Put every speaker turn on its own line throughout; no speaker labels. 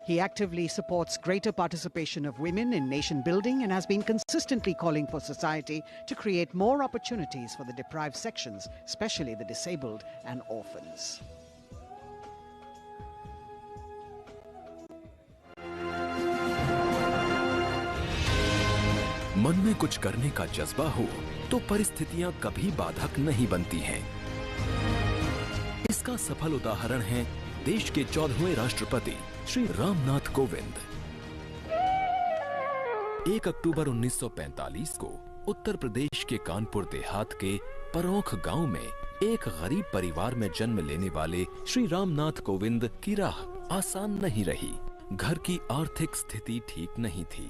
He actively supports greater participation of women in nation building and has been consistently calling for society to create more opportunities for the deprived sections, especially the disabled and orphans.
मन में कुछ करने का जज्बा हो तो परिस्थितियां कभी बाधक नहीं बनती हैं। इसका सफल उदाहरण है देश के 14वें राष्ट्रपति श्री रामनाथ कोविंद। 1 अक्टूबर 1945 को उत्तर प्रदेश के कानपुर देहात के परौख गांव में एक गरीब परिवार में जन्म लेने वाले श्री रामनाथ कोविंद की राह आसान नहीं रही। घर की आर्थिक स्थिति ठीक नहीं थी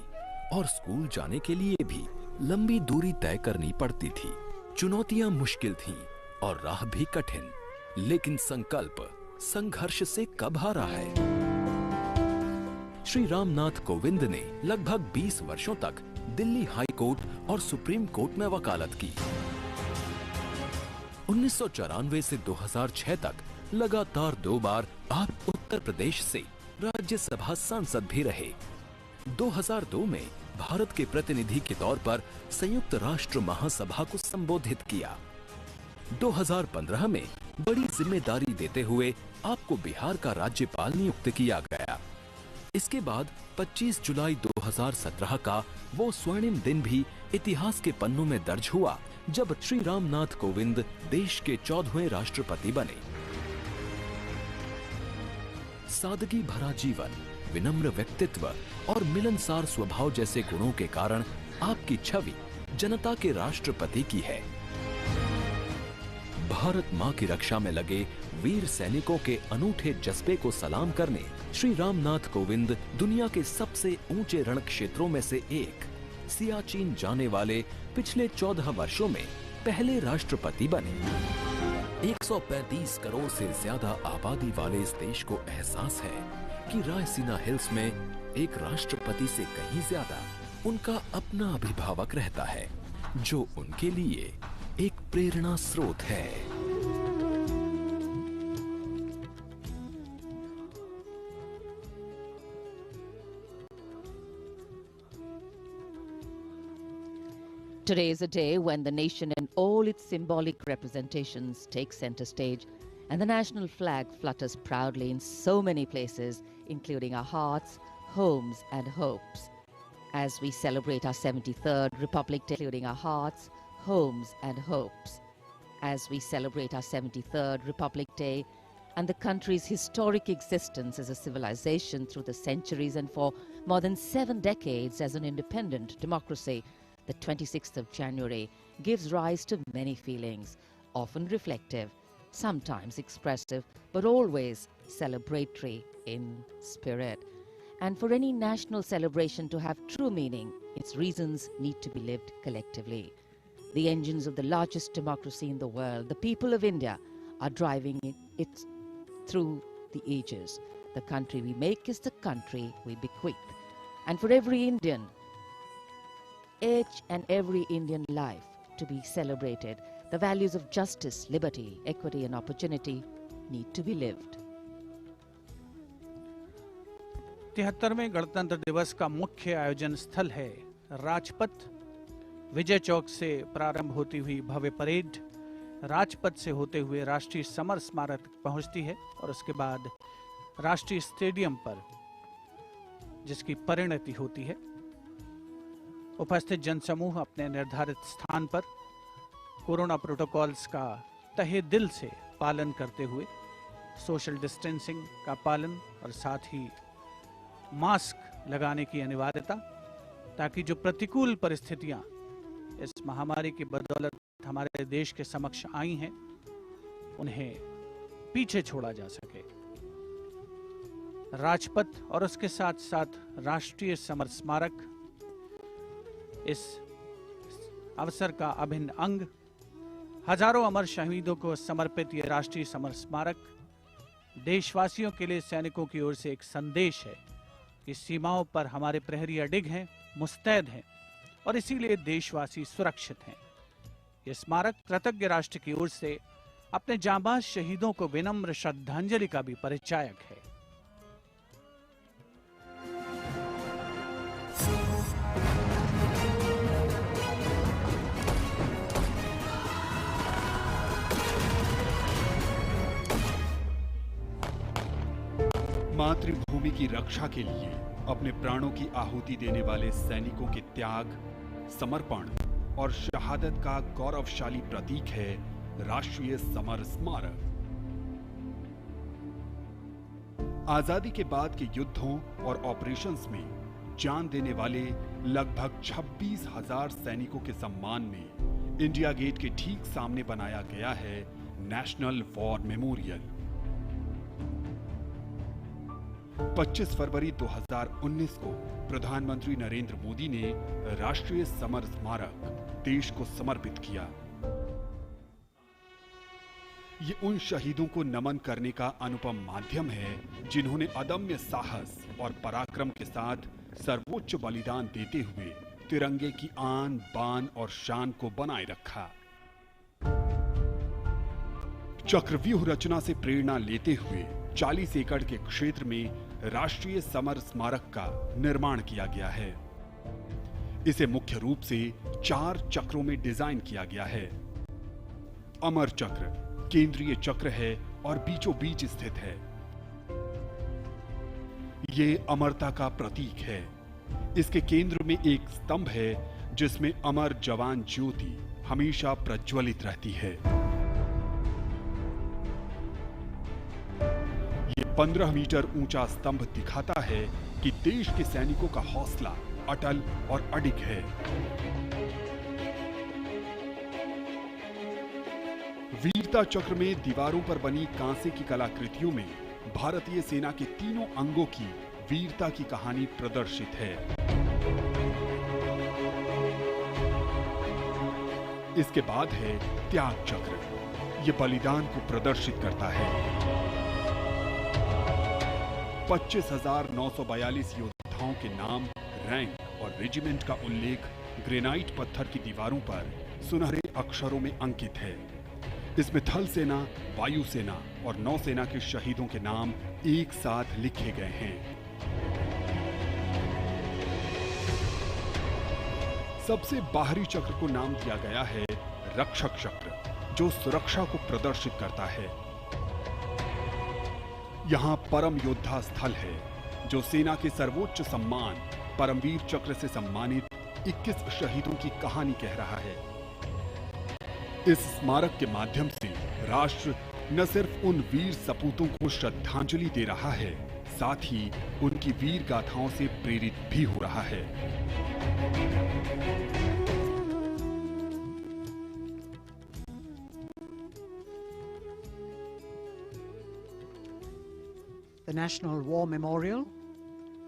और स्कूल जाने के लिए भी लंबी दूरी तय करनी पड़ती थी। चुनौतियां मुश्किल थीं और राह भी कठिन, लेकिन संकल्प संघर्ष से कब हारा है। श्री रामनाथ कोविंद ने लगभग 20 वर्षों तक दिल्ली हाई कोर्ट और सुप्रीम कोर्ट में वकालत की। 1994 से 2006 तक लगातार 2 बार आप उत्तर प्रदेश से राज्यसभा सांसद भी रहे। 2002 में भारत के प्रतिनिधि के तौर पर संयुक्त राष्ट्र महासभा को संबोधित किया। 2015 में बड़ी जिम्मेदारी देते हुए आपको बिहार का राज्यपाल नियुक्त किया गया। इसके बाद 25 जुलाई 2017 का वो स्वर्णिम दिन भी इतिहास के पन्नों में दर्ज हुआ जब श्री रामनाथ कोविंद देश के 14वें राष्ट्रपति बने। सादगी भरा जीवन, विनम्र व्यक्तित्व और मिलनसार स्वभाव जैसे गुणों के कारण आपकी छवि जनता के राष्ट्रपति की है। भारत मां की रक्षा में लगे वीर सैनिकों के अनूठे जज्बे को सलाम करने श्री रामनाथ कोविंद दुनिया के सबसे ऊंचे रण क्षेत्रों में से एक सियाचिन जाने वाले पिछले 14 वर्षों में पहले राष्ट्रपति बने। 135 करोड़ से ज्यादा आबादी वाले इस देश को एहसास है कि रायसीना हिल्स में एक राष्ट्रपति से कहीं ज्यादा उनका अपना अभिभावक रहता है, जो उनके लिए एक प्रेरणा स्रोत है।
Today is a day when the nation in all its symbolic representations takes center stage and the national flag flutters proudly in so many places, including our hearts, homes and hopes. As we celebrate our 73rd Republic Day, including our hearts, homes and hopes. As we celebrate our 73rd Republic Day and the country's historic existence as a civilization through the centuries and for more than 7 decades as an independent democracy, the 26th of January gives rise to many feelings, often reflective, sometimes expressive, but always celebratory in spirit. And for any national celebration to have true meaning, its reasons need to be lived collectively. The engines of the largest democracy in the world, the people of India, are driving it through the ages. The country we make is the country we bequeath. And for every Indian, each and every Indian life to be celebrated, the values of justice, liberty, equity and opportunity need to be lived.
73वें गणतंत्र दिवस का मुख्य आयोजन स्थल है राजपथ। विजय चौक से प्रारंभ होती हुई भव्य परेड राजपथ से होते हुए राष्ट्रीय समर स्मारक पहुंचती है और उसके बाद राष्ट्रीय स्टेडियम पर जिसकी परिणति होती है। उपस्थित जनसमूह अपने निर्धारित स्थान पर कोरोना प्रोटोकॉल्स का तहे दिल से पालन करते हुए सोशल डिस्टेंसिंग का पालन और साथ ही मास्क लगाने की अनिवार्यता, ताकि जो प्रतिकूल परिस्थितियां इस महामारी की बदौलत हमारे देश के समक्ष आई हैं उन्हें पीछे छोड़ा जा सके। राजपथ और उसके साथ साथ राष्ट्रीय समर स्मारक इस अवसर का अभिन्न अंग। हजारों अमर शहीदों को समर्पित यह राष्ट्रीय समर स्मारक देशवासियों के लिए सैनिकों की ओर से एक संदेश है कि सीमाओं पर हमारे प्रहरी अडिग हैं, मुस्तैद हैं और इसीलिए देशवासी सुरक्षित हैं। यह स्मारक कृतज्ञ राष्ट्र की ओर से अपने जांबाज शहीदों को विनम्र श्रद्धांजलि का भी परिचायक है।
मातृभूमि की रक्षा के लिए अपने प्राणों की आहुति देने वाले सैनिकों के त्याग, समर्पण और शहादत का गौरवशाली प्रतीक है राष्ट्रीय समर स्मारक। आजादी के बाद के युद्धों और ऑपरेशंस में जान देने वाले लगभग 26,000 सैनिकों के सम्मान में इंडिया गेट के ठीक सामने बनाया गया है नेशनल वॉर मेमोरियल। 25 फरवरी 2019 को प्रधानमंत्री नरेंद्र मोदी ने राष्ट्रीय समर स्मारक देश को समर्पित किया। ये उन शहीदों को नमन करने का अनुपम माध्यम है जिन्होंने अदम्य साहस और पराक्रम के साथ सर्वोच्च बलिदान देते हुए तिरंगे की आन, बान और शान को बनाए रखा। चक्रव्यूह रचना से प्रेरणा लेते हुए 40 एकड़ के क्षेत्र में राष्ट्रीय समर स्मारक का निर्माण किया गया है। इसे मुख्य रूप से 4 चक्रों में डिजाइन किया गया है। अमर चक्र केंद्रीय चक्र है और बीचों बीच स्थित है। ये अमरता का प्रतीक है। इसके केंद्र में एक स्तंभ है जिसमें अमर जवान ज्योति हमेशा प्रज्वलित रहती है। ये 15 मीटर ऊंचा स्तंभ दिखाता है कि देश के सैनिकों का हौसला अटल और अडिग है। वीरता चक्र में दीवारों पर बनी कांसे की कलाकृतियों में भारतीय सेना के तीनों अंगों की वीरता की कहानी प्रदर्शित है। इसके बाद है त्याग चक्र। यह बलिदान को प्रदर्शित करता है। 25,942 योद्धाओं के नाम, रैंक और रेजिमेंट का उल्लेख ग्रेनाइट पत्थर की दीवारों पर सुनहरे अक्षरों में अंकित है। इसमें थल सेना, वायु सेना और नौसेना के शहीदों के नाम एक साथ लिखे गए हैं। सबसे बाहरी चक्र को नाम दिया गया है रक्षक चक्र, जो सुरक्षा को प्रदर्शित करता है। यहां परम योद्धा स्थल है, जो सेना के सर्वोच्च सम्मान परमवीर चक्र से सम्मानित 21 शहीदों की कहानी कह रहा है। इस स्मारक के माध्यम से राष्ट्र न सिर्फ उन वीर सपूतों को श्रद्धांजलि दे रहा है, साथ ही उनकी वीर गाथाओं से प्रेरित भी हो रहा है।
The National War Memorial,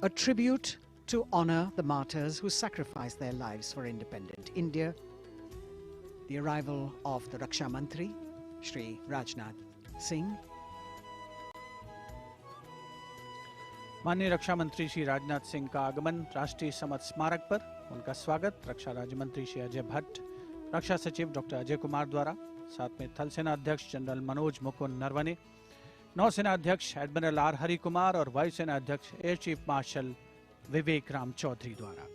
a tribute to honor the martyrs who sacrificed their lives for independent India. The arrival of the Raksha Mantri, Shri Rajnath Singh.
माननीय रक्षा मंत्री श्री राजनाथ सिंह का आगमन राष्ट्रीय समर स्मारक पर, उनका स्वागत रक्षा राज्य मंत्री श्री अजय भट्ट, रक्षा सचिव डॉक्टर अजय कुमार द्वारा, साथ में थल सेना अध्यक्ष जनरल मनोज मुकुंद नरवणे, नौसेना अध्यक्ष एडमिरल आर हरि कुमार और वायुसेना अध्यक्ष एयर चीफ मार्शल विवेक राम चौधरी द्वारा।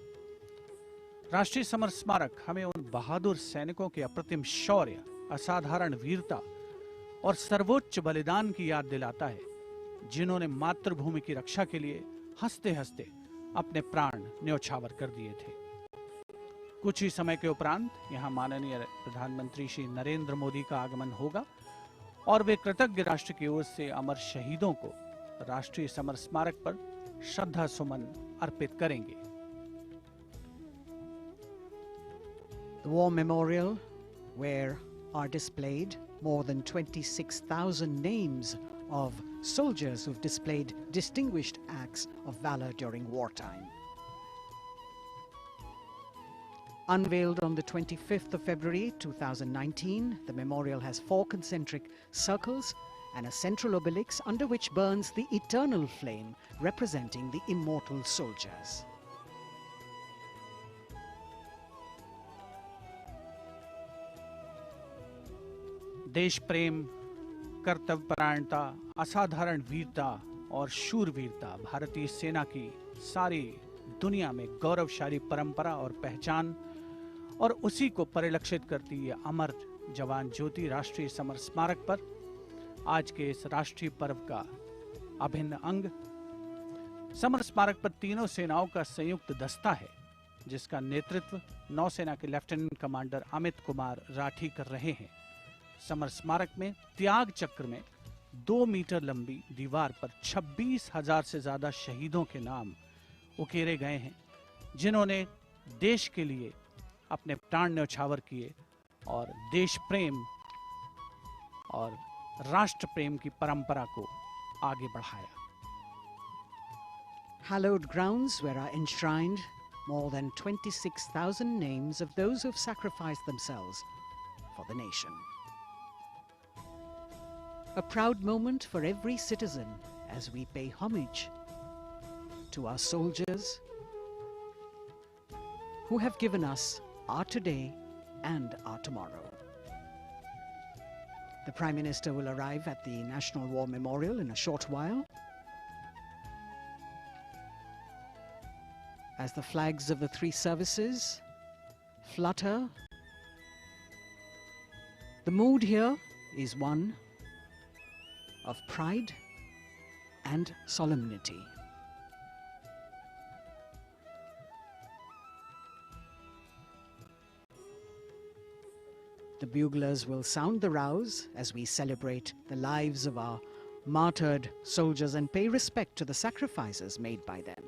राष्ट्रीय समर स्मारक हमें उन बहादुर सैनिकों के अप्रतिम शौर्य, असाधारण वीरता और सर्वोच्च बलिदान की याद दिलाता है, जिन्होंने मातृभूमि की रक्षा के लिए हंसते हंसते अपने प्राण न्योछावर कर दिए थे। कुछ ही समय के उपरांत यहां माननीय प्रधानमंत्री श्री नरेंद्र मोदी का आगमन होगा और वे कृतज्ञ राष्ट्र की ओर से अमर शहीदों को राष्ट्रीय समर स्मारक पर श्रद्धा सुमन अर्पित करेंगे।
The War Memorial, where are displayed more than 26,000 names of soldiers who've displayed distinguished acts of valor during wartime. Unveiled on the 25th of February 2019, the memorial has 4 concentric circles and a central obelix under which burns the eternal flame representing the immortal soldiers.
देश प्रेम, कर्तव्य परायणता, असाधारण वीरता और शूरवीरता भारतीय सेना की सारी दुनिया में गौरवशाली परंपरा और पहचान, और उसी को परिलक्षित करती है अमर जवान ज्योति राष्ट्रीय समर स्मारक पर आज के इस राष्ट्रीय पर्व का अभिन्न अंग समर स्मारक पर तीनों सेनाओं का संयुक्त दस्ता है, जिसका नेतृत्व नौसेना के लेफ्टिनेंट कमांडर अमित कुमार राठी कर रहे हैं। समर स्मारक में त्याग चक्र में 2 मीटर लंबी दीवार पर 26,000 से ज्यादा शहीदों के नाम उकेरे गए हैं, जिन्होंने देश के लिए अपने प्राण न्यौछावर किए और देश प्रेम और राष्ट्र प्रेम की परंपरा को आगे बढ़ाया।
Hallowed grounds where are enshrined more than 26,000 names of those who've sacrificed themselves for the nation. A proud moment for every citizen as we pay homage to our soldiers who have given us our today and our tomorrow. The Prime Minister will arrive at the National War Memorial in a short while. As the flags of the three services flutter, the mood here is one of pride and solemnity. The buglers will sound the rouse as we celebrate the lives of our martyred soldiers and pay respect to the sacrifices made by them.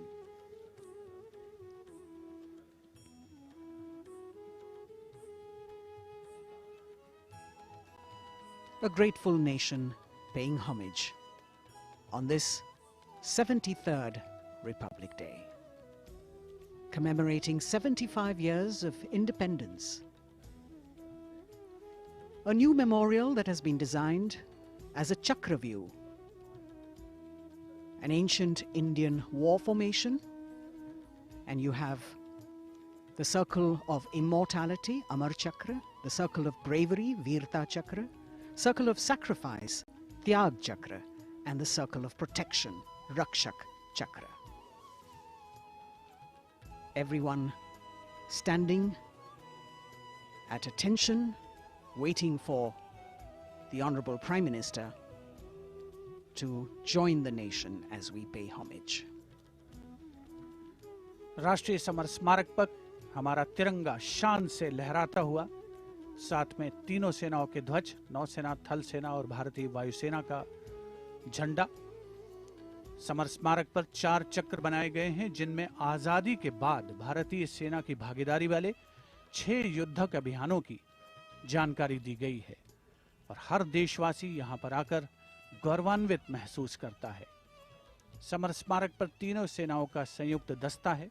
A grateful nation paying homage on this 73rd Republic Day, commemorating 75 years of independence. A new memorial that has been designed as a chakra view, an ancient Indian war formation, and you have the circle of immortality, Amar Chakra, the circle of bravery, Virta Chakra, circle of sacrifice, Tyag Chakra, and the circle of protection, Rakshak Chakra. Everyone standing at attention, waiting for the Honorable Prime Minister to join the nation as we pay homage.
राष्ट्रीय summer स्मारक पर हमारा तिरंगा शान से लहराता हुआ, साथ में तीनों सेनाओं के ध्वज, नौसेना, थल सेना और भारतीय वायुसेना का झंडा। समर स्मारक पर 4 चक्र बनाए गए हैं, जिनमें आजादी के बाद भारतीय सेना की भागीदारी वाले 6 युद्धक अभियानों की जानकारी दी गई है और हर देशवासी यहां पर आकर गौरवान्वित महसूस करता है। समर स्मारक पर तीनों सेनाओं का संयुक्त दस्ता है।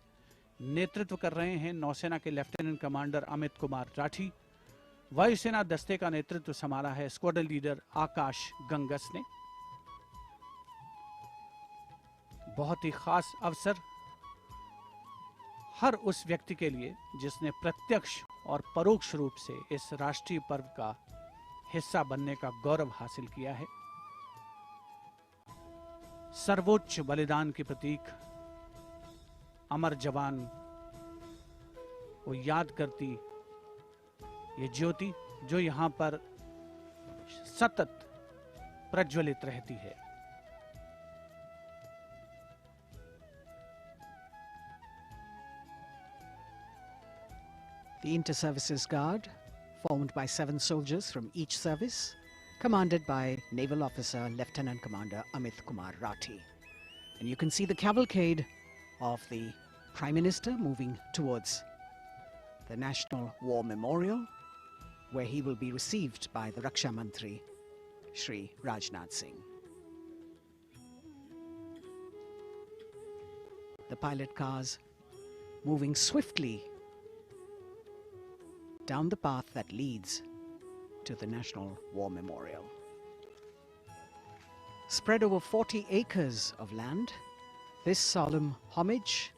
नेतृत्व कर रहे हैं नौसेना के लेफ्टिनेंट कमांडर अमित कुमार राठी। वायुसेना दस्ते का नेतृत्व संभाला है स्क्वाड्रन लीडर आकाश गंगस ने। बहुत ही खास अवसर हर उस व्यक्ति के लिए जिसने प्रत्यक्ष और परोक्ष रूप से इस राष्ट्रीय पर्व का हिस्सा बनने का गौरव हासिल किया है। सर्वोच्च बलिदान के प्रतीक अमर जवान को याद करती ये ज्योति जो यहां पर सतत प्रज्वलित रहती है।
The Inter-Services Guard, formed by 7 soldiers from each service, commanded by Naval Officer Lieutenant Commander Amit Kumar Rathi. And you can see the cavalcade of the Prime Minister moving towards the National War Memorial, where he will be received by the Raksha Mantri, Shri Rajnath Singh. The pilot cars moving swiftly down the path that leads to the National War Memorial. Spread over 40 acres of land, this solemn homage,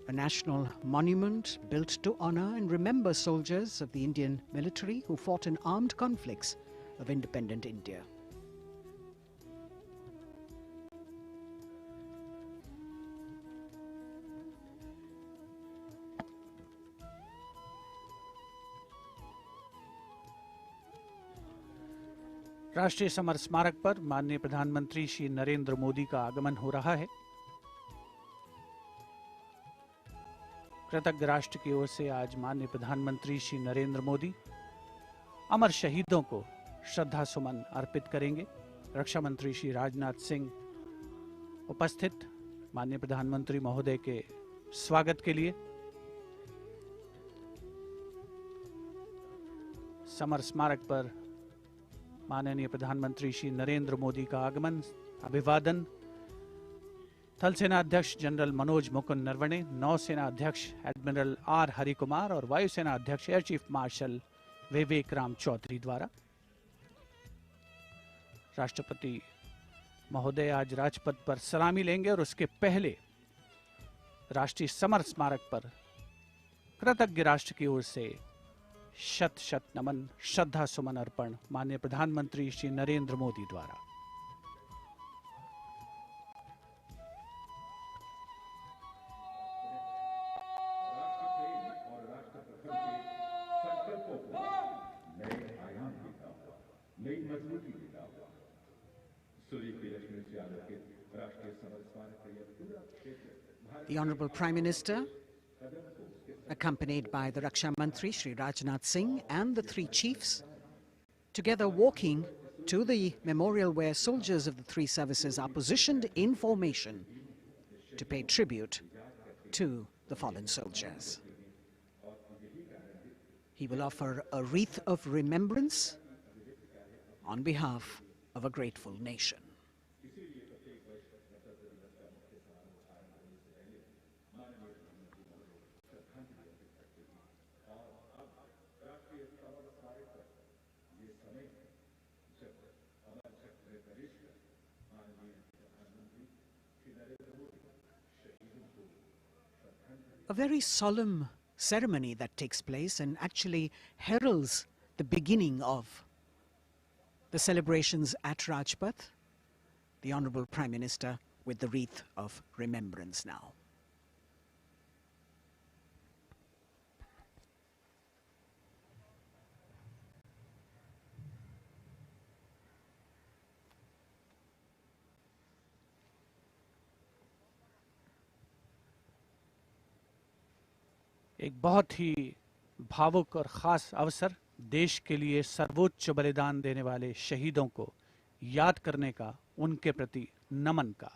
a national monument built to honor and remember soldiers of the Indian military who fought in armed conflicts of independent India.
राष्ट्रीय summer स्मारक पर माननीय प्रधानमंत्री श्री नरेंद्र मोदी का आगमन हो रहा है। कृतज्ञ राष्ट्र की ओर से आज माननीय प्रधानमंत्री श्री नरेंद्र मोदी अमर शहीदों को श्रद्धा सुमन अर्पित करेंगे। रक्षा मंत्री श्री राजनाथ सिंह उपस्थित माननीय प्रधानमंत्री महोदय के स्वागत के लिए समर स्मारक पर माननीय प्रधानमंत्री श्री नरेंद्र मोदी का आगमन, अभिवादन थल सेना अध्यक्ष जनरल मनोज मुकुंद नरवणे, नौसेना अध्यक्ष एडमिरल आर हरिकुमार और वायुसेना अध्यक्ष एयर चीफ मार्शल विवेक राम चौधरी द्वारा। राष्ट्रपति महोदय आज राजपथ पर सलामी लेंगे और उसके पहले राष्ट्रीय समर स्मारक पर कृतज्ञ राष्ट्र की ओर से शत शत नमन, श्रद्धा सुमन अर्पण माननीय प्रधानमंत्री श्री नरेंद्र मोदी द्वारा।
The Honorable Prime Minister, accompanied by the Raksha Mantri Shri Rajnath Singh and the three chiefs, together walking to the memorial where soldiers of the three services are positioned in formation to pay tribute to the fallen soldiers. He will offer a wreath of remembrance on behalf of a grateful nation. A very solemn ceremony that takes place and actually heralds the beginning of the celebrations at Rajpath. The Honorable Prime Minister with the wreath of remembrance now.
एक बहुत ही भावुक और खास अवसर, देश के लिए सर्वोच्च बलिदान देने वाले शहीदों को याद करने का, उनके प्रति नमन का।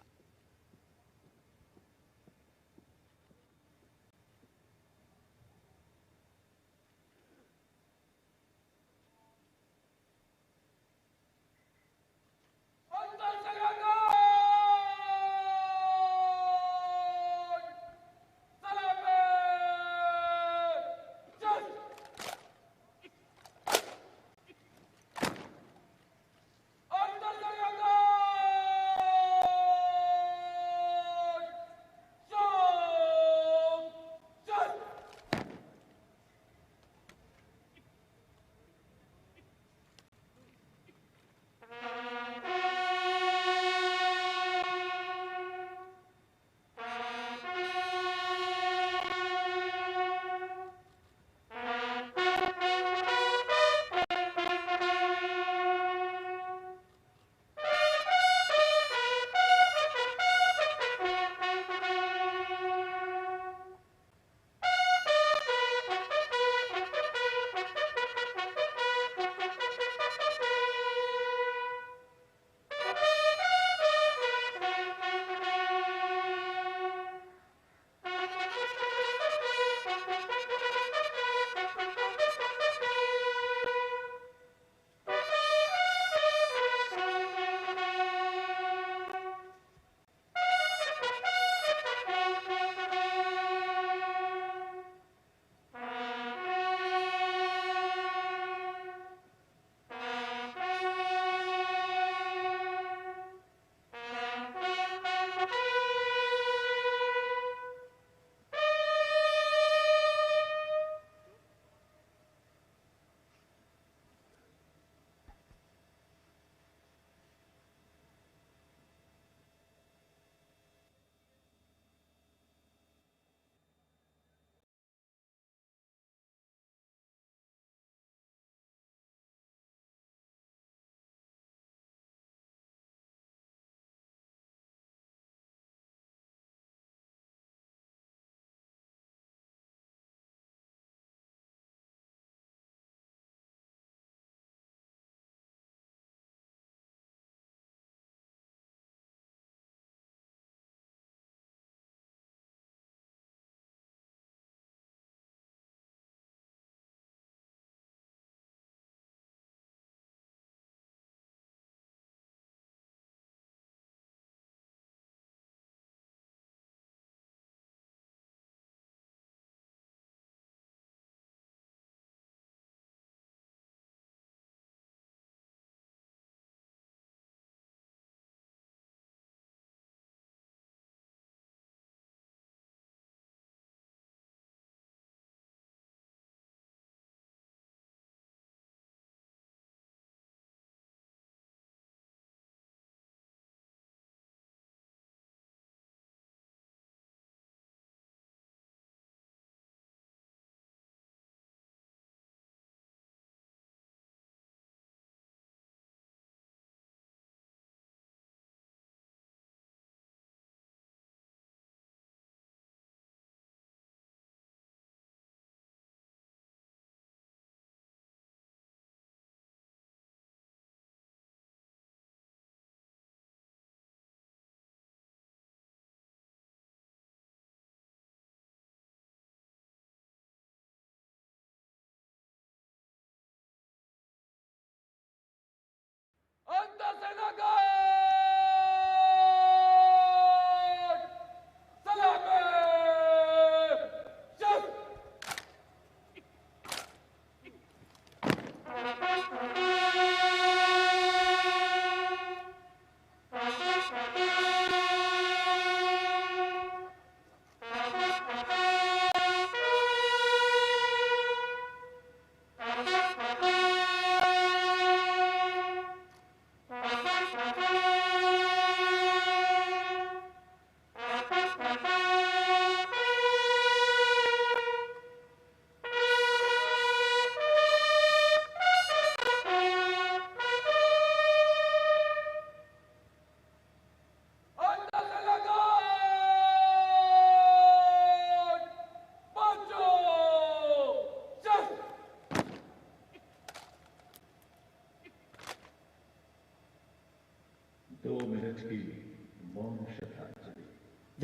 The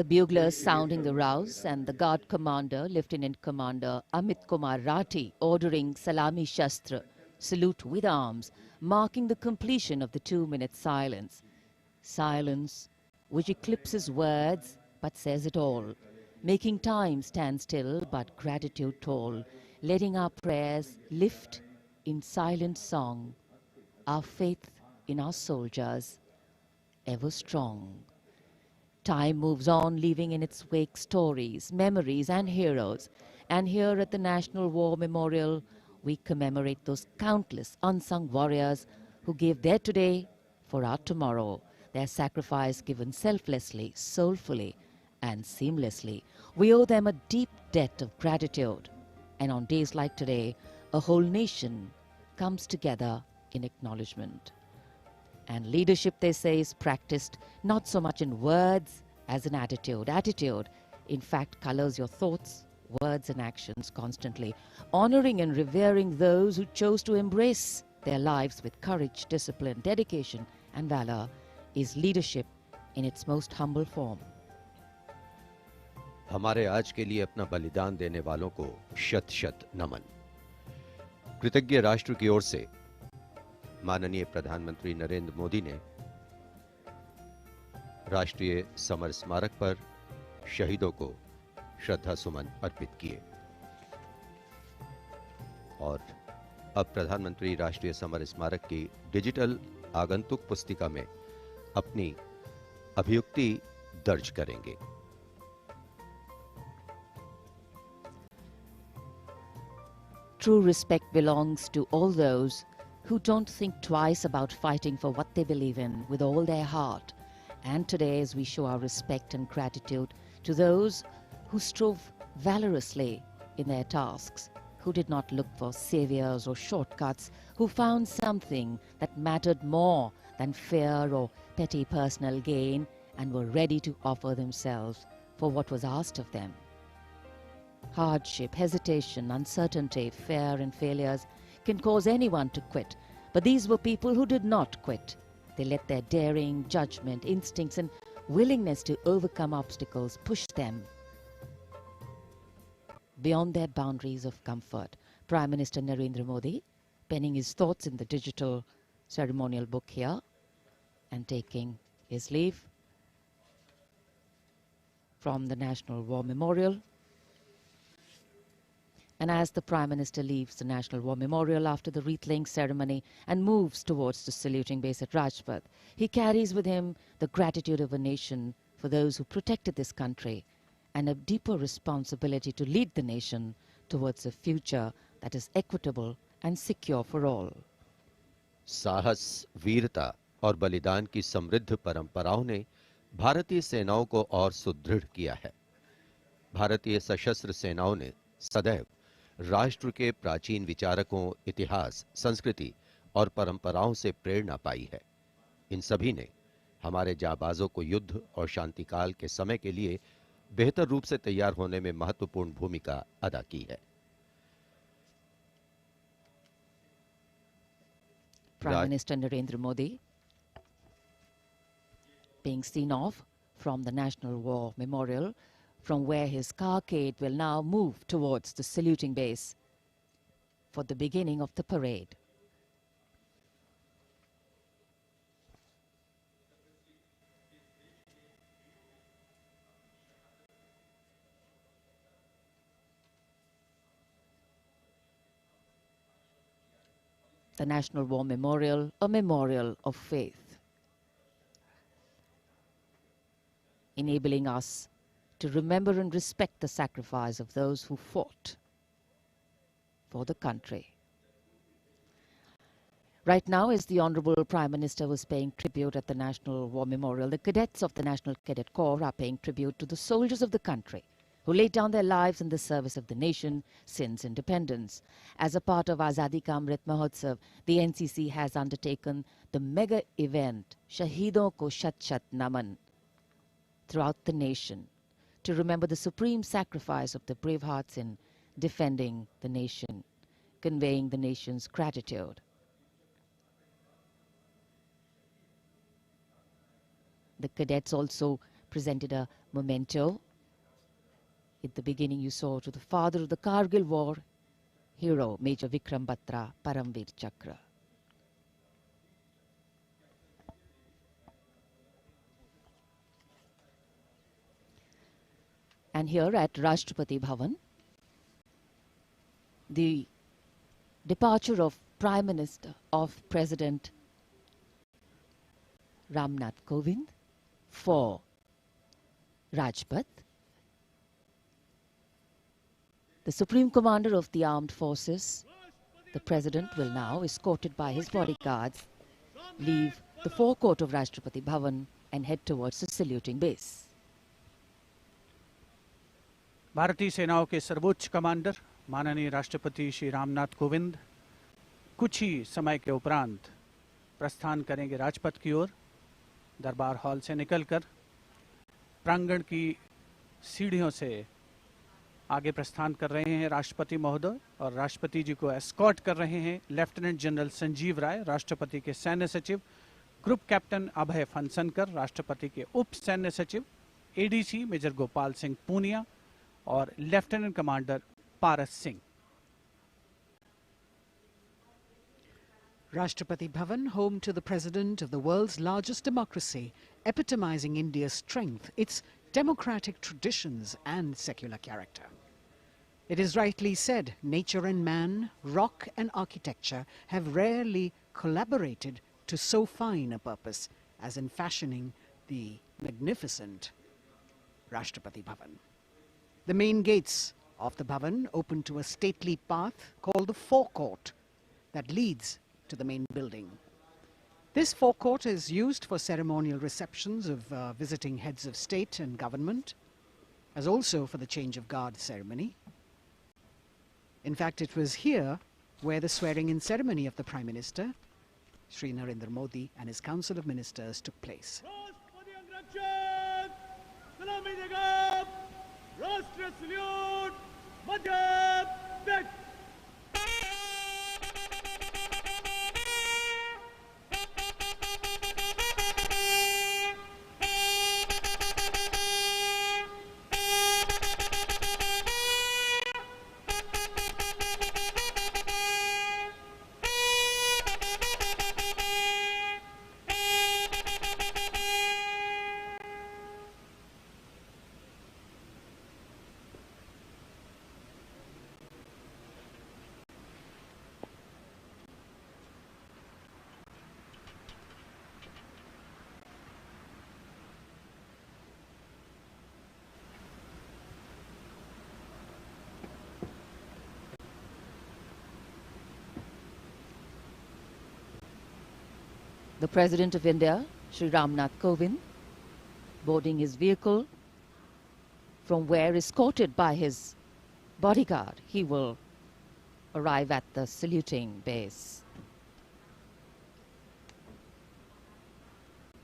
buglers sounding the rouse and the guard commander, Lieutenant Commander Amit Kumar Rathi, ordering Salami Shastra, salute with arms, marking the completion of the 2-minute silence. Silence which eclipses words but says it all, making time stand still but gratitude toll, letting our prayers lift in silent song, our faith in our soldiers ever strong. Time moves on, leaving in its wake stories, memories and heroes. And here at the National War Memorial, we commemorate those countless unsung warriors who gave their today for our tomorrow, their sacrifice given selflessly, soulfully and seamlessly. We owe them a deep debt of gratitude. And on days like today, a whole nation comes together in acknowledgement. And leadership, they say, is practiced not so much in words as in attitude. Attitude, in fact, colors your thoughts, words and actions constantly. Honoring and revering those who chose to embrace their lives with courage, discipline, dedication and valor is leadership in its most humble form.
हमारे आज के लिए अपना बलिदान देने वालों को शत शत नमन। कृतज्ञ राष्ट्र की ओर से माननीय प्रधानमंत्री नरेंद्र मोदी ने राष्ट्रीय समर स्मारक पर शहीदों को श्रद्धा सुमन अर्पित किए और अब प्रधानमंत्री राष्ट्रीय समर स्मारक की डिजिटल आगंतुक पुस्तिका में अपनी अभियुक्ति दर्ज करेंगे।
True respect belongs to all those who don't think twice about fighting for what they believe in with all their heart. And today, as we show our respect and gratitude to those who strove valorously in their tasks, who did not look for saviors or shortcuts, who found something that mattered more than fear or petty personal gain and were ready to offer themselves for what was asked of them. Hardship, hesitation, uncertainty, fear and failures can cause anyone to quit. But these were people who did not quit. They let their daring, judgment, instincts and willingness to overcome obstacles push them beyond their boundaries of comfort. Prime Minister Narendra Modi penning his thoughts in the digital ceremonial book here and taking his leave from the National War Memorial. And as the Prime Minister leaves the National War Memorial after the wreath-laying ceremony and moves towards the saluting base at Rajpath, he carries with him the gratitude of a nation for those who protected this country and a deeper responsibility to lead the nation towards a future that is equitable and secure for all.
साहस, वीरता और बलिदान की समृद्ध परंपराओं ने भारतीय सेनाओं को और सुदृढ़ किया है। भारतीय सशस्त्र सेनाओं ने सदैव राष्ट्र के प्राचीन विचारकों, इतिहास, संस्कृति और परंपराओं से प्रेरणा पाई है। इन सभी ने हमारे जाबाजों को युद्ध और शांतिकाल के समय के लिए बेहतर रूप से तैयार होने में महत्वपूर्ण भूमिका अदा की है।
Prime Minister Narendra Modi being seen off from the National War Memorial, from where his carcade will now move towards the saluting base for the beginning of the parade. The National War Memorial, a memorial of faith, enabling us to remember and respect the sacrifice of those who fought for the country. Right now, as the Honorable Prime Minister was paying tribute at the National War Memorial, the cadets of the National Cadet Corps are paying tribute to the soldiers of the country who laid down their lives in the service of the nation since independence. As a part of Azadi Ka Amrit Mahotsav, the NCC has undertaken the mega event Shahidon Ko Shat Shat Naman throughout the nation to remember the supreme sacrifice of the brave hearts in defending the nation, conveying the nation's gratitude. The cadets also presented a memento. At the beginning, you saw to the father of the Kargil war, hero Major Vikram Batra, Paramveer Chakra. And here at Rashtrapati Bhavan, the departure of Prime Minister of President Ramnath Kovind for Rajpath. The Supreme Commander of the Armed Forces, the President, will now, escorted by his bodyguards, leave the forecourt of Rashtrapati Bhavan and head towards the saluting base.
भारतीय सेनाओं के सर्वोच्च commander माननीय राष्ट्रपति श्री रामनाथ कोविंद कुछ ही समय के उपरांत प्रस्थान करेंगे राजपथ की ओर। दरबार हॉल से निकलकर प्रांगण की सीढ़ियों से आगे प्रस्थान कर रहे हैं राष्ट्रपति महोदय, और राष्ट्रपति जी को एस्कॉर्ट कर रहे हैं लेफ्टिनेंट जनरल संजीव राय, राष्ट्रपति के सैन्य सचिव, ग्रुप कैप्टन अभय फनसनकर, राष्ट्रपति के उप सैन्य सचिव एडीसी मेजर गोपाल सिंह पूनिया और lieutenant commander Paras Singh.
Rashtrapati Bhavan, home to the president of the world's largest democracy, epitomizing India's strength, its democratic traditions and secular character. It is rightly said, nature and man, rock and architecture have rarely collaborated to so fine a purpose as in fashioning the magnificent Rashtrapati Bhavan. The main gates of the Bhavan open to a stately path called the forecourt that leads to the main building. This forecourt is used for ceremonial receptions of visiting heads of state and government, as also for the change of guard ceremony. In fact, it was here where the swearing-in ceremony of the Prime Minister, Shri Narendra Modi, and his Council of Ministers took place.
The President of India, Shri Ramnath Kovind, boarding his vehicle, from where, escorted by his bodyguard, he will arrive at the saluting base.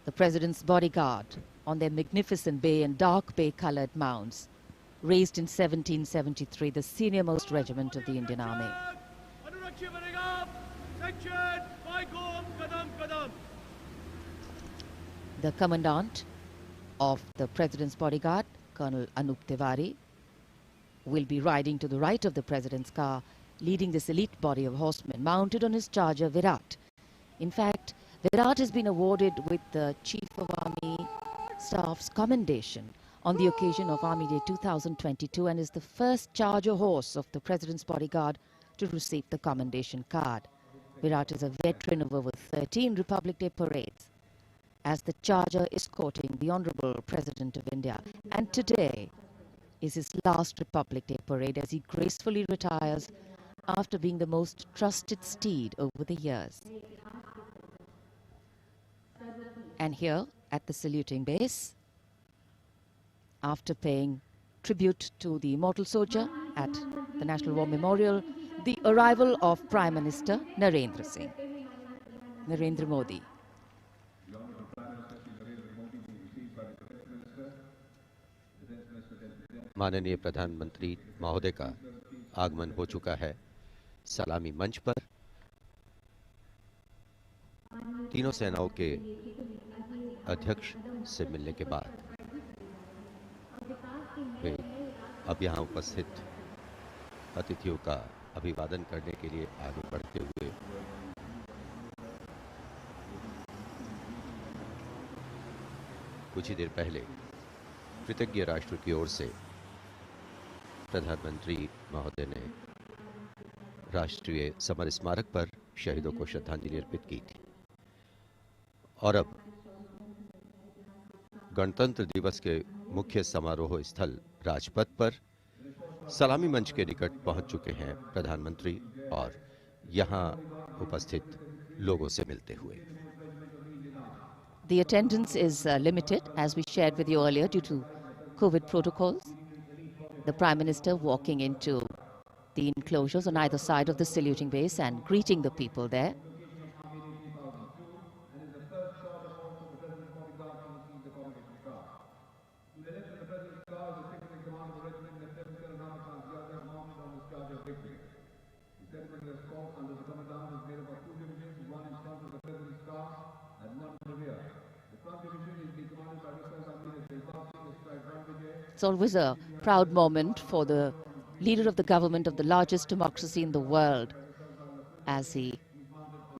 The President's bodyguard on their magnificent bay and dark bay-colored mounts, raised in 1773, the senior-most regiment of the Indian Army. The commandant of the President's bodyguard, Colonel Anup Tiwari, will be riding to the right of the President's car, leading this elite body of horsemen mounted on his charger Virat. In fact, Virat has been awarded with the Chief of Army Staff's commendation on the occasion of Army Day 2022 and is the first charger horse of the President's bodyguard to receive the commendation card. Virat is a veteran of over 13 Republic Day parades as the charger escorting the Honorable President of India. And today is his last Republic Day parade as he gracefully retires after being the most trusted steed over the years. And here at the saluting base, after paying tribute to the immortal soldier at the National War Memorial, the arrival of Prime Minister Narendra Modi.
माननीय प्रधानमंत्री महोदय का आगमन हो चुका है। सलामी मंच पर तीनों सेनाओं के अध्यक्ष से मिलने के बाद वे अब यहाँ उपस्थित अतिथियों का अभिवादन करने के लिए आगे बढ़ते हुए कुछ ही देर पहले कृतज्ञ राष्ट्र की ओर से प्रधानमंत्री महोदय ने राष्ट्रीय समर स्मारक पर शहीदों को श्रद्धांजलि अर्पित की थी और अब गणतंत्र दिवस के मुख्य समारोह स्थल राजपथ पर सलामी मंच के निकट पहुंच चुके हैं प्रधानमंत्री और यहां उपस्थित लोगों से मिलते हुए।
The attendance is limited, as we shared with you earlier, due to COVID protocols. The Prime Minister walking into the enclosures on either side of the saluting base and greeting the people there. It's always a proud moment for the leader of the government of the largest democracy in the world as he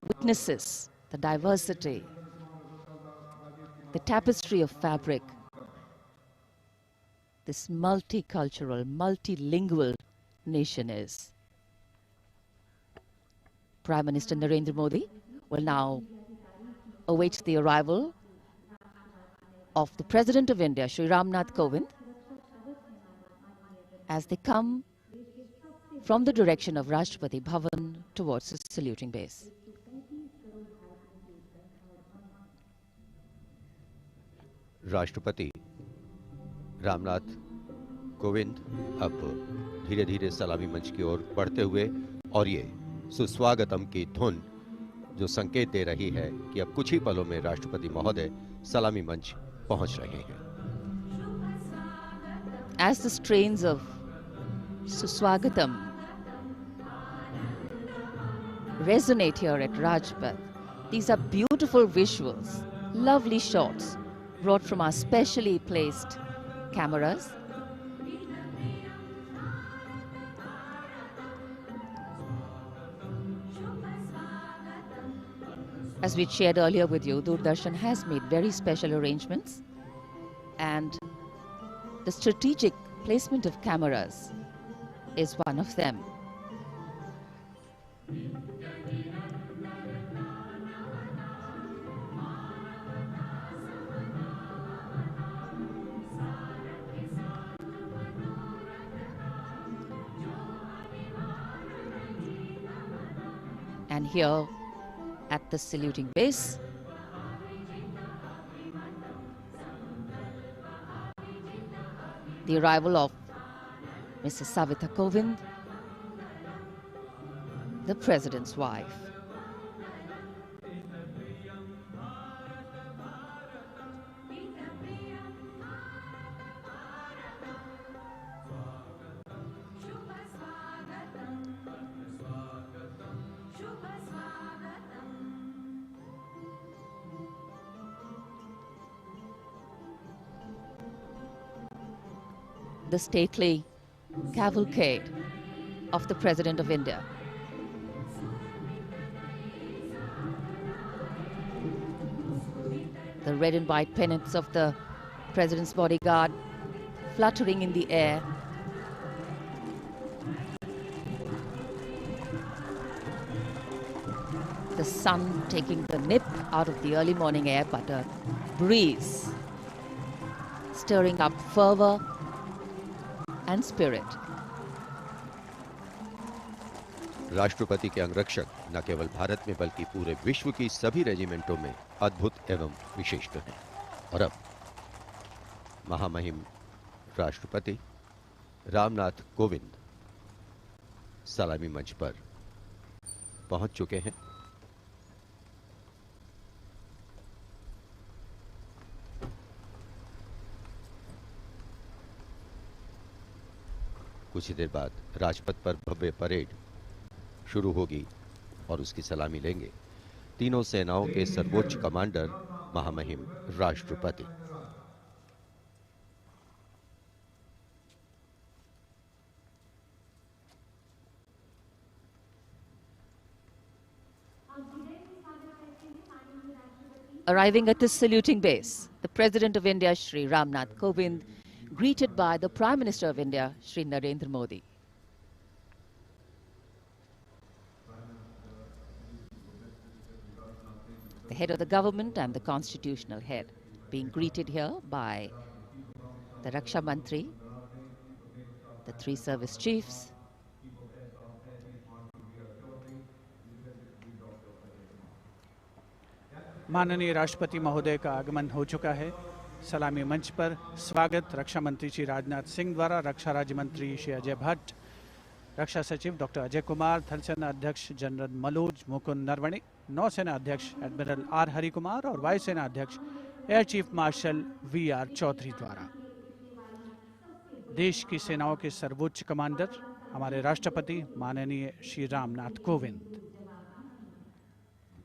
witnesses the diversity, the tapestry of fabric, this multicultural, multilingual nation is. Prime Minister Narendra Modi will now await the arrival of the President of India, Shri Ramnath Kovind, as they come from the direction of Rashtrapati Bhavan towards the saluting base.
राष्ट्रपति रामनाथ कोविंद अब धीरे धीरे सलामी मंच की ओर बढ़ते हुए और ये सुस्वागतम की धुन जो संकेत दे रही है कि अब कुछ ही पलों में राष्ट्रपति महोदय सलामी मंच पहुंच रहे हैं।
As the strains of Suswagatam resonate here at Rajpath, these are beautiful visuals, lovely shots brought from our specially placed cameras. As we shared earlier with you, Doordarshan has made very special arrangements, and the strategic placement of cameras is one of them. And here at the saluting base, the arrival of Mrs. Savita Kovind, the President's wife. The stately cavalcade of the President of India. The red and white pennants of the President's bodyguard fluttering in the air. The sun taking the nip out of the early morning air, but a breeze stirring up fervor and spirit.
राष्ट्रपति के अंगरक्षक न केवल भारत में बल्कि पूरे विश्व की सभी रेजिमेंटों में अद्भुत एवं विशिष्ट हैं। और अब महामहिम राष्ट्रपति रामनाथ कोविंद सलामी मंच पर पहुंच चुके हैं। कुछ ही देर बाद राजपथ पर भव्य परेड शुरू होगी और उसकी सलामी लेंगे तीनों सेनाओं के सर्वोच्च कमांडर महामहिम राष्ट्रपति।
Arriving at his saluting base, the President of India, Shri Ramnath Kovind, greeted by the Prime Minister of India, Shri Narendra Modi. The head of the government and the constitutional head being greeted here by the Raksha Mantri, the three service chiefs,
माननीय राष्ट्रपति महोदय का आगमन हो चुका है। सलामी मंच पर स्वागत रक्षा मंत्री श्री राजनाथ सिंह द्वारा रक्षा राज्य मंत्री श्री अजय भट्ट, रक्षा सचिव डॉक्टर अजय कुमार, थल सेना अध्यक्ष जनरल मनोज मुकुंद नरवणे, नौसेना अध्यक्ष एडमिरल आर हरि कुमार और वायुसेना अध्यक्ष air chief marshal V R. Chaudhary द्वारा। देश की सेनाओं के सर्वोच्च कमांडर हमारे राष्ट्रपति माननीय श्री रामनाथ कोविंद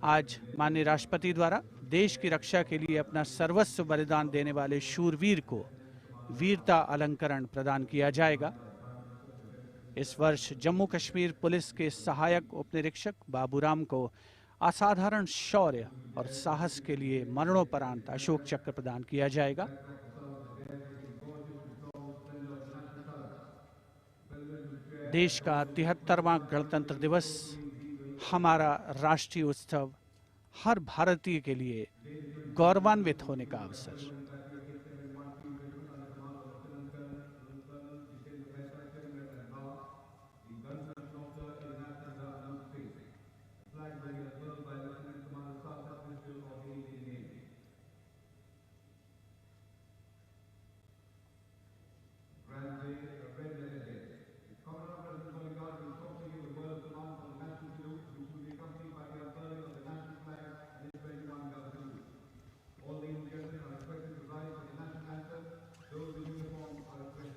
आज माननीय राष्ट्रपति द्वारा देश की रक्षा के लिए अपना सर्वस्व बलिदान देने वाले शूरवीर को वीरता अलंकरण प्रदान किया जाएगा। इस वर्ष जम्मू कश्मीर पुलिस के सहायक उपनिरीक्षक बाबूराम को असाधारण शौर्य और साहस के लिए मरणोपरांत अशोक चक्र प्रदान किया जाएगा। देश का 73वां गणतंत्र दिवस हमारा राष्ट्रीय उत्सव हर भारतीय के लिए गौरवान्वित होने का अवसर।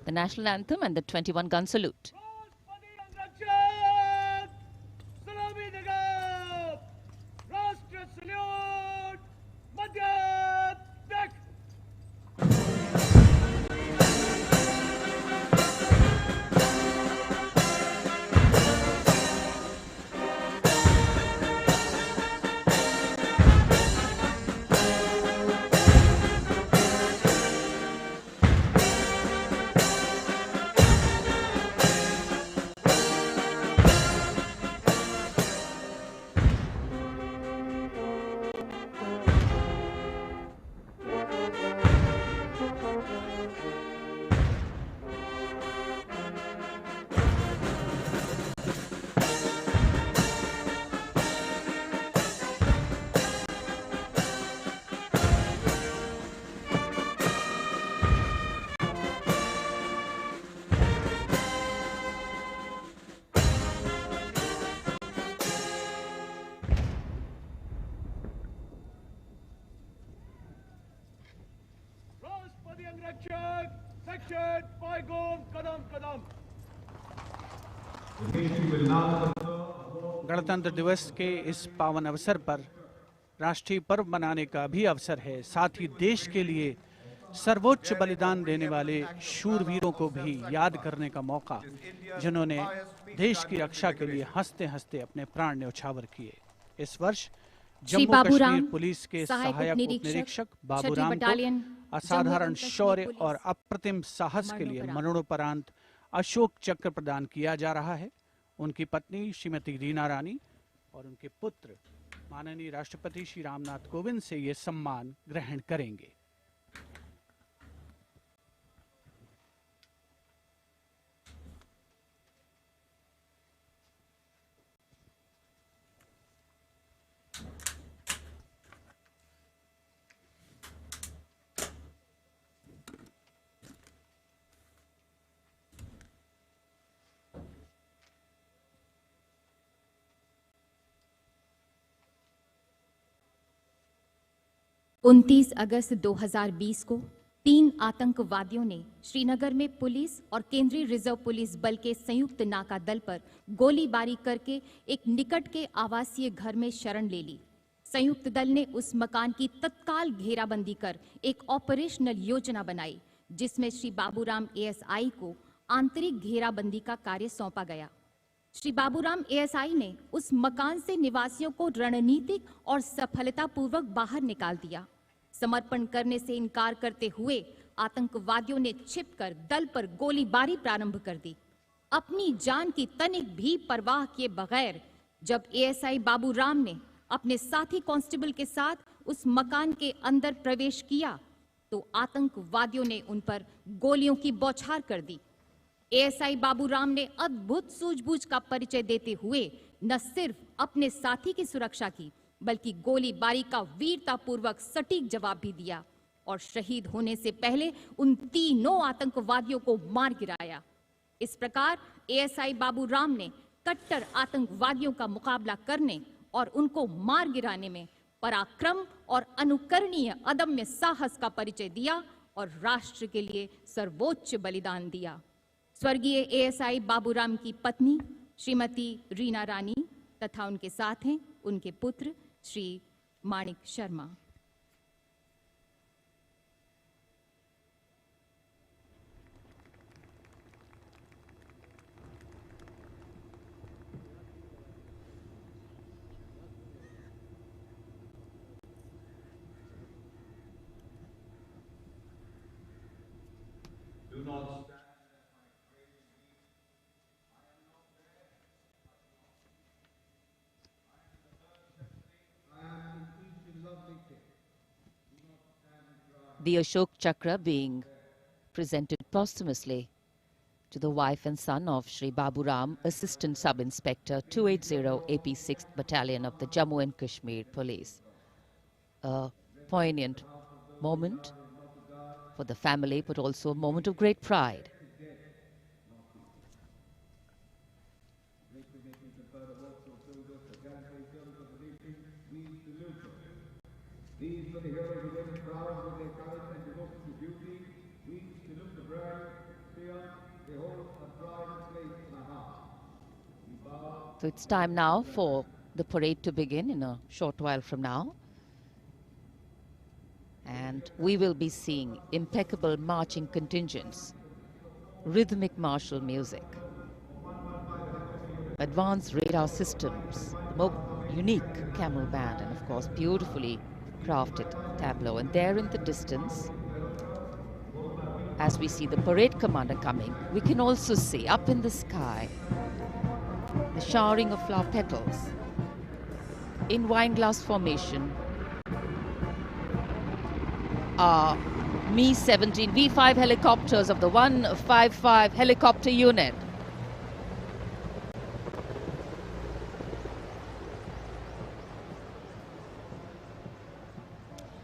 the national anthem and the 21-gun salute. गणतंत्र दिवस के इस पावन अवसर पर राष्ट्रीय पर्व मनाने का भी अवसर है। साथ ही देश के लिए सर्वोच्च बलिदान देने वाले शूरवीरों को भी याद करने का मौका, जिन्होंने देश की रक्षा के लिए हंसते हंसते अपने प्राण न्यौछावर किए। इस वर्ष जम्मू कश्मीर पुलिस के सहायक उपनिरीक्षक बाबूराम को असाधारण शौर्य और अप्रतिम साहस के लिए मरणोपरांत अशोक चक्र प्रदान किया जा रहा है। उनकी पत्नी श्रीमती रीना रानी और उनके पुत्र माननीय राष्ट्रपति श्री रामनाथ कोविंद से ये सम्मान ग्रहण करेंगे।
उनतीस अगस्त 2020 को 3 आतंकवादियों ने श्रीनगर में पुलिस और केंद्रीय रिजर्व पुलिस बल के संयुक्त नाका दल पर गोलीबारी करके एक निकट के आवासीय घर में शरण ले ली। संयुक्त दल ने उस मकान की तत्काल घेराबंदी कर एक ऑपरेशनल योजना बनाई, जिसमें श्री बाबूराम एएसआई को आंतरिक घेराबंदी का कार्य सौंपा गया। श्री बाबूराम एएसआई ने उस मकान से निवासियों को रणनीतिक और सफलतापूर्वक बाहर निकाल दिया। समर्पण करने से इनकार करते हुए आतंकवादियों ने छिपकर दल पर गोलीबारी प्रारंभ कर दी। अपनी जान की तनिक भी परवाह किए बगैर जब एएसआई बाबूराम ने अपने साथी कांस्टेबल के साथ उस मकान के अंदर प्रवेश किया तो आतंकवादियों ने उन पर गोलियों की बौछार कर दी। एएसआई बाबूराम ने अद्भुत सूझबूझ का परिचय देते हुए न सिर्फ अपने साथी की सुरक्षा की बल्कि गोलीबारी का वीरतापूर्वक सटीक जवाब भी दिया और शहीद होने से पहले उन तीनों आतंकवादियों को मार गिराया। इस प्रकार एएसआई बाबूराम ने कट्टर आतंकवादियों का मुकाबला करने और उनको मार गिराने में पराक्रम और अनुकरणीय अदम्य साहस का परिचय दिया और राष्ट्र के लिए सर्वोच्च बलिदान दिया। स्वर्गीय एएसआई बाबूराम की पत्नी श्रीमती रीना रानी तथा उनके साथ हैं उनके पुत्र श्री माणिक Sharma.
The Ashok Chakra being presented posthumously to the wife and son of Shri Baburam, Assistant Sub-Inspector 280 AP 6th Battalion of the Jammu and Kashmir Police. A poignant moment for the family, but also a moment of great pride.
These were the heroes who went proud with their courage and devotion to duty. We salute the brave spirit they hold a pride and place in our hearts. We bow.
So it's time now for the parade to begin in a short while from now. And we will be seeing impeccable marching contingents, rhythmic martial music, advanced radar systems, the more unique camel band, and of course beautifully crafted tableau. And there in the distance, as we see the parade commander coming, we can also see up in the sky the showering of flower petals in wineglass formation are Mi-17 V5 helicopters of the 155 helicopter unit.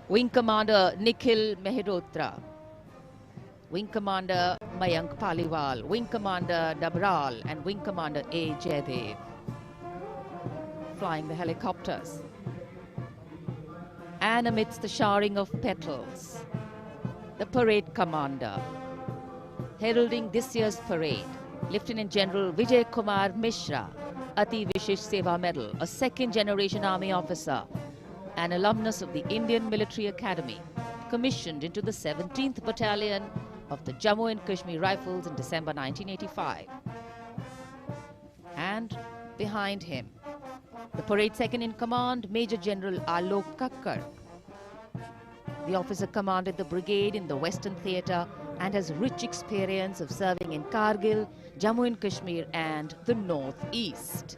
Wing Commander Nikhil Mehrotra, Wing Commander Mayank Paliwal, Wing Commander Dabral and Wing Commander A. Jaydev flying the helicopters. And amidst the showering of petals, the parade commander heralding this year's parade, Lieutenant General Vijay Kumar Mishra, Ati Vishesh Seva Medal, a second-generation army officer, an alumnus of the Indian Military Academy, commissioned into the 17th Battalion of the Jammu and Kashmir Rifles in December 1985. And behind him, the parade second-in-command, Major General Alok Kakkar. The officer commanded the brigade in the Western Theatre and has rich experience of serving in Kargil, Jammu and Kashmir and the Northeast.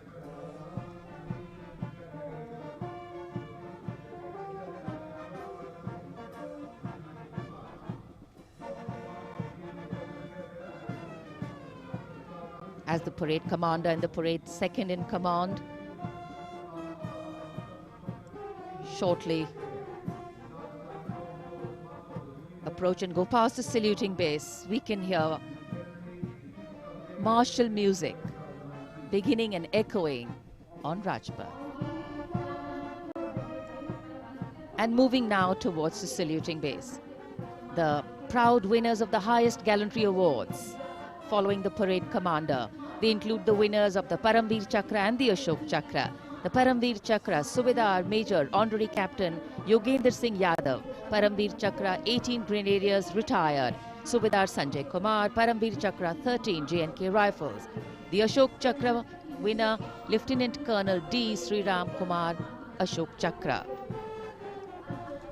As the parade commander and the parade second-in-command shortly approach and go past the saluting base, we can hear martial music beginning and echoing on Rajpath. And moving now towards the saluting base, the proud winners of the highest gallantry awards following the parade commander. They include the winners of the Paramveer Chakra and the Ashok Chakra. The Paramveer Chakra, Subedar Major Honorary Captain Yogendra Singh Yadav. Paramveer Chakra, 18 Grenadiers retired. Subedar Sanjay Kumar, Paramveer Chakra, 13 J&K Rifles. The Ashok Chakra, winner, Lieutenant Colonel D. Sri Ram Kumar Ashok Chakra.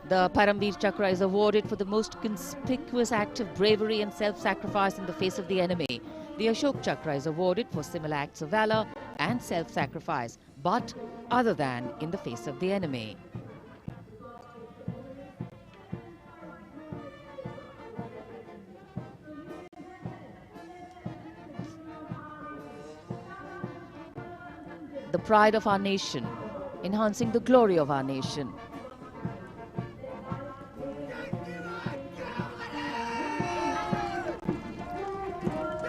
The Paramveer Chakra is awarded for the most conspicuous act of bravery and self-sacrifice in the face of the enemy. The Ashok Chakra is awarded for similar acts of valor and self-sacrifice, but other than in the face of the enemy. The pride of our nation, enhancing the glory of our nation.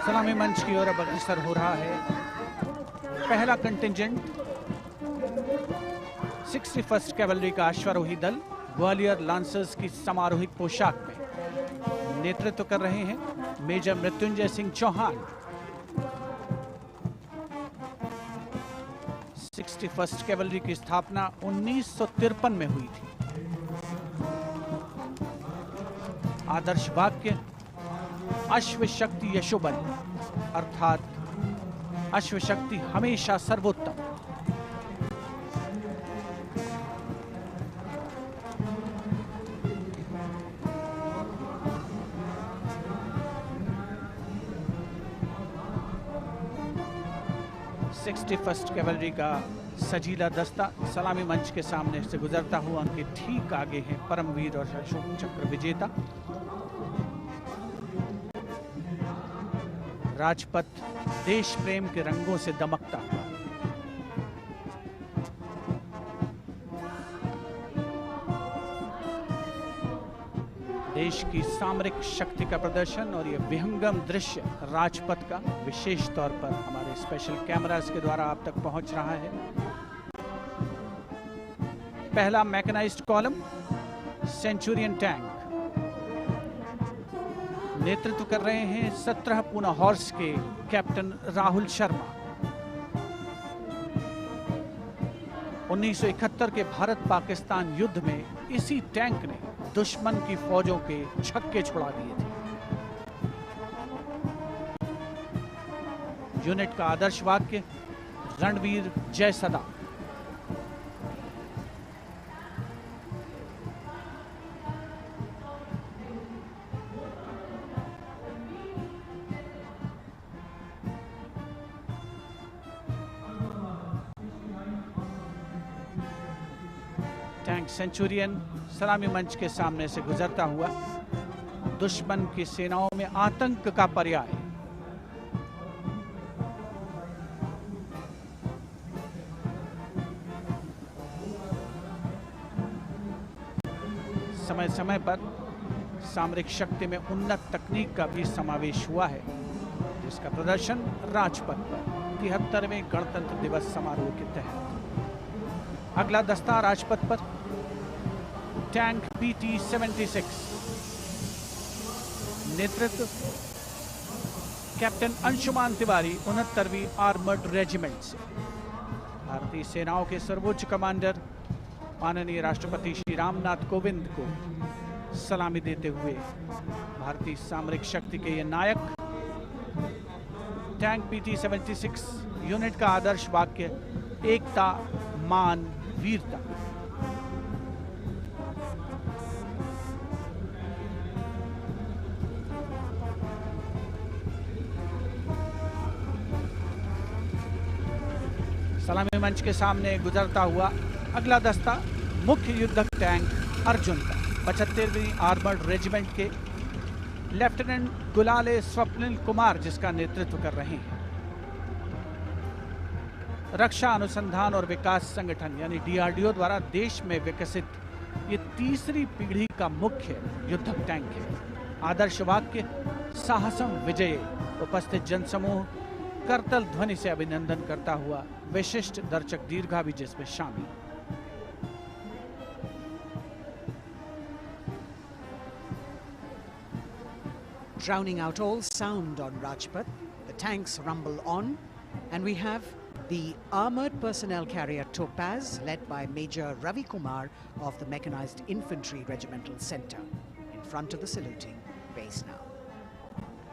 सलामी मंच की ओर अब अग्रसर हो रहा है पहला contingent 61st cavalry का अश्वारोही दल ग्वालियर लांसर्स की समारोहिक पोशाक में नेतृत्व कर रहे हैं major Mrityunjay Singh Chauhan. 61st cavalry की स्थापना 1953 में हुई थी। आदर्श वाक्य अश्व शक्ति यशोबल, अर्थात अश्व शक्ति हमेशा सर्वोत्तम। फर्स्ट कैवलरी का सजीला दस्ता सलामी मंच के सामने से गुजरता हुआ उनके ठीक आगे है परमवीर और अशोक चक्र विजेता राजपथ देश प्रेम के रंगों से दमकता हुआ। देश की सामरिक शक्ति का प्रदर्शन और यह विहंगम दृश्य राजपथ का विशेष तौर पर हमारे स्पेशल कैमरास के द्वारा आप तक पहुंच रहा है। पहला मैकेनाइज्ड कॉलम सेंचुरियन टैंक नेतृत्व कर रहे हैं 17 पूना हॉर्स के कैप्टन राहुल शर्मा। 1971 के भारत पाकिस्तान युद्ध में इसी टैंक ने दुश्मन की फौजों के छक्के छुड़ा दिए थे। यूनिट का आदर्श वाक्य रणवीर जय सदा। टैंक सेंचुरियन सलामी मंच के सामने से गुजरता हुआ दुश्मन की सेनाओं में आतंक का पर्याय। समय समय पर सामरिक शक्ति में उन्नत तकनीक का भी समावेश हुआ है, जिसका प्रदर्शन राजपथ पर 73वें गणतंत्र दिवस समारोह के तहत। अगला दस्ता राजपथ पर टैंक PT-76 नेतृत्व कैप्टन अंशुमान तिवारी 69वीं आर्मर्ड रेजिमेंट से। भारतीय सेनाओं के सर्वोच्च कमांडर माननीय राष्ट्रपति श्री रामनाथ कोविंद को सलामी देते हुए भारतीय सामरिक शक्ति के ये नायक। टैंक PT-76 यूनिट का आदर्श वाक्य एकता मान वीरता। सलामी मंच के सामने गुजरता हुआ अगला दस्ता मुख्य युद्धक टैंक अर्जुन का 75वीं आर्मर्ड रेजिमेंट के लेफ्टिनेंट गुलाले स्वप्निल कुमार जिसका नेतृत्व कर रहे हैं। रक्षा अनुसंधान और विकास संगठन यानी DRDO द्वारा देश में विकसित ये तीसरी पीढ़ी का मुख्य युद्धक टैंक है। आदर्श वाक्य साहसम विजय। उपस्थित जनसमूह करतल ध्वनि से अभिनंदन करता हुआ विशिष्ट दर्शक दीर्घा भी जिसमें शामिल।
Drowning out all sound on Rajpath, the tanks rumble on, and we have the armored personnel carrier Topaz, led by Major Ravi Kumar of the Mechanized Infantry Regimental Center, in front of the saluting base now.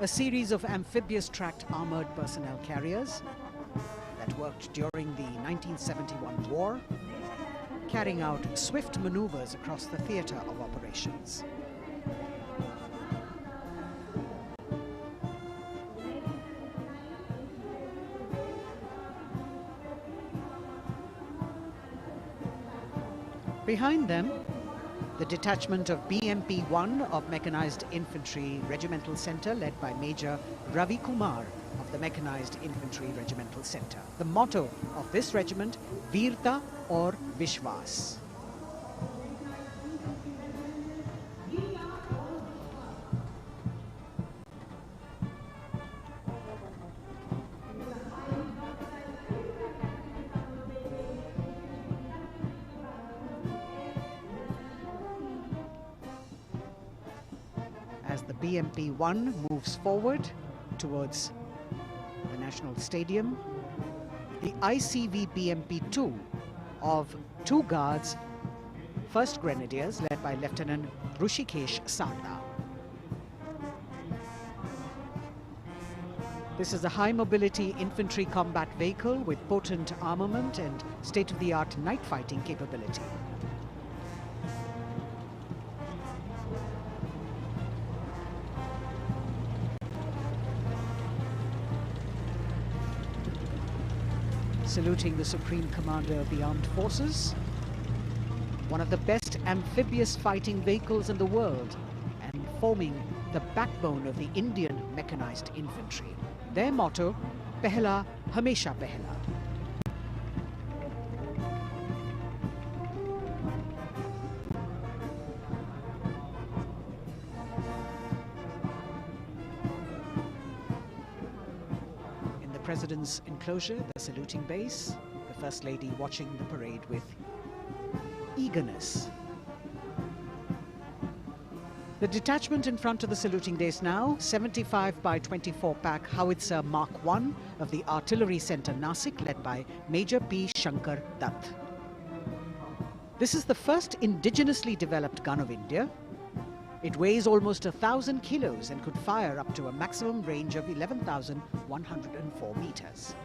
A series of amphibious tracked armored personnel carriers that worked during the 1971 war, carrying out swift maneuvers across the theatre of operations. Behind them, the detachment of BMP-1 of Mechanized Infantry Regimental Centre, led by Major Ravi Kumar of the Mechanized Infantry Regimental Centre. The motto of this regiment, Veerta or Vishwas. As the BMP-1 moves forward towards the National Stadium, the ICV BMP-2 of 2 Guards, 1st Grenadiers, led by Lieutenant Rushikesh Sarda. This is a high-mobility infantry combat vehicle with potent armament and state-of-the-art night fighting capability. Saluting the Supreme Commander of the Armed Forces, one of the best amphibious fighting vehicles in the world and forming the backbone of the Indian mechanized infantry. Their motto, Pehla Hamesha Pehla. President's enclosure, the saluting base, the First Lady watching the parade with eagerness. The detachment in front of the saluting base now, 75 by 24 pack howitzer Mark I of the Artillery Centre Nasik, led by Major P. Shankar Dutt. This is the first indigenously developed gun of India. It weighs almost 1,000 kilos and could fire up to a maximum range of 11,104 meters.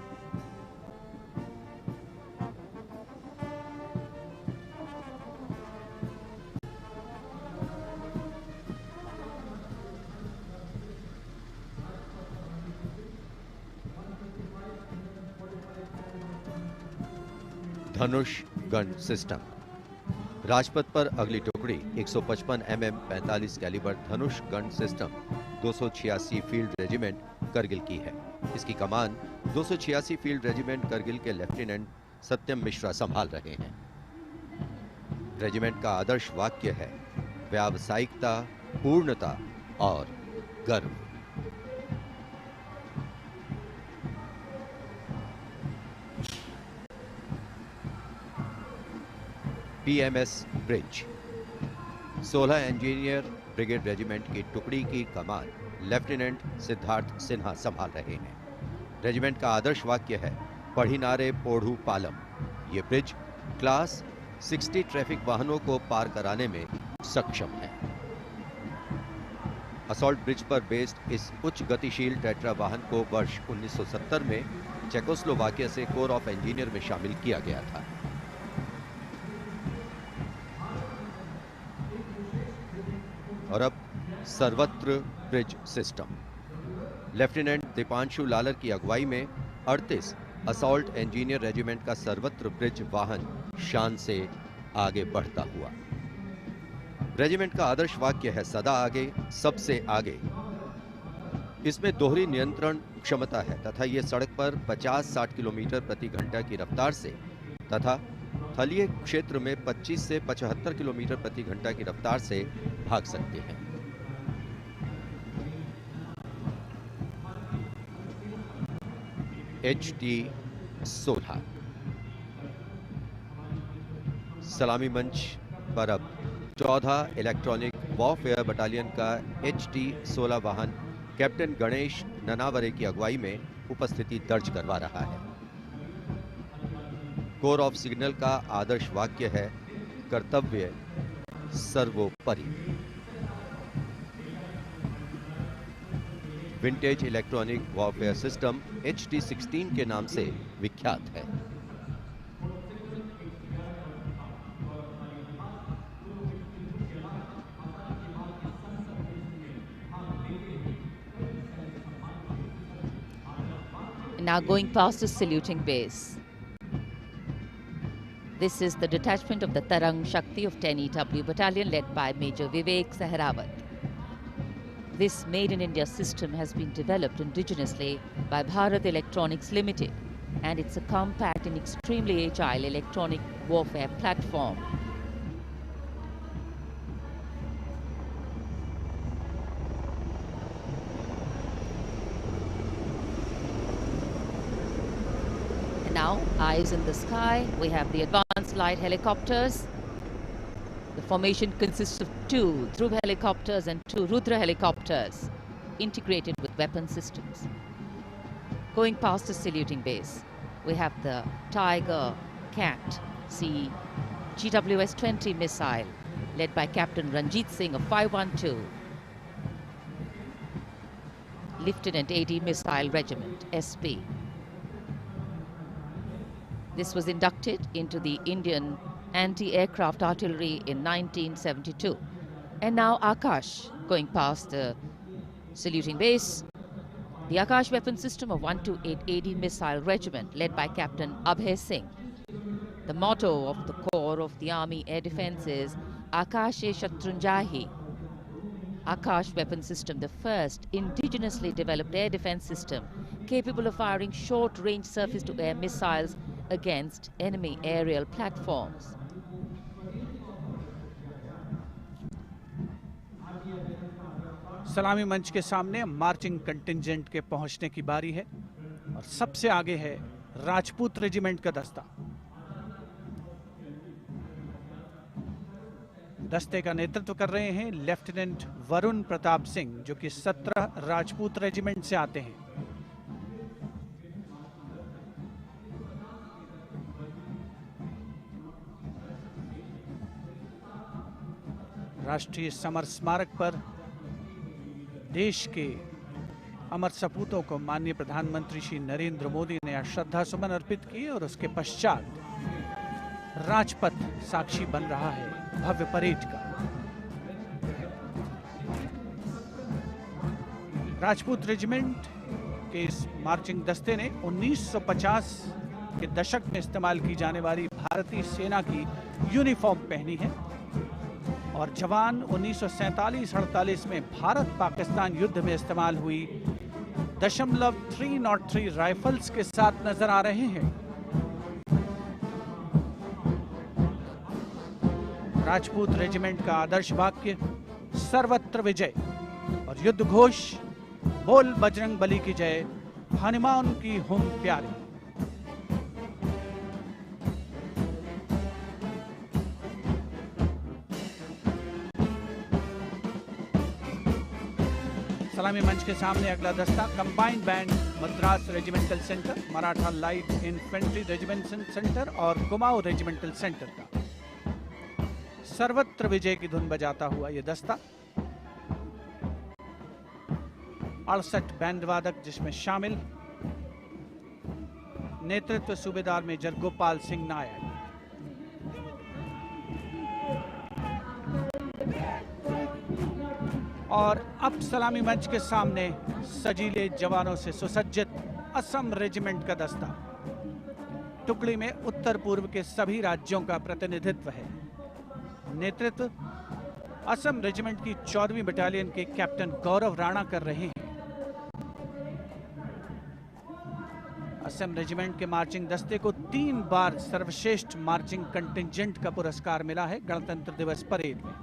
Dhanush gun system. Rajpath पर अगली टुकड़ी 155 mm 45 calibre Dhanush gun system 286 field regiment Kargil की है। इसकी कमान 286 field regiment Kargil के lieutenant सत्यम मिश्रा संभाल रहे हैं। रेजिमेंट का आदर्श वाक्य है व्यावसायिकता, पूर्णता और गर्व। PMS bridge. 16 engineer brigade regiment की टुकड़ी की कमान लेफ्टिनेंट सिद्धार्थ सिन्हा संभाल रहे हैं। रेजिमेंट का आदर्श वाक्य है पढ़िनारे पोढ़ू पालम। ये ब्रिज क्लास 60 ट्रैफिक वाहनों को पार कराने में सक्षम है। असॉल्ट ब्रिज पर बेस्ड इस उच्च गतिशील टेट्रा वाहन को वर्ष 1970 में चेकोस्लोवाकिया से कोर ऑफ इंजीनियर में शामिल किया गया था। और अब सर्वत्र bridge system. Lieutenant Deepanshu Lalor की अगुवाई में 38 असॉल्ट इंजीनियर रेजिमेंट का सर्वत्र ब्रिज वाहन शान से आगे बढ़ता हुआ। रेजिमेंट का आदर्श वाक्य है सदा आगे, सबसे आगे। इसमें दोहरी नियंत्रण क्षमता है तथा ये सड़क पर 50-60 किलोमीटर प्रति घंटा की रफ्तार से तथा थलीय क्षेत्र में 25 से 75 किलोमीटर प्रति घंटा की रफ्तार से भाग सकते हैं। HT-16 सलामी मंच पर अब 14 इलेक्ट्रॉनिक वॉरफेयर बटालियन का HT-16 वाहन कैप्टन गणेश ननावरे की अगुवाई में उपस्थिति दर्ज करवा रहा है। कोर ऑफ सिग्नल का आदर्श वाक्य है कर्तव्य सर्वोपरि। Vintage electronic warfare system HT-16 के नाम से विख्यात है।
Now going past the saluting base. This is the detachment of the Tarang Shakti of 10 EW Battalion led by Major Vivek Sehrawat. This Made in India system has been developed indigenously by Bharat Electronics Limited, and it's a compact and extremely agile electronic warfare platform. And now, eyes in the sky, we have the advanced light helicopters. The formation consists of 2 Dhruv helicopters and 2 Rudra helicopters, integrated with weapon systems. Going past the saluting base, we have the Tiger Cat C GWS-20 missile, led by Captain Ranjit Singh of 512, Lieutenant AD Missile Regiment, SP. This was inducted into the Indian anti-aircraft artillery in 1972. And now Akash, going past the saluting base, the Akash weapon system of 128 AD Missile Regiment, led by Captain Abhay Singh. The motto of the Corps of the Army Air Defence is Akashe Shatrunjahi. Akash weapon system, the first indigenously developed air defence system capable of firing short-range surface-to-air missiles against enemy aerial platforms.
सलामी मंच के सामने marching contingent के पहुंचने की बारी है और सबसे आगे है राजपूत रेजिमेंट का दस्ता। दस्ते का नेतृत्व कर रहे हैं लेफ्टिनेंट वरुण प्रताप सिंह, जो कि 17 राजपूत रेजिमेंट से आते हैं। राष्ट्रीय समर स्मारक पर देश के अमर सपूतों को माननीय प्रधानमंत्री श्री नरेंद्र मोदी ने आज श्रद्धा सुमन अर्पित किए और उसके पश्चात राजपथ साक्षी बन रहा है भव्य परेड का। राजपूत रेजिमेंट के इस मार्चिंग दस्ते ने 1950 के दशक में इस्तेमाल की जाने वाली भारतीय सेना की यूनिफॉर्म पहनी है और जवान 1947-48 में भारत पाकिस्तान युद्ध में इस्तेमाल हुई .303 राइफल्स के साथ नजर आ रहे हैं। राजपूत रेजिमेंट का आदर्श वाक्य सर्वत्र विजय और युद्ध घोष बोल बजरंग बली की जय, हनुमान की हुम प्यारी। सलामी मंच के सामने अगला दस्ता combined band Madras regimental centre, Maratha light infantry regimental centre और कुमाऊं रेजिमेंटल सेंटर का सर्वत्र विजय की धुन बजाता हुआ यह दस्ता 68 बैंड वादक जिसमें शामिल नेतृत्व सूबेदार मेजर गोपाल सिंह नायक। और अब सलामी मंच के सामने सजीले जवानों से सुसज्जित असम रेजिमेंट का दस्ता। टुकड़ी में उत्तर पूर्व के सभी राज्यों का प्रतिनिधित्व है। नेतृत्व असम रेजिमेंट की 14वीं बटालियन के कैप्टन गौरव राणा कर रहे हैं। असम रेजिमेंट के मार्चिंग दस्ते को 3 बार सर्वश्रेष्ठ मार्चिंग कंटिंजेंट का पुरस्कार मिला है गणतंत्र दिवस परेड में।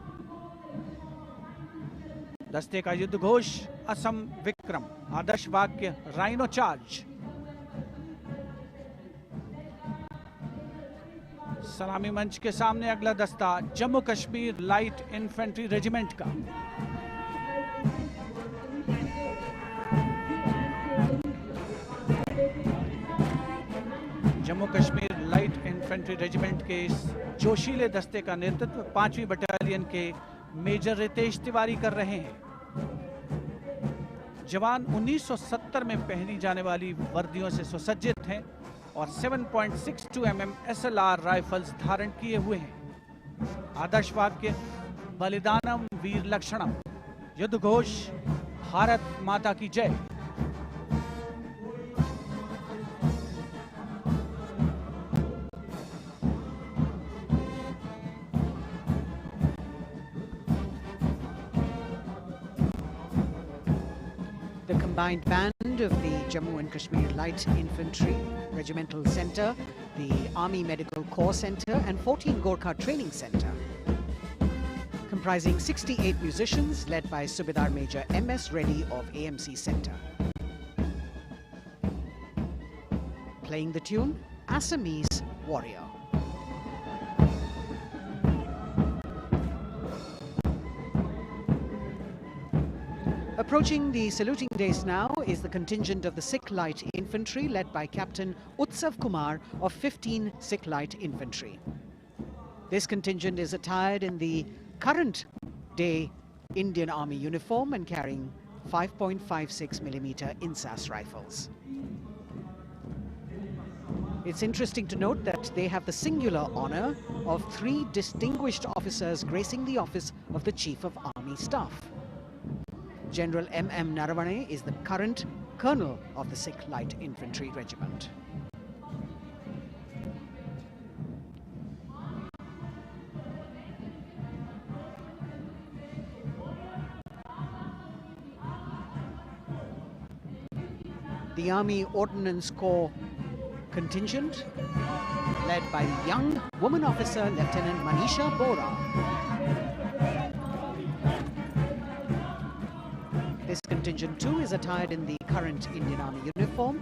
दस्ते का युद्ध घोष असम विक्रम, आदर्श वाक्य राइनो चार्ज। सलामी मंच के सामने अगला दस्ता Jammu Kashmir light infantry regiment का। Jammu Kashmir light infantry regiment के इस जोशीले दस्ते का नेतृत्व 5वीं बटालियन के मेजर रितेश तिवारी कर रहे हैं। जवान 1970 में पहनी जाने वाली वर्दियों से सुसज्जित हैं और 7.62 mm SLR राइफल्स धारण किए हुए हैं। आदर्श वाक्य बलिदानम वीर लक्षणम, युद्ध घोष भारत माता की जय।
The combined band of the Jammu and Kashmir Light Infantry Regimental Centre, the Army Medical Corps Centre and 14 Gorkha Training Centre, comprising 68 musicians led by Subedar Major M.S. Reddy of AMC Centre. Playing the tune, Assamese Warrior. Approaching the saluting days now is the contingent of the Sikh Light Infantry led by Captain Utsav Kumar of 15 Sikh Light Infantry. This contingent is attired in the current day Indian Army uniform and carrying 5.56mm INSAS rifles. It's interesting to note that they have the singular honor of 3 distinguished officers gracing the office of the Chief of Army Staff. General M.M. Naravane is the current colonel of the Sikh Light Infantry Regiment. The Army Ordnance Corps contingent, led by young woman officer Lieutenant Manisha Bora. This contingent too is attired in the current Indian Army uniform.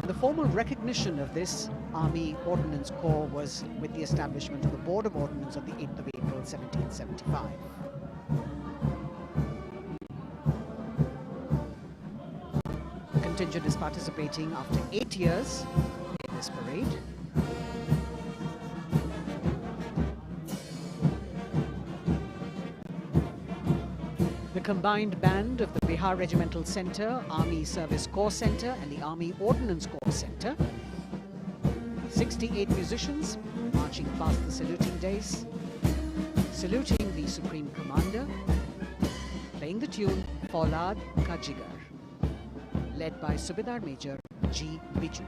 The formal recognition of this Army Ordnance Corps was with the establishment of the Board of Ordnance on the 8th of April 1775. The contingent is participating after 8 years in this parade. The combined band of the Bihar Regimental Centre, Army Service Corps Centre and the Army Ordnance Corps Centre. 68 musicians marching past the saluting days, saluting the Supreme Commander, playing the tune Faulad Ka Jigar, led by Subedar Major G. Biju.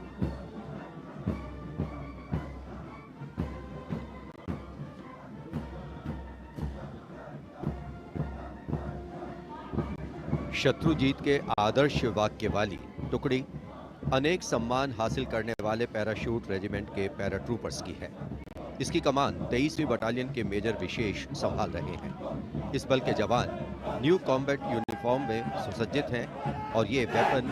Shatrujeet के आदर्श वाक्य वाली टुकड़ी अनेक सम्मान हासिल करने वाले parachute regiment के पैराट्रूपर्स की है। इसकी कमान 23वीं बटालियन के मेजर विशेष संभाल रहे हैं। इस बल के जवान न्यू कॉम्बैट यूनिफॉर्म में सुसज्जित हैं और ये वेपन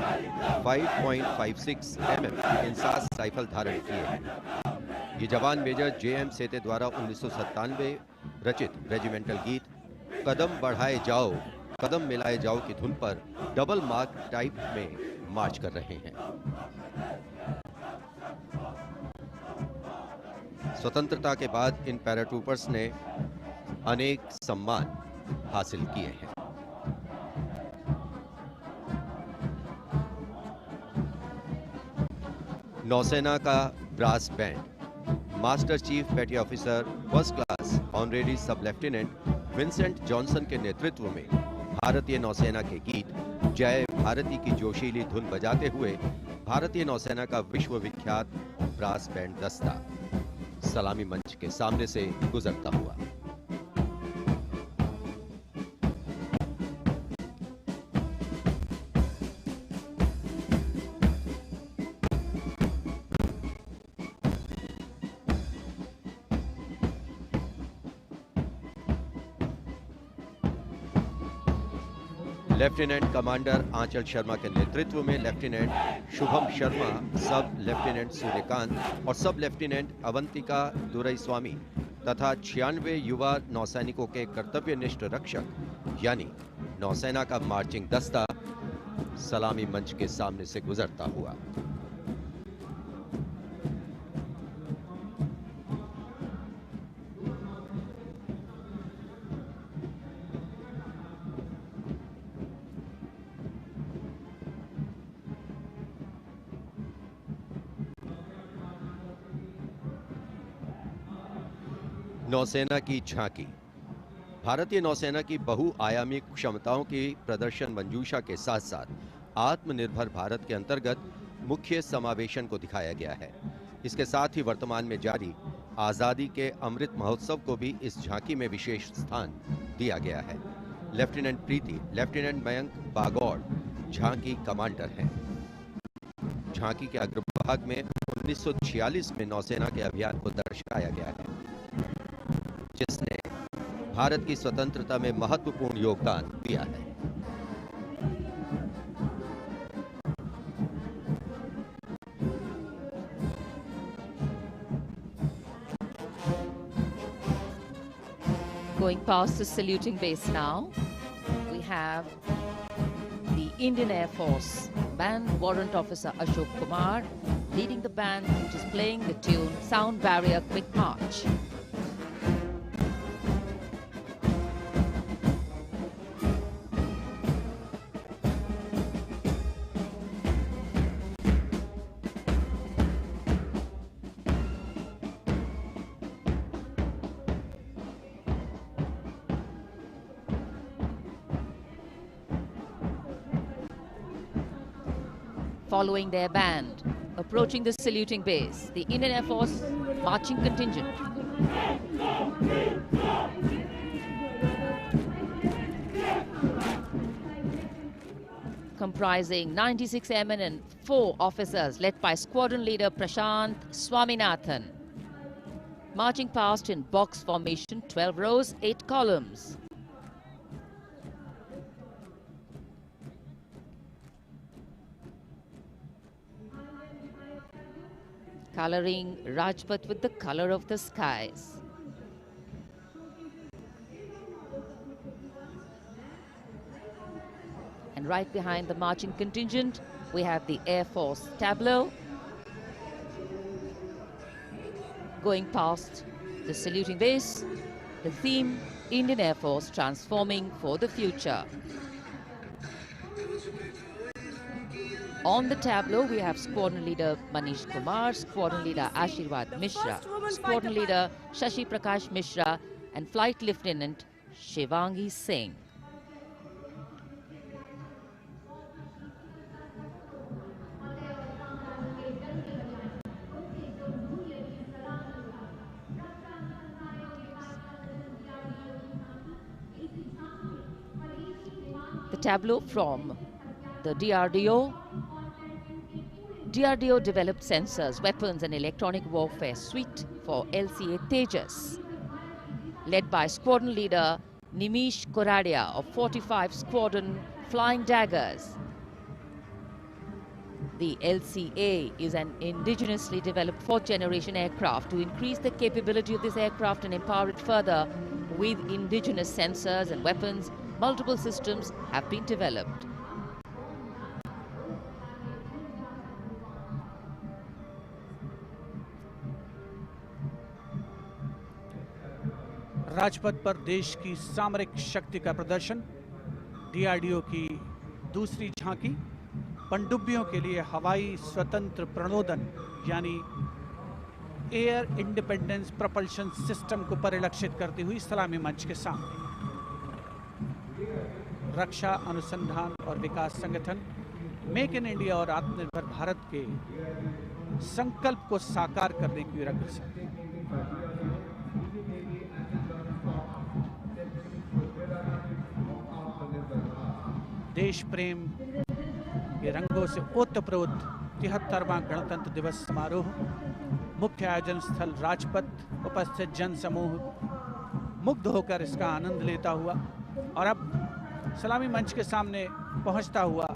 5.56 mm इंसास राइफल धारण किए हैं। ये जवान मेजर जे.एम. सेते द्वारा 1997 रचित रेजिमेंटल गीत कदम बढ़ाए जाओ कदम मिलाए जाओ की धुन पर डबल मार्क टाइप में मार्च कर रहे हैं। स्वतंत्रता के बाद इन पैराट्रूपर्स ने अनेक सम्मान हासिल किए हैं। नौसेना का ब्रास बैंड मास्टर चीफ पेटी ऑफिसर फर्स्ट क्लास ऑनरेरी सब लेफ्टिनेंट विंसेंट जॉनसन के नेतृत्व में भारतीय नौसेना के गीत जय भारती की जोशीली धुन बजाते हुए भारतीय नौसेना का विश्व विख्यात ब्रास बैंड दस्ता सलामी मंच के सामने से गुजरता हुआ। लेफ्टिनेंट कमांडर आंचल शर्मा के नेतृत्व में लेफ्टिनेंट शुभम शर्मा, सब लेफ्टिनेंट सूर्यकांत और सब लेफ्टिनेंट अवंतिका दुरईस्वामी तथा 96 युवा नौसैनिकों के कर्तव्यनिष्ठ रक्षक यानी नौसेना का मार्चिंग दस्ता सलामी मंच के सामने से गुजरता हुआ। नौसेना की झांकी। भारतीय नौसेना की बहुआयामी क्षमताओं की प्रदर्शन मंजूषा के साथ साथ आत्मनिर्भर भारत के अंतर्गत मुख्य समावेशन को दिखाया गया है। इसके साथ ही वर्तमान में जारी आजादी के अमृत महोत्सव को भी इस झांकी में विशेष स्थान दिया गया है। लेफ्टिनेंट प्रीति, लेफ्टिनेंट मयंक बागौड़ झांकी कमांडर हैं। झांकी के अग्रभाग में 1946 में नौसेना के अभियान को दर्शाया गया है, जिसने भारत की स्वतंत्रता में महत्वपूर्ण योगदान दिया है।
Going past the saluting base now, we have the Indian Air Force Band Warrant Officer Ashok Kumar leading the band, which is playing the tune Sound Barrier Quick March. Following their band, approaching the saluting base, the Indian Air Force marching contingent. Comprising 96 airmen and 4 officers led by squadron leader Prashant Swaminathan. Marching past in box formation, 12 rows, 8 columns. Coloring Rajpath with the color of the skies. And right behind the marching contingent, we have the Air Force tableau. Going past the saluting base, the theme, Indian Air Force transforming for the future. On the tableau, we have Squadron Leader Manish Kumar, Squadron Leader Ashirwad Mishra, Squadron Leader Shashi Prakash Mishra, and Flight Lieutenant Shivangi Singh. The tableau from the DRDO. DRDO developed sensors, weapons and electronic warfare suite for LCA Tejas. Led by Squadron Leader Nimish Koradia of 45 Squadron Flying Daggers. The LCA is an indigenously developed 4th generation aircraft. To increase the capability of this aircraft and empower it further with indigenous sensors and weapons, multiple systems have been developed.
Rajpath पर देश की सामरिक शक्ति का प्रदर्शन, DRDO की दूसरी झांकी, पनडुब्बियों के लिए हवाई स्वतंत्र प्रणोदन यानी एयर इंडिपेंडेंस प्रपल्शन सिस्टम को परिलक्षित करती हुई सलामी मंच के सामने। रक्षा अनुसंधान और विकास संगठन मेक इन इंडिया और आत्मनिर्भर भारत के संकल्प को साकार करने की अग्रसर। देश प्रेम के रंगों से ओतप्रोत 73वां गणतंत्र दिवस समारोह, मुख्य आयोजन स्थल राजपथ, उपस्थित जन समूह मुग्ध होकर इसका आनंद लेता हुआ और अब सलामी मंच के सामने पहुंचता हुआ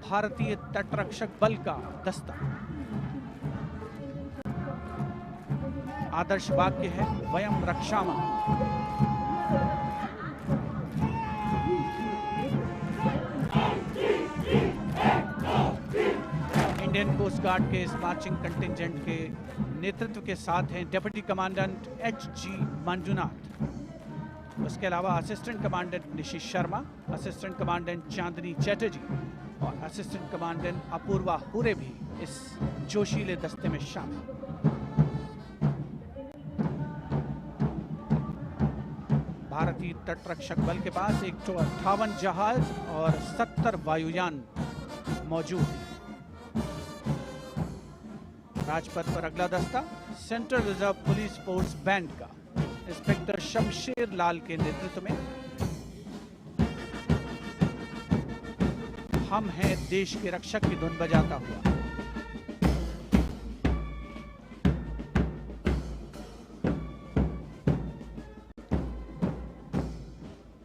भारतीय तटरक्षक बल का दस्ता। आदर्श वाक्य है वयम रक्षामः। इंडियन कोस्ट गार्ड के इस मार्चिंग कंटिंजेंट के नेतृत्व के साथ हैं डिप्टी कमांडेंट एच.जी. मंजुनाथ। उसके अलावा assistant commandant Nishish Sharma, assistant commandant Chandni Chatterjee और असिस्टेंट कमांडेंट अपूर्वा हुरे भी इस जोशीले दस्ते में शामिल। भारतीय तटरक्षक बल के पास 158 जहाज और 70 वायुयान मौजूद हैं। राजपथ पर अगला दस्ता central reserve police force band का इंस्पेक्टर शमशेर लाल के नेतृत्व में हम हैं देश के रक्षक की धुन बजाता हुआ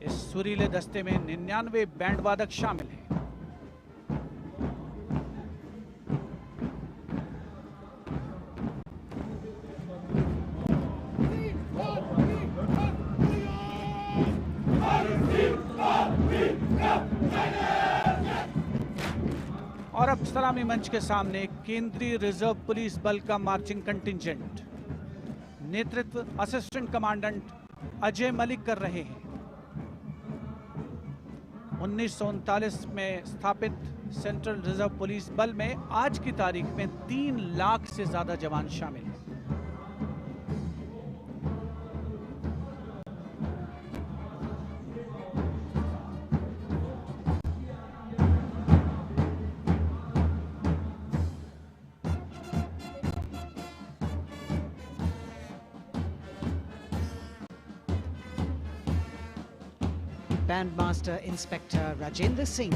इस सुरीले दस्ते में 99 बैंड वादक शामिल हैं। और अब सलामी मंच के सामने केंद्रीय रिजर्व पुलिस बल का मार्चिंग कंटिंजेंट, नेतृत्व असिस्टेंट कमांडेंट अजय मलिक कर रहे हैं। 1939 में स्थापित सेंट्रल रिजर्व पुलिस बल में आज की तारीख में 3 लाख से ज्यादा जवान शामिल हैं।
Bandmaster Inspector Rajendra Singh,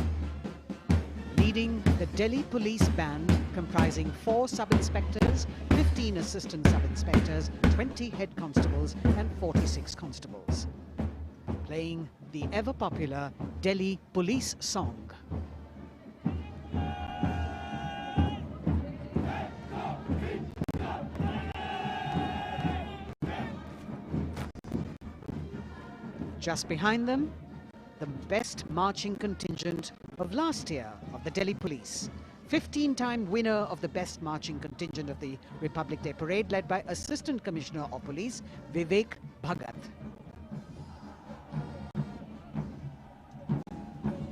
leading the Delhi Police Band comprising 4 sub-inspectors, 15 assistant sub-inspectors, 20 head constables and 46 constables, playing the ever-popular Delhi Police song. Just behind them, the best marching contingent of last year of the Delhi Police. 15-time winner of the best marching contingent of the Republic Day Parade, led by Assistant Commissioner of Police Vivek Bhagat.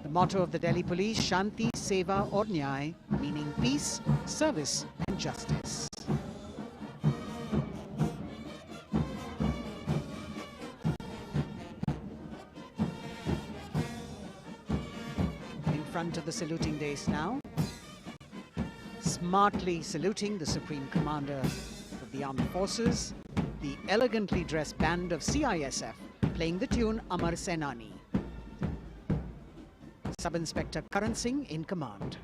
The motto of the Delhi Police, Shanti, Seva aur Nyay, meaning peace, service and justice. Front of the saluting dais now, smartly saluting the Supreme Commander of the Armed Forces, the elegantly dressed band of CISF playing the tune Amar Senani. Sub-Inspector Karan Singh in command.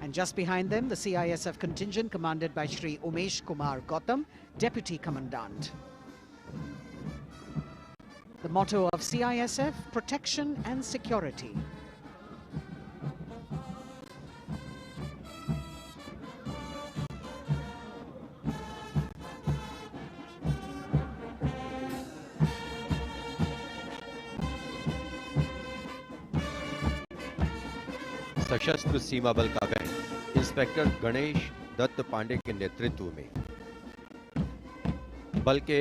And just behind them, the CISF contingent commanded by Shri Umesh Kumar Gautam, Deputy Commandant. The motto of CISF, protection and security.
सशस्त्र सीमा बल का band inspector Ganesh Dutt Pandey के नेतृत्व में बल के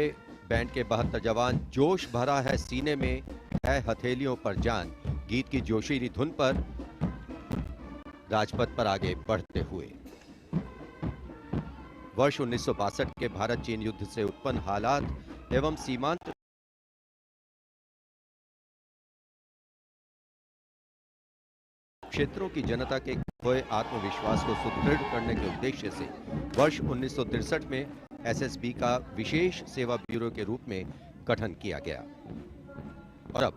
band के 72 जवान जोश भरा है सीने में है हथेलियों पर जान गीत की जोशीली धुन पर राजपथ पर आगे बढ़ते हुए वर्ष 1962 के भारत चीन युद्ध से उत्पन्न हालात एवं सीमांत क्षेत्रों की जनता के खोए आत्मविश्वास को सुदृढ़ करने के उद्देश्य से वर्ष 1963 में एसएसबी का विशेष सेवा ब्यूरो के रूप में गठन किया गया और अब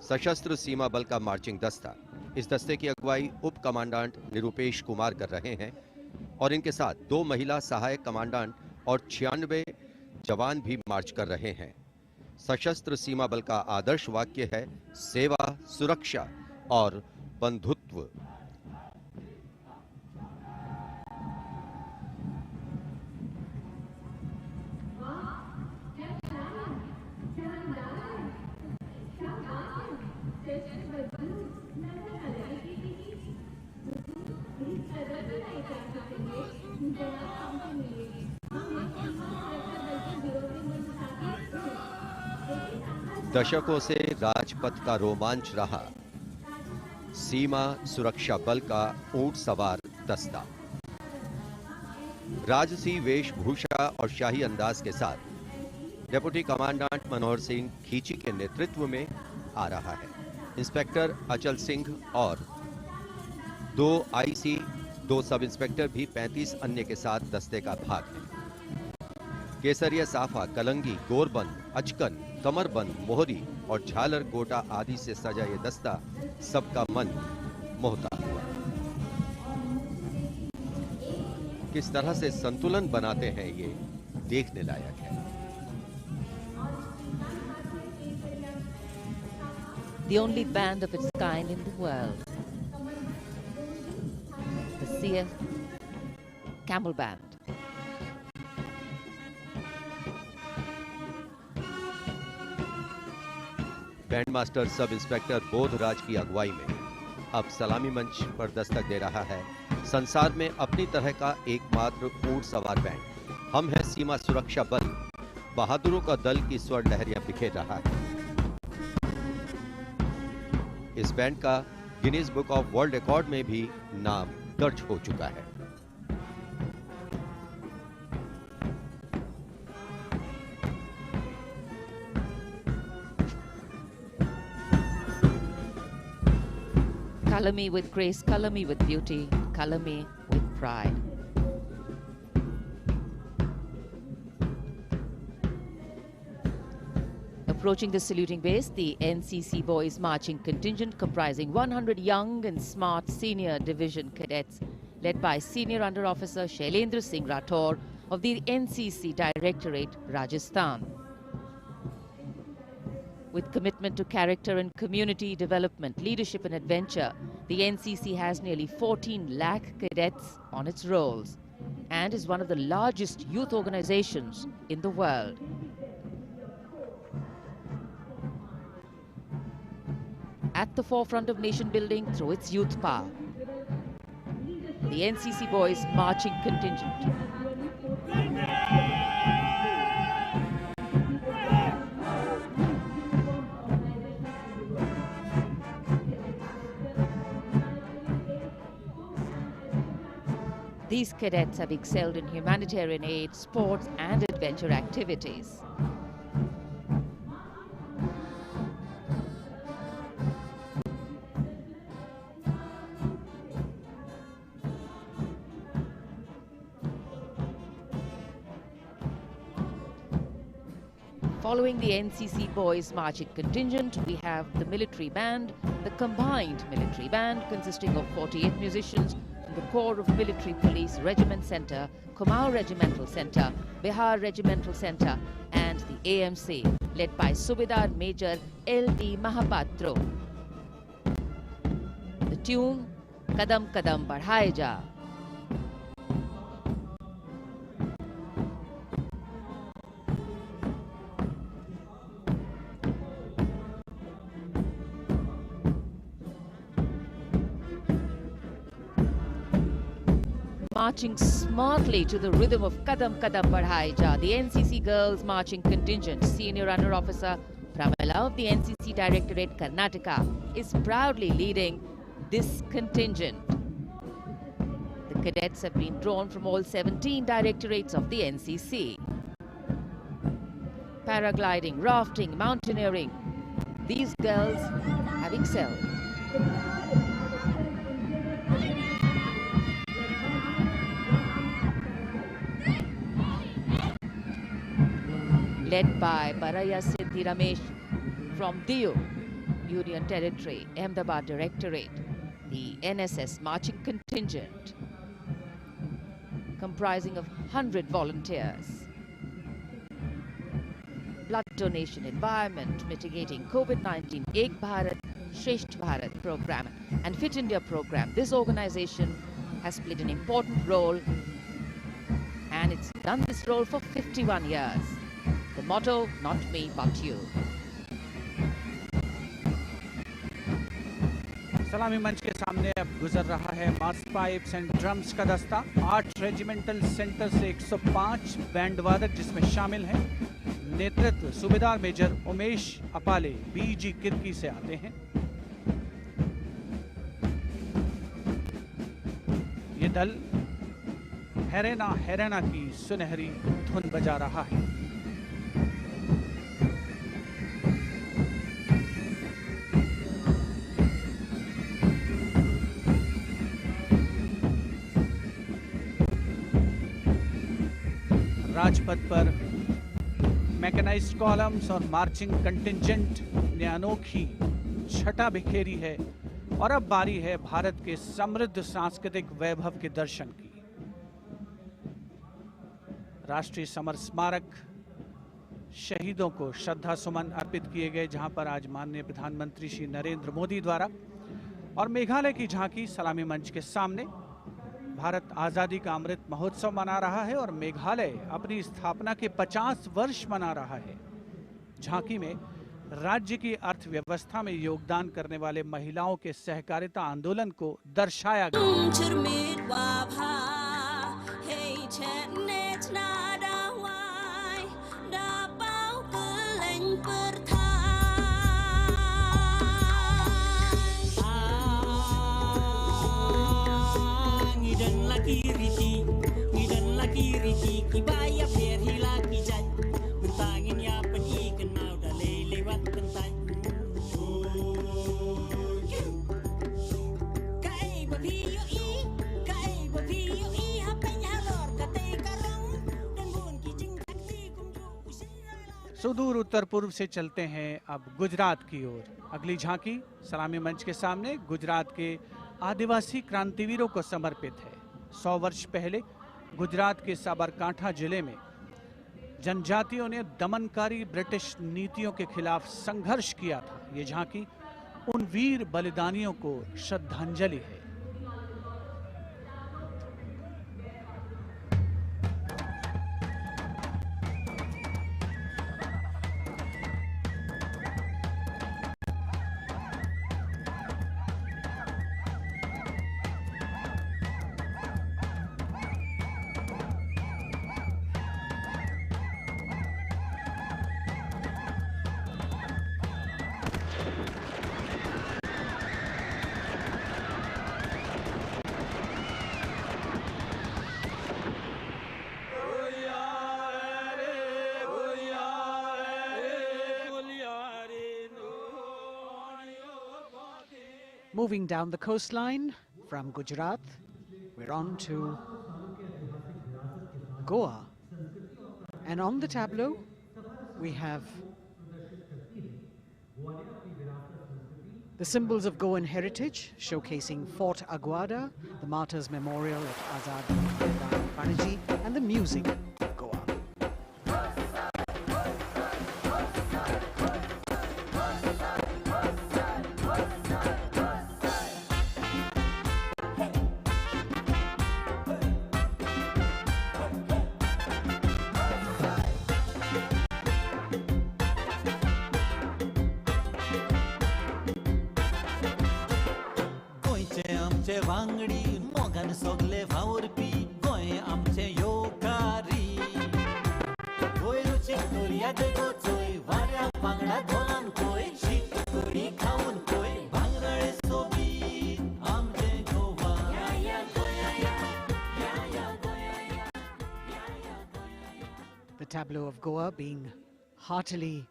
सशस्त्र सीमा बल का मार्चिंग दस्ता, इस दस्ते की अगुवाई उप कमांडेंट निरूपेश कुमार कर रहे हैं और इनके साथ 2 महिला सहायक कमांडेंट और 96 जवान भी मार्च कर रहे हैं। सशस्त्र सीमा बल का आदर्श वाक्य है सेवा, सुरक्षा और बंधुत्व। दशकों से राजपथ का रोमांच रहा सीमा सुरक्षा बल का ऊंट सवार दस्ता। राजसी वेशभूषा और शाही अंदाज के साथ डिप्टी कमांडेंट मनोहर सिंह खींची के नेतृत्व में आ रहा है। इंस्पेक्टर अचल सिंह और 2 आईसी, 2 सब इंस्पेक्टर भी 35 अन्य के साथ दस्ते का भाग है। केसरिया साफा, कलंगी, गोरबंद, अचकन, कमरबंद, मोहरी और झालर गोटा आदि से सजा ये दस्ता सबका मन मोहता हुआ। किस तरह से संतुलन बनाते हैं ये देखने लायक है।
The only band of its kind in the world, the CF Camel Band.
Band master sub inspector Bodhraj की अगुवाई में अब सलामी मंच पर दस्तक दे रहा है संसार में अपनी तरह का एकमात्र ऊंट सवार बैंड। हम हैं सीमा सुरक्षा बल, बहादुरों का दल की स्वर लहरियां बिखेर रहा है। इस बैंड का Guinness book of world record में भी नाम दर्ज हो चुका है।
Color me with grace, color me with beauty, color me with pride. Approaching the saluting base, the NCC Boys Marching Contingent comprising 100 young and smart senior division cadets led by Senior Under Officer Shailendra Singh Rathore of the NCC Directorate, Rajasthan. With commitment to character and community development, leadership and adventure, the NCC has nearly 14 lakh cadets on its rolls and is one of the largest youth organizations in the world. At the forefront of nation building through its youth power, the NCC Boys Marching Contingent. These cadets have excelled in humanitarian aid, sports and adventure activities. Following the NCC Boys Marching Contingent, we have the military band, the combined military band consisting of 48 musicians from the Corps of Military Police Regiment Center, Kumaon Regimental Center, Bihar Regimental Center and the AMC led by Subedar Major L.D. Mahapatro. The tune, Kadam Kadam Badhaye Ja. Marching smartly to the rhythm of Kadam Kadam Badhaye Ja, the NCC Girls Marching Contingent, Senior Under Officer Pramila of the NCC Directorate, Karnataka, is proudly leading this contingent. The cadets have been drawn from all 17 directorates of the NCC. Paragliding, rafting, mountaineering, these girls have excelled. Led by Baraya Siddhi Ramesh from Diu, Union Territory, Ahmedabad Directorate, the NSS Marching Contingent, comprising of 100 volunteers. Blood donation, environment, mitigating COVID-19, Ek Bharat, Shresht Bharat program and Fit India program. This organization has played an important role and it's done this role for 51 years. The motto, not me, but you.
सलामी मंच के सामने अब गुजर रहा है मार्च pipes and drums का दस्ता। 8 रेजिमेंटल सेंटर से 105 बैंड वादक जिसमें शामिल हैं नेतृत्व सूबेदार मेजर उमेश अपाले बीजी किर्की से आते हैं। ये दल हैरेना हैरेना की सुनहरी धुन बजा रहा है। राजपथ पर मैकेनाइज्ड कॉलम्स और मार्चिंग कंटिंजेंट ने अनोखी छटा बिखेरी है और अब बारी है भारत के समृद्ध सांस्कृतिक वैभव के दर्शन की। राष्ट्रीय समर स्मारक शहीदों को श्रद्धा सुमन अर्पित किए गए, जहां पर आज माननीय प्रधानमंत्री श्री नरेंद्र मोदी द्वारा और मेघालय की झांकी सलामी मंच के सामने भारत आजादी का अमृत महोत्सव मना रहा है और मेघालय अपनी स्थापना के 50 वर्ष मना रहा है। झांकी में राज्य की अर्थव्यवस्था में योगदान करने वाले महिलाओं के सहकारिता आंदोलन को दर्शाया गया। सुदूर उत्तर पूर्व से चलते हैं अब गुजरात की ओर। अगली झांकी सलामी मंच के सामने गुजरात के आदिवासी क्रांतिवीरों को समर्पित है। 100 वर्ष पहले गुजरात के साबरकांठा जिले में जनजातियों ने दमनकारी ब्रिटिश नीतियों के खिलाफ संघर्ष किया था। ये झांकी उन वीर बलिदानियों को श्रद्धांजलि है।
Moving down the coastline from Gujarat, we're on to Goa. And on the tableau, we have the symbols of Goan heritage, showcasing Fort Aguada, the Martyrs Memorial at Azad Panaji, and the music of Goa.
वांगडी मोगन सोगले भावरपी गोय आमचे योकारी गोय रुची Korea देगो चोय वाऱ्या वांगडा धोलान कोय शीत कोरी खाऊन कोय भांगरळे सोबी आमचे गोवा या या गोया या गोया या.
The tableau of Goa being heartily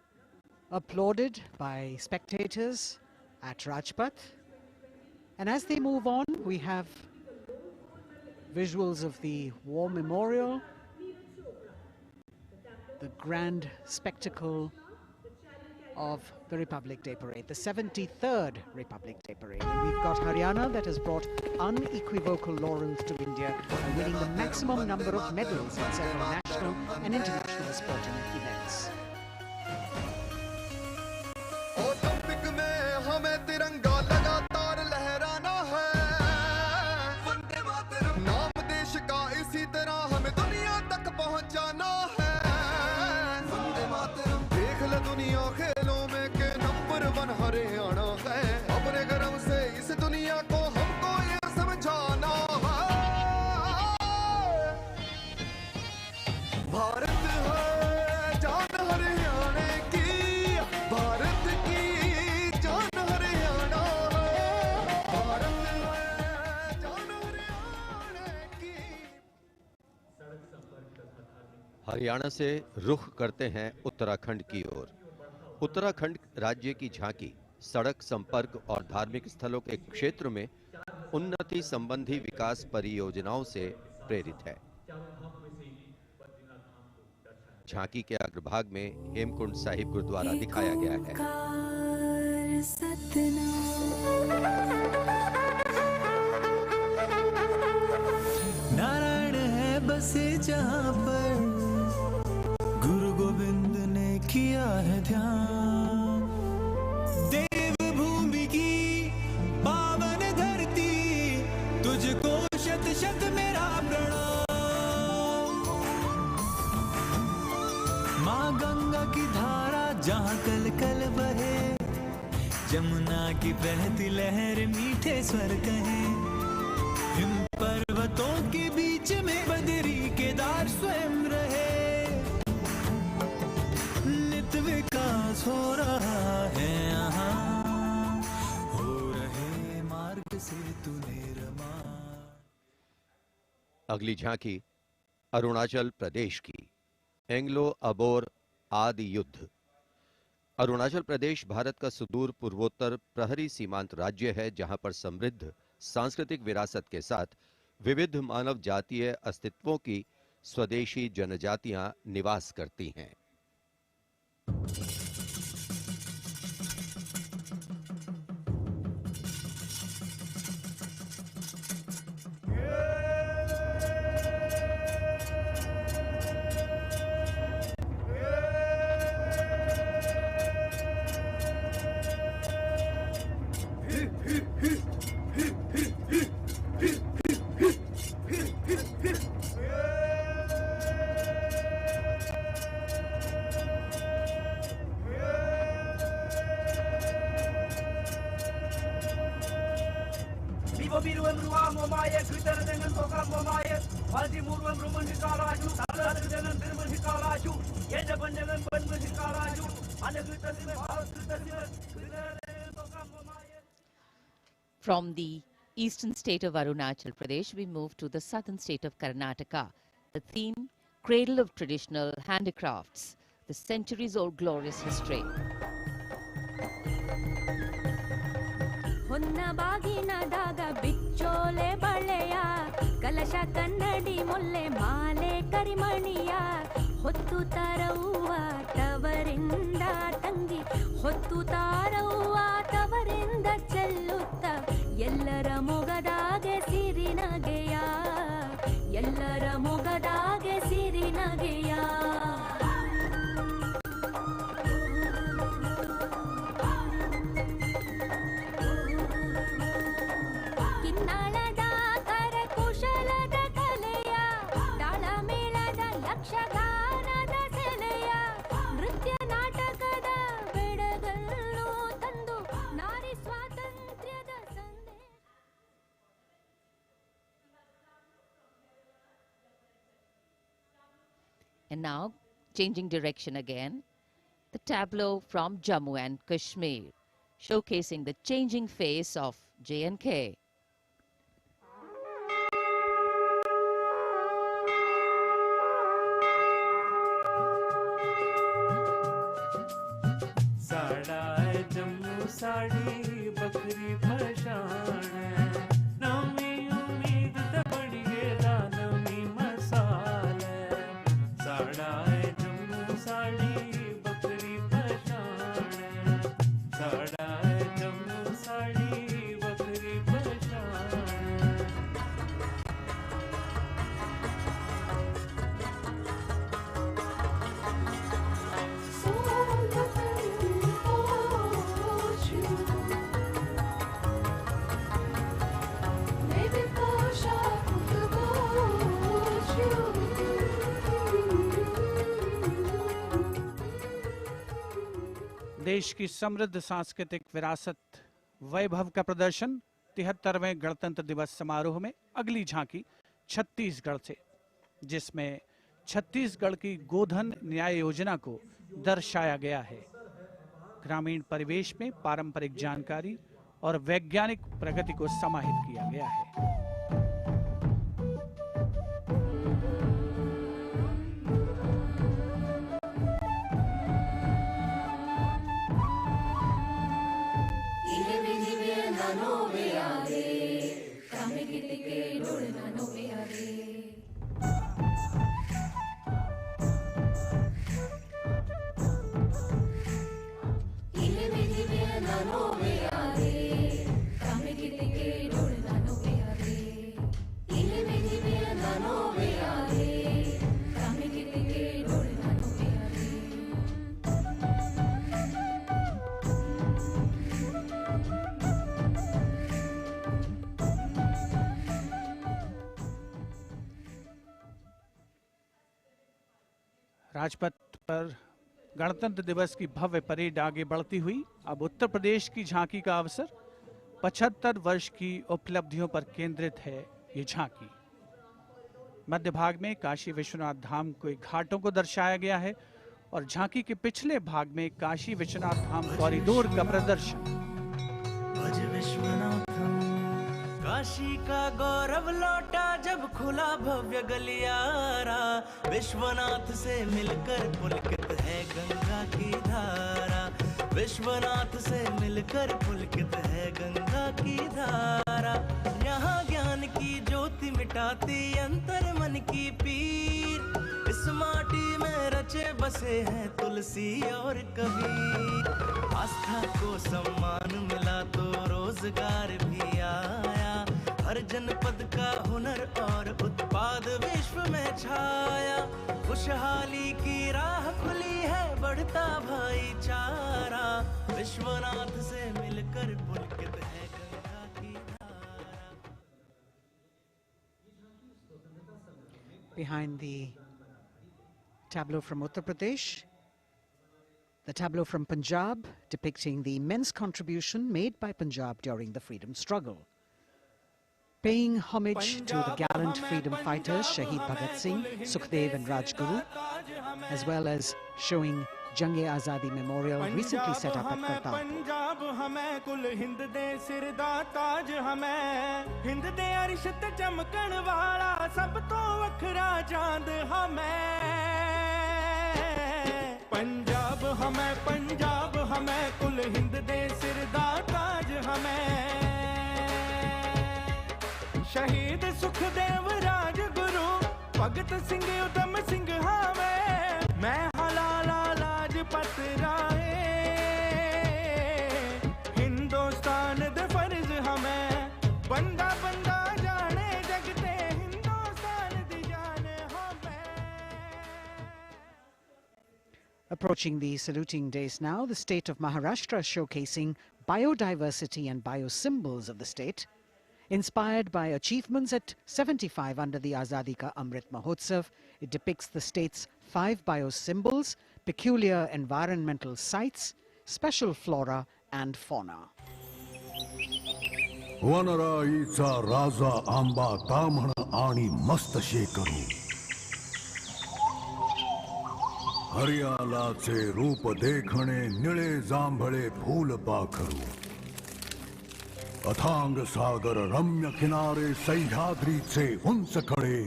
applauded by spectators at Rajpath. And as they move on, we have visuals of the War Memorial, the grand spectacle of the Republic Day Parade, the 73rd Republic Day Parade. And we've got Haryana that has brought unequivocal laurels to India by winning the maximum number of medals in several national and international sporting events.
Bharat है जान हरे
हरियाणा से रुख करते हैं उत्तराखंड की ओर। उत्तराखंड राज्य की झांकी सड़क संपर्क और धार्मिक स्थलों के क्षेत्र में उन्नति संबंधी विकास परियोजनाओं से प्रेरित है। झांकी के अग्रभाग में हेमकुंड साहिब गुरुद्वारा दिखाया गया है।
नारायण है बसे जहां पर गुरु गोविंद ने किया है ध्यान। देव भूमि की पावन धरती तुझको शत शत मेरा प्रणाम। माँ गंगा की धारा जहाँ कल कल बहे, जमुना की बहती लहर मीठे स्वर कहे। हिम पर्वतों के बीच में बदरी केदार स्वयं रहे। नित विकास हो रहा है यहाँ, हो रहे मार्ग से तूने रमा।
अगली झांकी अरुणाचल प्रदेश की एंग्लो अबोर आदि युद्ध। अरुणाचल प्रदेश भारत का सुदूर पूर्वोत्तर प्रहरी सीमांत राज्य है, जहां पर समृद्ध सांस्कृतिक विरासत के साथ विविध मानव जातीय अस्तित्वों की स्वदेशी जनजातियां निवास करती हैं।
From the eastern state of Arunachal Pradesh, we move to the southern state of Karnataka. The theme, Cradle of Traditional Handicrafts, the centuries-old glorious history.
ಹೊನ್ನ ಬಾಗಿನದಾಗ ಬಿಚ್ಚೋಲೆ ಬಳೆಯ ಕಲಶ ಕನ್ನಡಿ ಮೊಲ್ಲೆ ಮಾಲೆ ಕರಿಮಣಿಯ ಹೊತ್ತು ತಾರವ್ವ ತವರಿಂದ ತಂಗಿ ಹೊತ್ತು ತಾರವ್ವ ತವರಿಂದ ಚೆಲ್ಲುತ್ತ ಎಲ್ಲರ ಮೊಗದಾಗೆ ಸಿರಿನಗೆಯ ಎಲ್ಲರ ಮೊಗದಾಗೆ ಸಿರಿನಗೆಯ
And now, changing direction again, the tableau from Jammu and Kashmir, showcasing the changing face of J&K.
साड़ा जम्मू साड़ी बकरी पशान नमी उम्मीद तबड़िए दानमी मसाले साड़ा जम्मू साड़ी बकरी पशान साड़ा जम्मू साड़ी बकरी पशान
देश की समृद्ध सांस्कृतिक विरासत वैभव का प्रदर्शन 73वें गणतंत्र दिवस समारोह में अगली झांकी छत्तीसगढ़ से, जिसमें छत्तीसगढ़ की गोधन न्याय योजना को दर्शाया गया है। ग्रामीण परिवेश में पारंपरिक जानकारी और वैज्ञानिक प्रगति को समाहित किया गया है। राजपथ पर गणतंत्र दिवस की भव्य परेड आगे बढ़ती हुई अब उत्तर प्रदेश की झांकी का अवसर। 75 वर्ष की उपलब्धियों पर केंद्रित है ये झांकी। मध्य भाग में काशी विश्वनाथ धाम के घाटों को दर्शाया गया है और झांकी के पिछले भाग में काशी विश्वनाथ धाम कॉरिडोर का प्रदर्शन।
भज विश्वनाथम, काशी का गौरव लौटा जब खुला भव्य गलियारा। विश्वनाथ से मिलकर पुलकित है गंगा की धारा। विश्वनाथ से मिलकर पुलकित है गंगा की धारा। यहाँ ज्ञान की ज्योति मिटाती अंतर मन की पीर। इस माटी में रचे बसे हैं तुलसी और कबीर। आस्था को सम्मान मिला तो रोजगार भी आया। हर जनपद का हुनर और उत्पाद विश्व में छाया। खुशहाली की राह खुली है बढ़ता भाईचारा। विश्वनाथ से मिलकर पुलकित है गंगा की धारा।
Behind the tableau from Uttar Pradesh, the tableau from Punjab depicting the immense contribution made by Punjab during the freedom struggle. Paying homage to the gallant freedom fighters Shahid Bhagat Singh, Sukhdev and Rajguru, as well as showing Jang-e-Azadi Memorial recently set up at Kartarpur.
Punjab हमें कुल हिंद दे सिर दा ताज हमें। हिंद दे अरश ते चमकण वाला सब तो वखरा चांद हमें। पंजाब हमें कुल हिंद दे सिर दा ताज हमें। शहीद सुखदेव राजगुरु भगत सिंह उधम सिंह हमें। मैं हलाला लाजपत राय हिंदुस्तान दे फर्ज हमें। बंदा बंदा जाने जगते हिंदुस्तान दी जान हमें।
Approaching the saluting days now, the state of Maharashtra showcasing biodiversity and biosymbols of the state. Inspired by achievements at 75 under the Azadi Ka Amrit Mahotsav, it depicts the state's 5 biosymbols, peculiar environmental sites, special flora and fauna.
वनराईचा राजा आंबा ताम्हण आणि मस्त शेकरू। हरियालाचे रूप देखणे निळे जांभळे फूल पाखरू। अथांग सागर रम्य किनारे सह्याद्रीचे उंच कडे।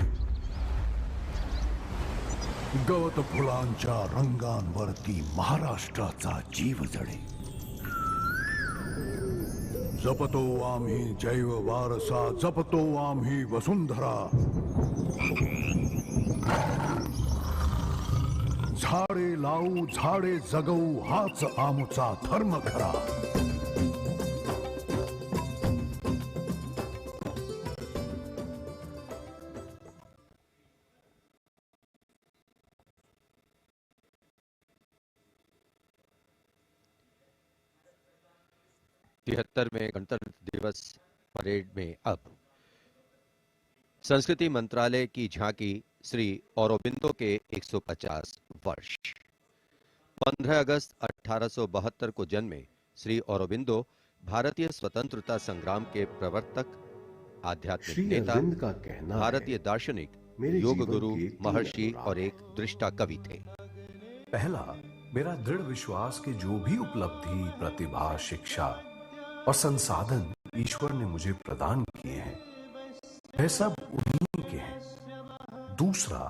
गवत फुलांच्या रंगांवरती महाराष्ट्राचा जीव जडे। जपतो आम्ही जैव वारसा, जपतो आम्ही वसुंधरा। झाडे लावू झाडे जगवू हाच आमचा धर्म खरा।
में गणतंत्र दिवस परेड में अब संस्कृति मंत्रालय की झांकी श्री औरोबिंदो के 150 वर्ष। 15 अगस्त 1872 को जन्मे श्री औरोबिंदो भारतीय स्वतंत्रता संग्राम के प्रवर्तक, आध्यात्मिक नेता, भारतीय दार्शनिक, योग गुरु, महर्षि और एक दृष्टा कवि थे।
पहला, मेरा दृढ़ विश्वास कि जो भी उपलब्धि, प्रतिभा, शिक्षा और संसाधन ईश्वर ने मुझे प्रदान किए हैं, वह सब उन्हीं के हैं। दूसरा,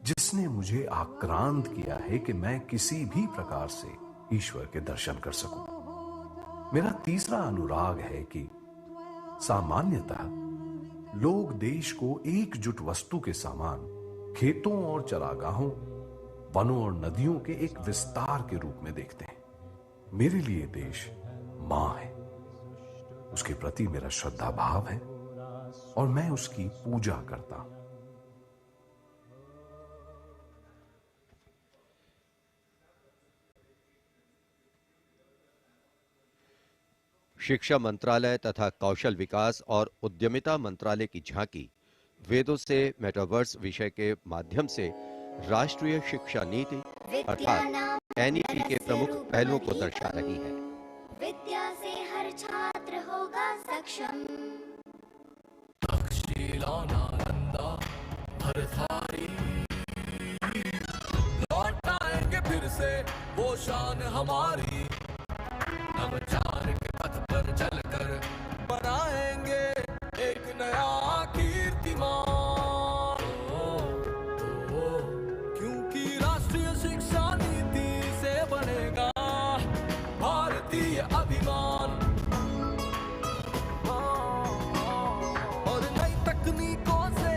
जिसने मुझे आक्रांत किया है कि मैं किसी भी प्रकार से ईश्वर के दर्शन कर सकूं। मेरा तीसरा अनुराग है कि सामान्यतः लोग देश को एकजुट वस्तु के समान खेतों और चरागाहों, वनों और नदियों के एक विस्तार के रूप में देखते हैं। मेरे लिए देश मां है, उसके प्रति मेरा श्रद्धा भाव है और मैं उसकी पूजा करता हूं।
शिक्षा मंत्रालय तथा कौशल विकास और उद्यमिता मंत्रालय की झांकी वेदों से मेटावर्स विषय के माध्यम से राष्ट्रीय शिक्षा नीति अर्थात एनईपी के प्रमुख पहलुओं को दर्शा रही है।
विद्या से हर छात्र होगा सक्षम।
लौटाएंगे फिर से वो शान हमारी, नवचार के पथ पर चलकर बनाएंगे एक नया कीर्तिमान। क्योंकि राष्ट्रीय शिक्षा नीति से बनेगा भारतीय अभिमान, और नई तकनीकों से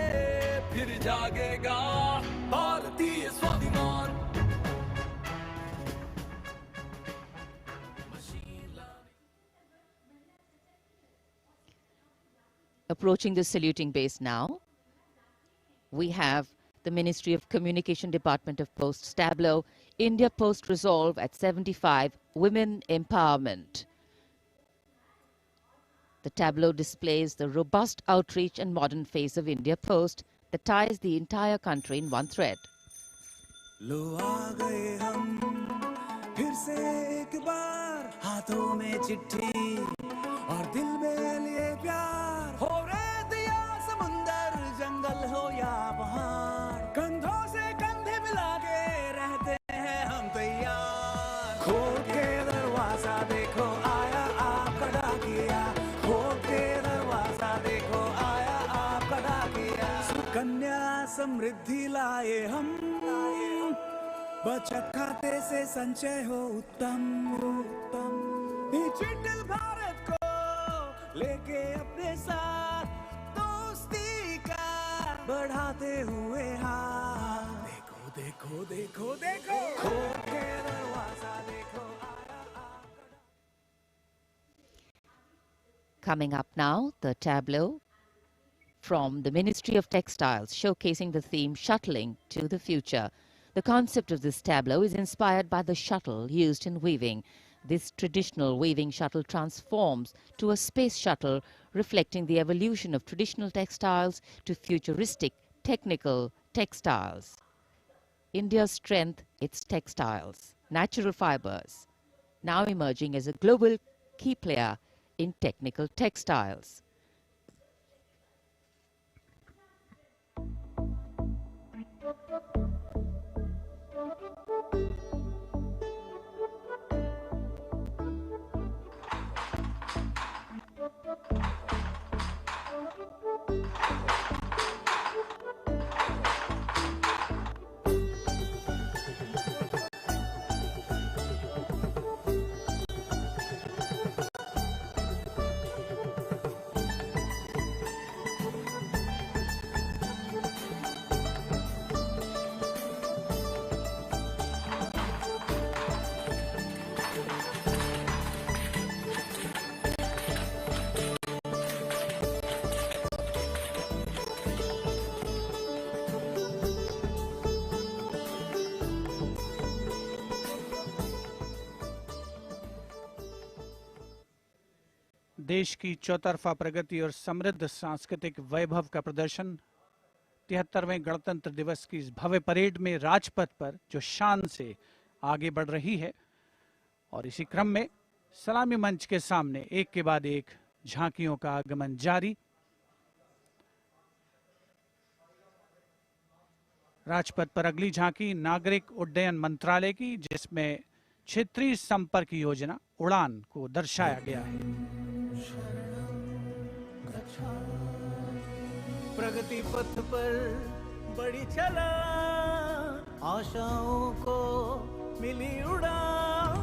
फिर जागेगा भारतीय स्वाभिमान।
Approaching the saluting base now, we have the Ministry of Communication Department of Posts tableau, India Post Resolve at 75, Women Empowerment. The tableau displays the robust outreach and modern face of India Post that ties the entire country in one thread.
लो आ गए हम फिर से एक बार, हाथों में चिट्ठी और दिल में लिए प्यार। हो रेत या समुंदर, जंगल हो या पहाड़, कंधों से कंधे मिला के रहते हैं हम तैयार। खोल के दरवाजा देखो आया आपका डाकिया, खोल के दरवाजा देखो आया आपका डाकिया। सुकन्या समृद्धि लाए हम, बचत खाते से संचय हो उत्तम उत्तम। डिजिटल भारत को लेके अपने साथ दोस्ती का बढ़ाते हुए हाथ। देखो देखो देखो देखो, खोल के दरवाजा देखो आया आपका।
Coming up now, the tableau from the Ministry of Textiles showcasing the theme Shuttling to the Future. The concept of this tableau is inspired by the shuttle used in weaving. This traditional weaving shuttle transforms to a space shuttle, reflecting the evolution of traditional textiles to futuristic technical textiles. India's strength, its textiles, natural fibers, now emerging as a global key player in technical textiles.
देश की चौतरफा प्रगति और समृद्ध सांस्कृतिक वैभव का प्रदर्शन 73वें गणतंत्र दिवस की इस भव्य परेड में राजपथ पर जो शान से आगे बढ़ रही है, और इसी क्रम में सलामी मंच के सामने एक के बाद एक झांकियों का आगमन जारी। राजपथ पर अगली झांकी नागरिक उड्डयन मंत्रालय की, जिसमें क्षेत्रीय संपर्क योजना उड़ान को दर्शाया गया है।
प्रगति पथ पर बड़ी चला, आशाओं को मिली उड़ान।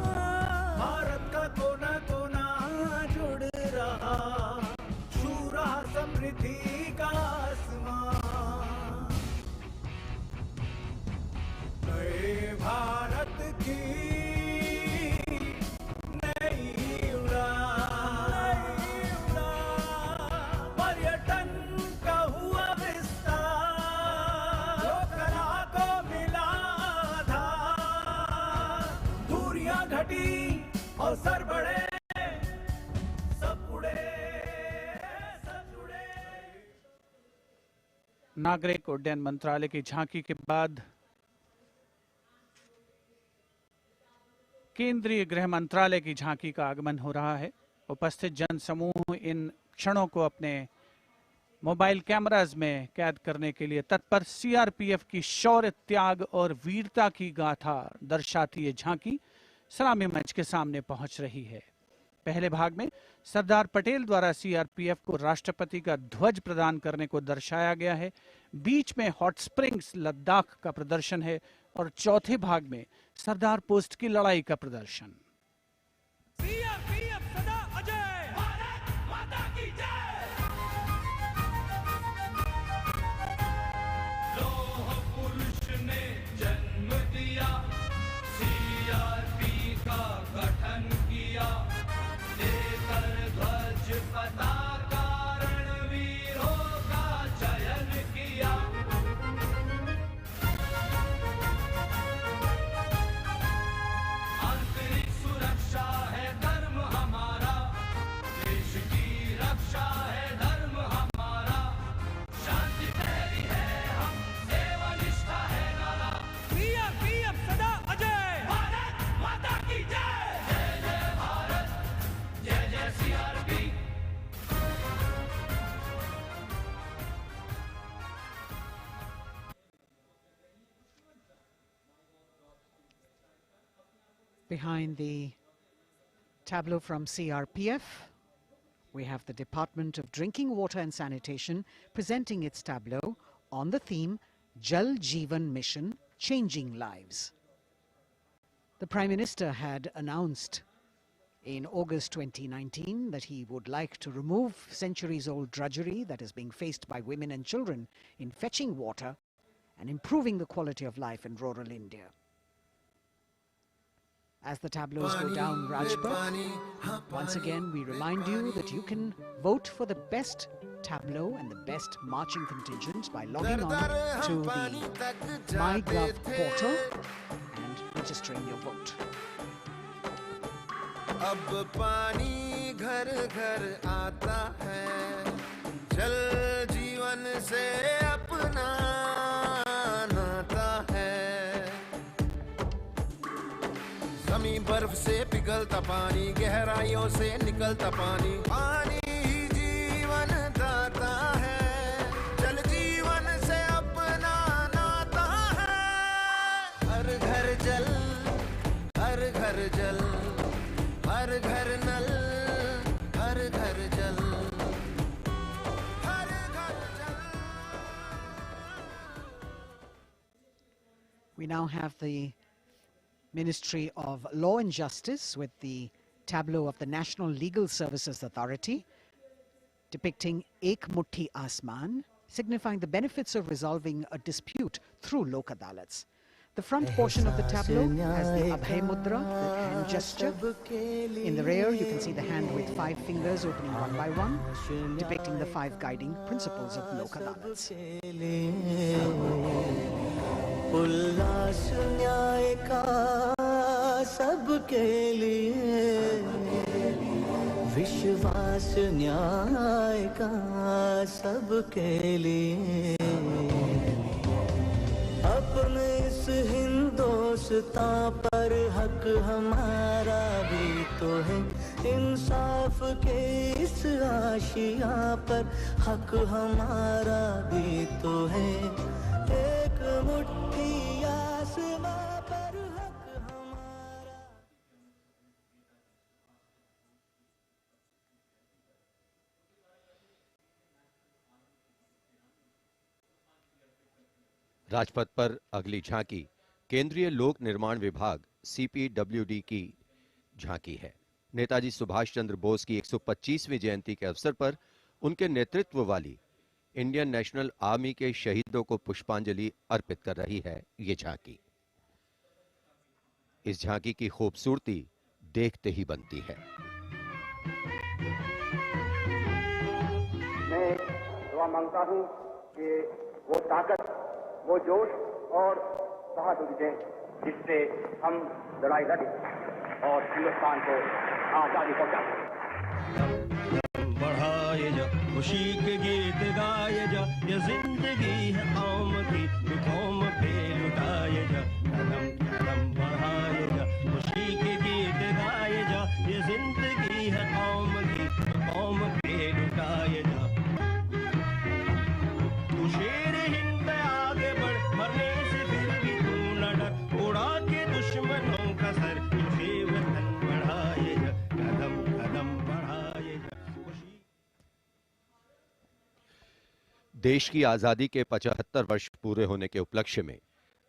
भारत का कोना कोना जुड़ रहा,
नागरिक उड्डयन मंत्रालय की झांकी के बाद केंद्रीय गृह मंत्रालय की झांकी का आगमन हो रहा है। उपस्थित जनसमूह इन क्षणों को अपने मोबाइल कैमरास में कैद करने के लिए तत्पर। सीआरपीएफ की शौर्य, त्याग और वीरता की गाथा दर्शाती ये झांकी सलामी मंच के सामने पहुंच रही है। पहले भाग में सरदार पटेल द्वारा सीआरपीएफ को राष्ट्रपति का ध्वज प्रदान करने को दर्शाया गया है। बीच में हॉट स्प्रिंग्स लद्दाख का प्रदर्शन है और चौथे भाग में सरदार पोस्ट की लड़ाई का प्रदर्शन।
सीआरपीएफ सदा अजय, भारत माता की जय। लौह पुरुष ने जन्म दिया, सीआरपी का गठन किया, लेकर ध्वज पताका रणवीरों का चयन किया। आंतरिक सुरक्षा है धर्म हमारा, देश की रक्षा है धर्म हमारा, शांति प्रहरी है हम, सेवा निष्ठा है नारा। सीआरपीएफ सदा अजय, भारत माता की जय। जय जय भारत, जय जय CRP.
Behind the tableau from CRPF, we have the Department of Drinking Water and Sanitation presenting its tableau on the theme Jal Jeevan Mission, Changing Lives. The Prime Minister had announced in August 2019 that he would like to remove centuries-old drudgery that is being faced by women and children in fetching water and improving the quality of life in rural India. As the tableaus go down Rajpath, once again we remind you that you can vote for the best tableau and the best marching contingent by logging on to the MyGov portal and registering your vote.
अब पानी घर घर आता है, जल जीवन से अपना नाता है। जमीन बर्फ से पिघलता पानी, गहराइयों से निकलता पानी, पानी ही जीवन दाता है, जल जीवन से अपना नाता है। हर घर जल, हर घर जल, हर घर नल, हर घर जल, हर घर जल।
We now have the Ministry of Law and Justice with the tableau of the National Legal Services Authority depicting Ek Mutti Asman, signifying the benefits of resolving a dispute through Lok Adalats. The front portion of the tableau has the Abhay Mudra, the hand gesture. In the rear, you can see the hand with 5 fingers opening one by one, depicting the 5 guiding principles of Lok Adalats.
उल्लास न्याय का सबके लिए, विश्वास न्याय का सबके लिए, अपने इस हिंदुस्तां पर हक हमारा भी तो है, इंसाफ के इस आशिया पर हक हमारा भी तो है, एक मुट्ठी आसमां पर हक हमारा।
राजपथ पर अगली झांकी केंद्रीय लोक निर्माण विभाग सीपीडब्ल्यूडी की झांकी है। नेताजी सुभाष चंद्र बोस की 125वीं जयंती के अवसर पर उनके नेतृत्व वाली इंडियन नेशनल आर्मी के शहीदों को पुष्पांजलि अर्पित कर रही है ये झांकी। इस झांकी की खूबसूरती देखते ही बनती है।
मैं दुआ मांगता हूं कि वो ताकत, वो जोश और बहादुरी दें जिससे हम लड़ाई लड़ें और हिंदुस्तान को आजादी पहुंचा।
बढ़ाए
बढ़ाए जा, खुशी के गीत गाए जा, ये जिंदगी है कौम की, ये कौम पे लुटाए जा, कदम कदम बढ़ाए जा, खुशी के गीत गाए जा, ये जिंदगी है कौम की, कौम पे लुटाए जा। तू शेर हिंद पे आगे बढ़, मरने से फिर भी तू न डर, उड़ा के दुश्मनों का सर, तुझे वतन बढ़ाए जा, कदम कदम बढ़ाए जा।
देश की आजादी के 75 वर्ष पूरे होने के उपलक्ष्य में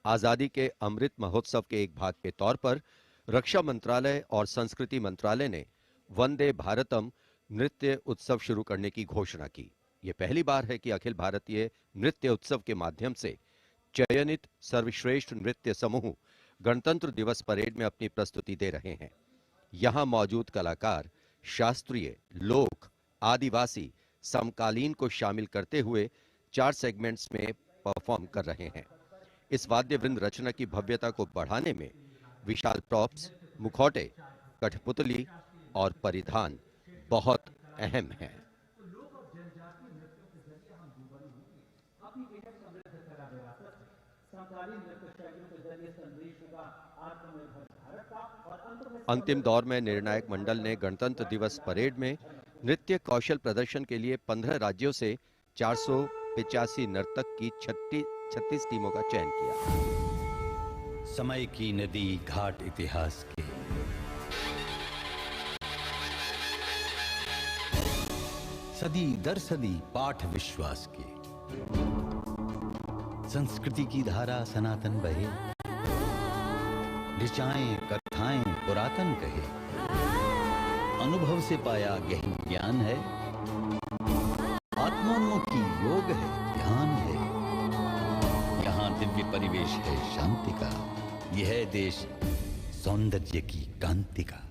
आजादी के अमृत महोत्सव के एक भाग के तौर पर रक्षा मंत्रालय और संस्कृति मंत्रालय ने वंदे भारतम नृत्य उत्सव शुरू करने की घोषणा की। यह पहली बार है कि अखिल भारतीय नृत्य उत्सव के माध्यम से चयनित सर्वश्रेष्ठ नृत्य समूह गणतंत्र दिवस परेड में अपनी प्रस्तुति दे रहे हैं। यहां मौजूद कलाकार शास्त्रीय, लोक, आदिवासी, समकालीन को शामिल करते हुए 4 सेगमेंट्स में परफॉर्म कर रहे हैं। इस वाद्य वृंद रचना की भव्यता को बढ़ाने में विशाल प्रॉप्स, मुखौटे, कठपुतली और परिधान बहुत अहम हैं। अंतिम दौर में निर्णायक मंडल ने गणतंत्र दिवस परेड में नृत्य कौशल प्रदर्शन के लिए 15 राज्यों से 485 नर्तक की 36 टीमों का चयन किया।
समय की नदी घाट इतिहास के, सदी दर सदी पाठ विश्वास के, संस्कृति की धारा सनातन बहे, ऋचाएं कथाएं पुरातन कहे, अनुभव से पाया गहन ज्ञान है, आत्मोन्मुखी योग है, ध्यान है, यहाँ दिव्य परिवेश है शांति का, यह है देश सौंदर्य की कांति का।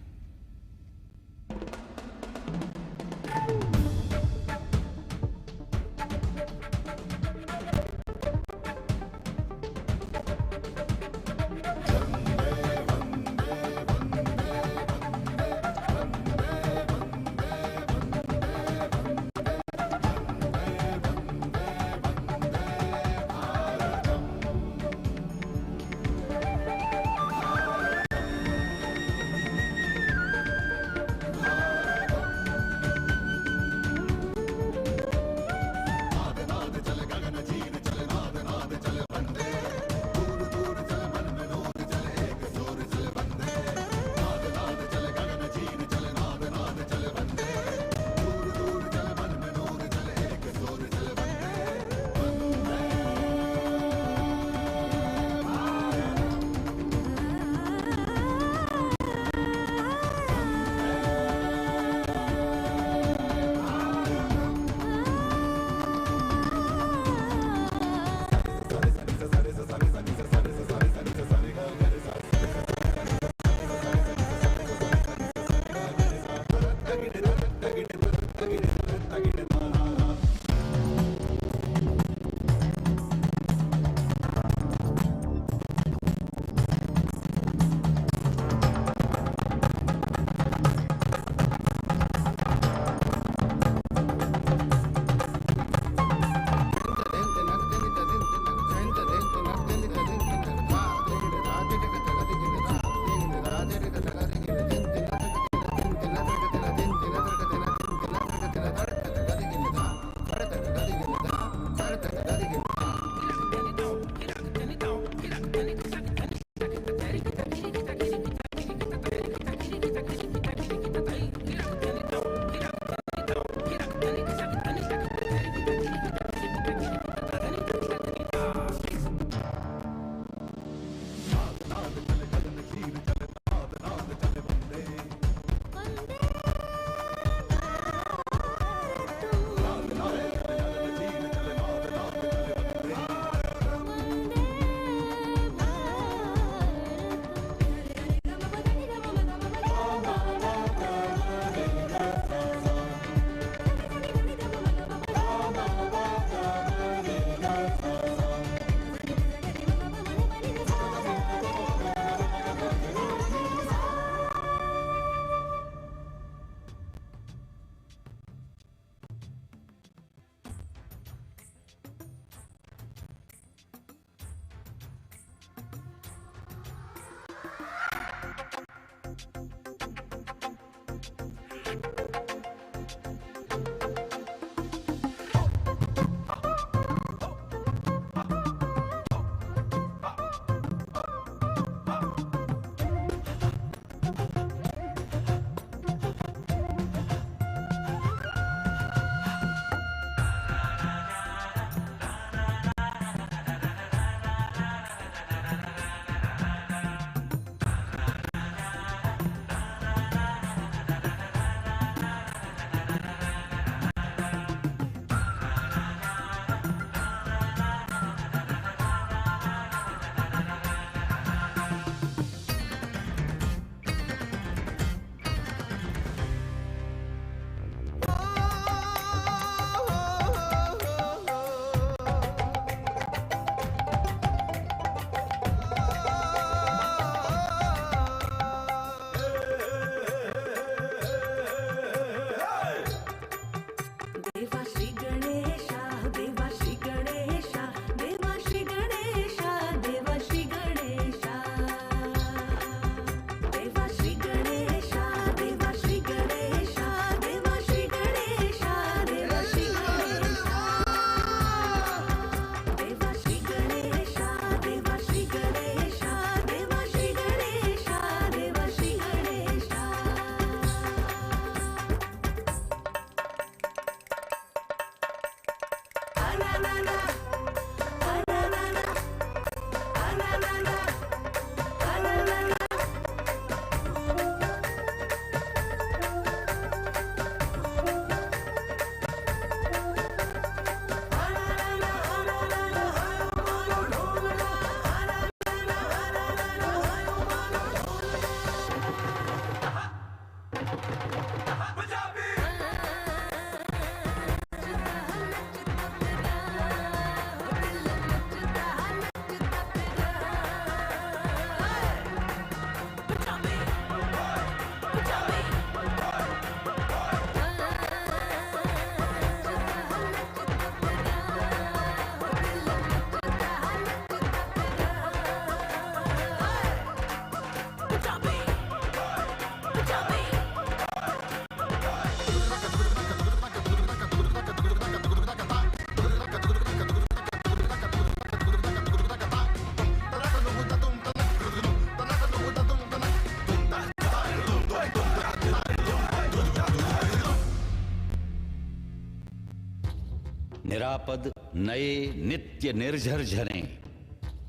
निरापद नए नित्य निर्झर झरें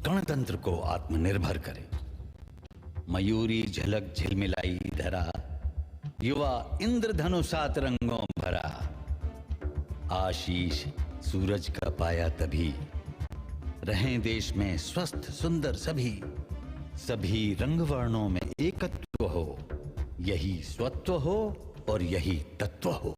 गणतंत्र को आत्मनिर्भर करें। मयूरी झलक झिलमिलाई धरा, युवा इंद्रधनुषात रंगों भरा। आशीष सूरज का पाया तभी, रहें देश में स्वस्थ सुंदर सभी। सभी रंग वर्णों में एकत्व हो, यही स्वत्व हो और यही तत्व हो।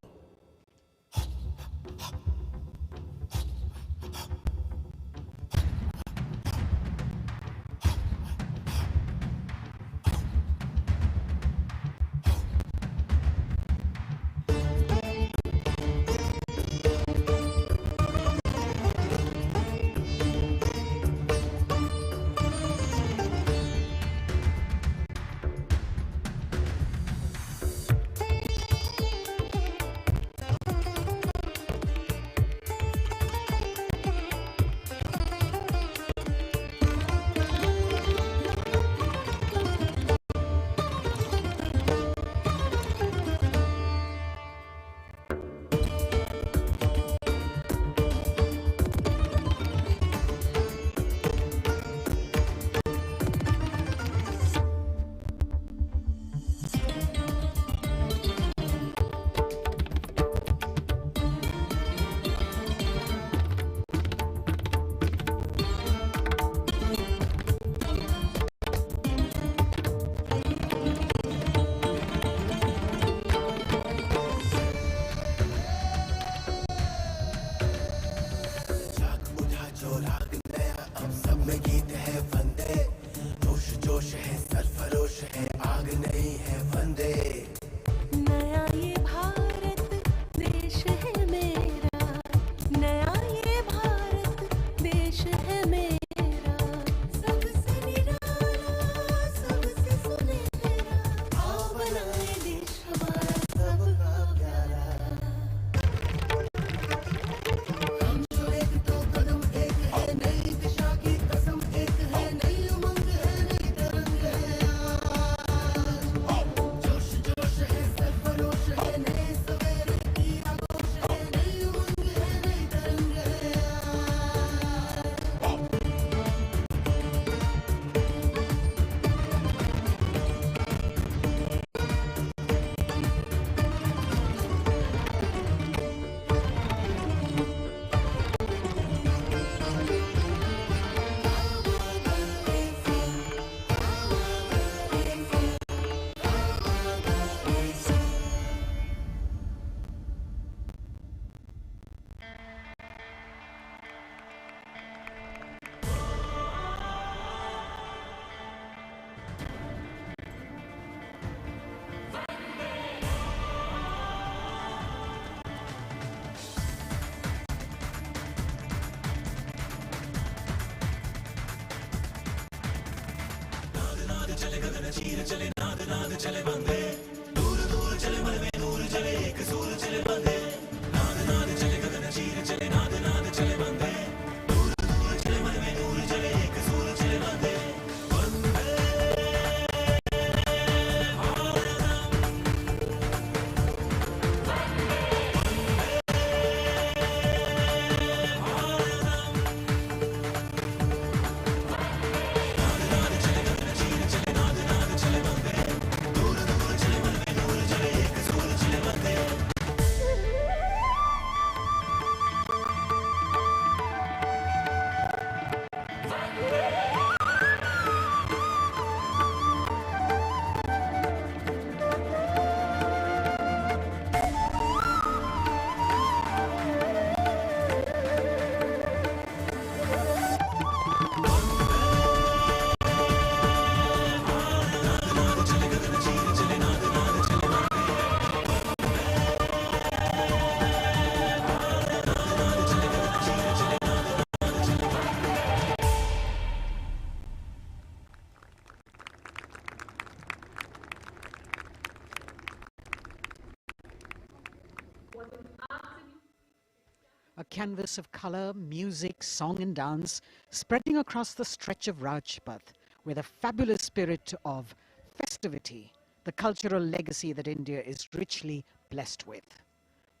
A canvas of color, music, song and dance spreading across the stretch of Rajpath with a fabulous spirit of festivity, the cultural legacy that India is richly blessed with.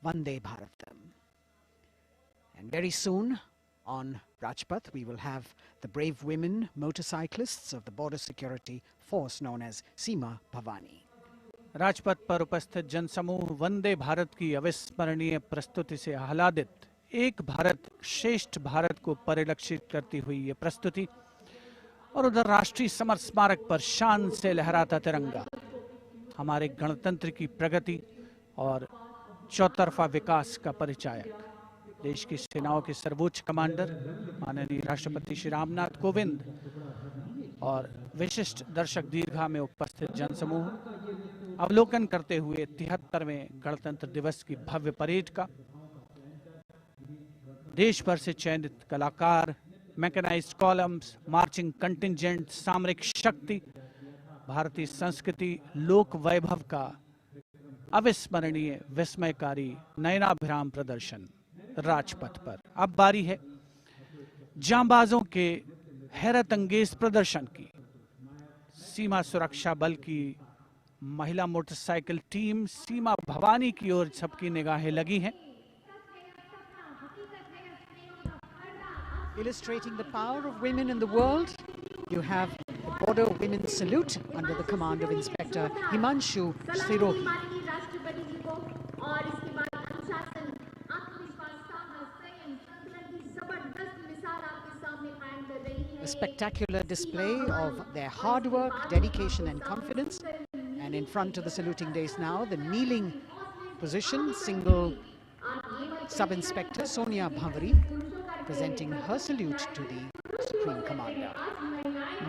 Vande Bharatam. And very soon on Rajpath, we will have the brave women motorcyclists of the Border Security Force known as Seema Bhavani.
Rajpath पर उपस्थित जनसमूह वंदे भारत की अविस्मरणीय प्रस्तुति से आह्लादित। एक भारत श्रेष्ठ भारत को परिलक्षित करती हुई ये प्रस्तुति और उधर राष्ट्रीय समर स्मारक पर शान से लहराता तिरंगा हमारे गणतंत्र की प्रगति और चौतरफा विकास का परिचायक। देश की सेनाओं के सर्वोच्च कमांडर माननीय राष्ट्रपति श्री रामनाथ कोविंद और विशिष्ट दर्शक दीर्घा में उपस्थित जनसमूह अवलोकन करते हुए 73वें गणतंत्र दिवस की भव्य परेड का। देश भर से चयनित कलाकार, मैकेनाइज्ड कॉलम्स, मार्चिंग कंटिंजेंट, सामरिक शक्ति, भारतीय संस्कृति, लोक वैभव का अविस्मरणीय विस्मयकारी नयनाभिराम प्रदर्शन राजपथ पर। अब बारी है जांबाजों के हैरत अंगेज प्रदर्शन की। सीमा सुरक्षा बल की महिला मोटरसाइकिल टीम सीमा भवानी की ओर सबकी निगाहें लगी हैं।
Illustrating the power of women in the world, you have the Border Women's Salute under the command of Inspector Himanshu Sirohi. A spectacular display of their hard work, dedication and confidence. And in front of the saluting days now, the kneeling position, single Sub-Inspector Sonia Bhavari presenting her salute to the Supreme Commander.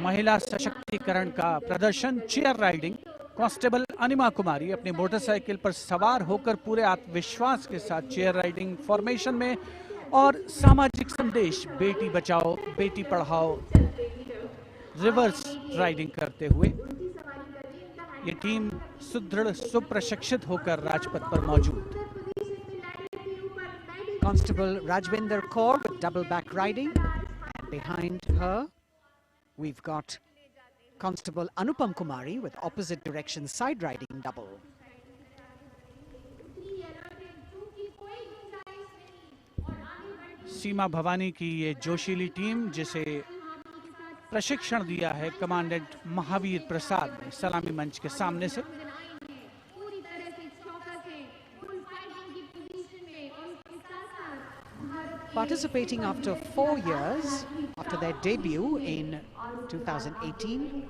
महिला सशक्तिकरण का प्रदर्शन chair riding. Constable अनिमा कुमारी अपनी motorcycle पर सवार होकर पूरे आत्मविश्वास के साथ चेयर राइडिंग फॉर्मेशन में और सामाजिक संदेश बेटी बचाओ बेटी पढ़ाओ रिवर्स राइडिंग करते हुए ये टीम सुदृढ़ सुप्रशिक्षित होकर राजपथ पर मौजूद।
Constable Rajvinder Kaur with double back riding, and behind her we've got Constable Anupam Kumari with opposite direction side riding double.
सीमा भवानी की ये जोशीली टीम जिसे प्रशिक्षण दिया है कमांडेंट महावीर प्रसाद ने सलामी मंच के सामने से।
Participating after 4 years after their debut in 2018,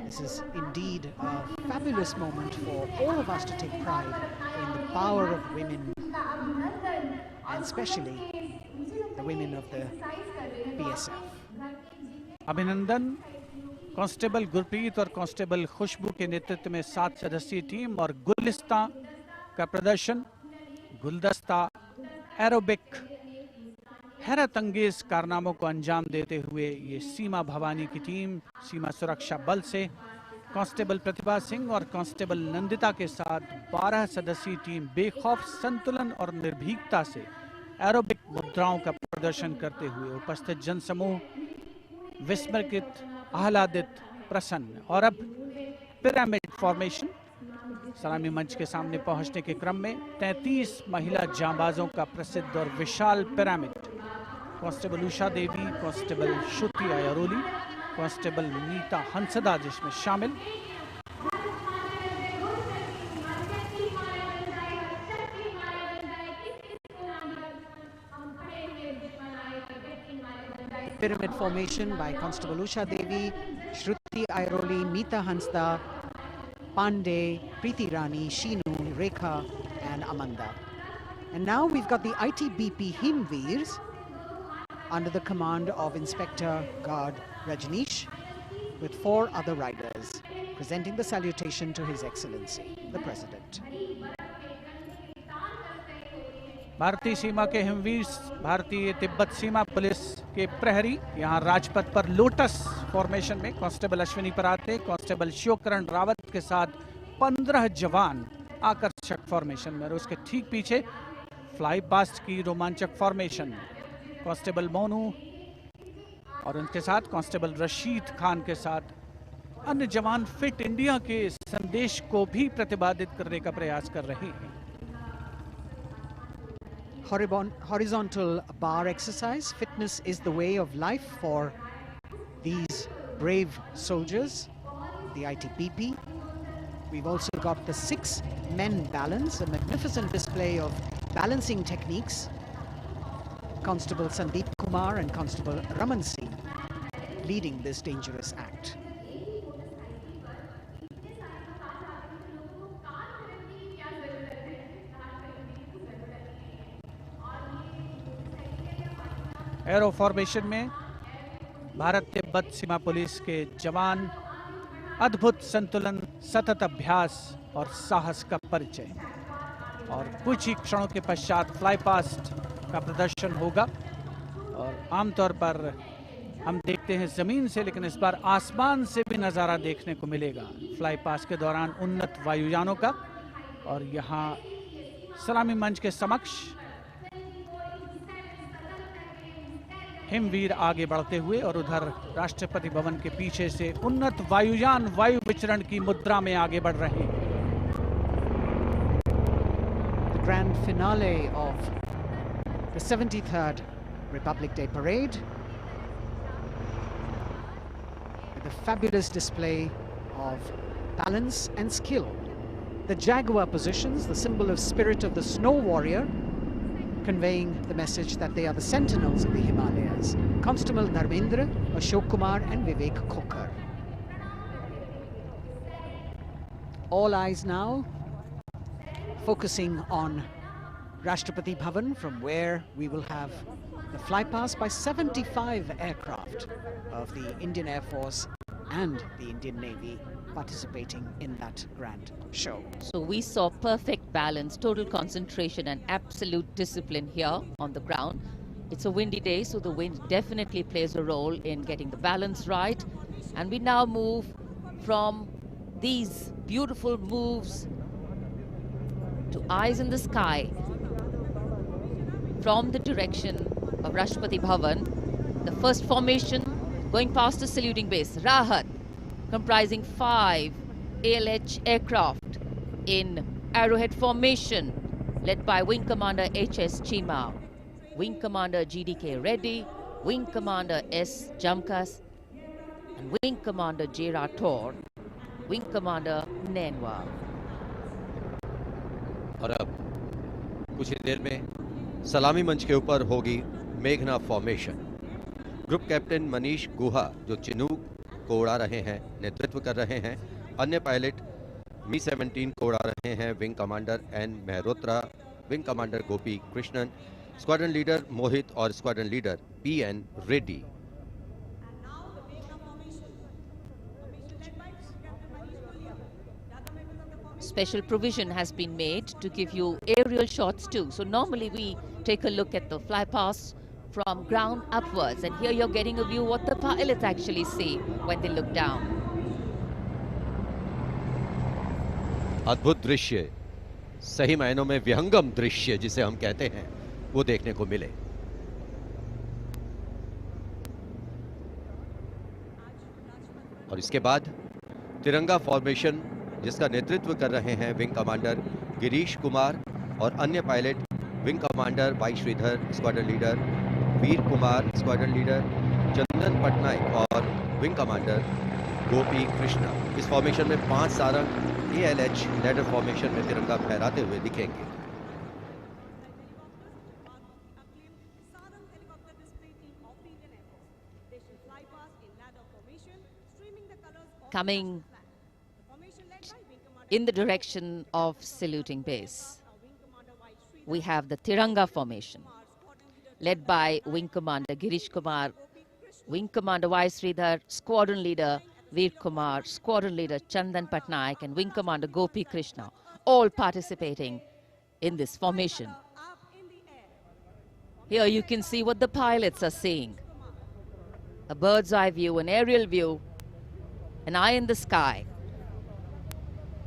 this is indeed a fabulous moment for all of us to take pride in the power of women and especially the women of the BSF.
अभिनंदन। Constable Gurpreet और constable खुशबू के नेतृत्व में 7 सदस्यीय team और गुलिस्ता का प्रदर्शन, गुलदस्ता, एरोबिक, हैरत अंगेज कारनामों को अंजाम देते हुए ये सीमा भवानी की टीम सीमा सुरक्षा बल से कांस्टेबल प्रतिभा सिंह और कांस्टेबल नंदिता के साथ 12 सदस्यीय टीम बेखौफ संतुलन और निर्भीकता से एरोबिक मुद्राओं का प्रदर्शन करते हुए उपस्थित जनसमूह विस्मृत, आह्लादित, प्रसन्न। और अब पिरामिड फॉर्मेशन। सलामी मंच के सामने पहुंचने के क्रम में 33 महिला जांबाजों का प्रसिद्ध और विशाल पिरामिड कांस्टेबल उषा देवी, कांस्टेबल श्रुति अयरोली, कांस्टेबल नीता हंसदा जिसमें शामिल।
Pyramid formation by Constable Usha Devi, Shruti Airoli, Meeta Hansda, Pandey, Preeti Rani, Sheenu, Rekha and Amanda. And now we've got the ITBP Himveers under the command of Inspector Guard Rajneesh with 4 other riders presenting the salutation to His Excellency, the President.
भारतीय सीमा के हिमवीर, भारतीय तिब्बत सीमा police के प्रहरी यहाँ राजपथ पर lotus formation में constable Ashwini पराते, constable Shivkaran Rawat के साथ 15 जवान आकर्षक फॉर्मेशन में और उसके ठीक पीछे फ्लाई पास्ट की रोमांचक फॉर्मेशन कांस्टेबल मोनू और उनके साथ कांस्टेबल रशीद खान के साथ अन्य जवान फिट इंडिया के संदेश को भी प्रतिपादित करने का प्रयास कर रहे हैं।
horizontal bar exercise. Fitness is the way of life for these brave soldiers, the ITBP. We've also got the 6 men balance, a magnificent display of balancing techniques. Constable Sandeep Kumar and Constable Raman Singh leading this dangerous act.
Arrow formation में भारत तिब्बत सीमा police के जवान अद्भुत संतुलन, सतत अभ्यास और साहस का परिचय। और कुछ ही क्षणों के पश्चात फ्लाई पास्ट का प्रदर्शन होगा। और आमतौर पर हम देखते हैं जमीन से, लेकिन इस बार आसमान से भी नज़ारा देखने को मिलेगा फ्लाई पास्ट के दौरान उन्नत वायुयानों का। और यहाँ सलामी मंच के समक्ष हिमवीर आगे बढ़ते हुए और उधर राष्ट्रपति भवन के पीछे से उन्नत वायुयान वायु विचरण की मुद्रा में आगे बढ़ रहे हैं।
The grand finale of the 73rd Republic Day Parade, with a fabulous display of balance and skill. The jaguar positions, the symbol of spirit of the snow warrior, conveying the message that they are the sentinels of the Himalayas. Constable Dharmendra, Ashok Kumar and Vivek Khokar. All eyes now focusing on Rashtrapati Bhavan, from where we will have the flypast by 75 aircraft of the Indian Air Force and the Indian Navy participating in that grand show.
So we saw perfect balance, total concentration and absolute discipline here on the ground. It's a windy day, so the wind definitely plays a role in getting the balance right. And we now move from these beautiful moves to eyes in the sky from the direction of Rashtrapati Bhavan. The first formation going past the saluting base, Rahat, comprising 5 ALH aircraft in arrowhead formation, led by Wing Commander H.S. Chima, Wing Commander G.D.K. Reddy, Wing Commander S. Jamkas, and Wing Commander J. Rathore, Wing Commander Nenwa.
और अब कुछ ही देर में सलामी मंच के ऊपर होगी मेघना फॉर्मेशन। ग्रुप कैप्टन मनीष गुहा, जो चिनूक को उड़ा रहे हैं, नेतृत्व कर रहे हैं। अन्य पायलट मी-17 को उड़ा रहे हैं wing commander N Mehrotra, wing commander Gopi Krishnan, squadron leader Mohit और squadron leader PN. Reddy.
Special provision has been made to give you aerial shots too. So normally we take a look at the fly past from ground upwards, and here you're getting a view what the pilots actually see when they look down.
अद्भुत दृश्य, सही मायनों में विहंगम दृश्य जिसे हम कहते हैं, वो देखने को मिले। और इसके बाद तिरंगा फॉर्मेशन, जिसका नेतृत्व कर रहे हैं विंग कमांडर गिरीश कुमार और अन्य pilot wing commander Y Sridhar, squadron leader Veer Kumar, squadron leader Chandan Patnaik और विंग कमांडर गोपी कृष्णा। इस फॉर्मेशन में 5 सारंग ALH लैडर फॉर्मेशन में तिरंगा फहराते हुए दिखेंगे।
Coming in the direction of saluting base, we have the Tiranga formation, led by Wing Commander Girish Kumar, Wing Commander Y. Sridhar, Squadron Leader Veer Kumar, Squadron Leader Chandan Patnaik, and Wing Commander Gopi Krishna, all participating in this formation. Here you can see what the pilots are seeing. A bird's eye view, an aerial view, an eye in the sky.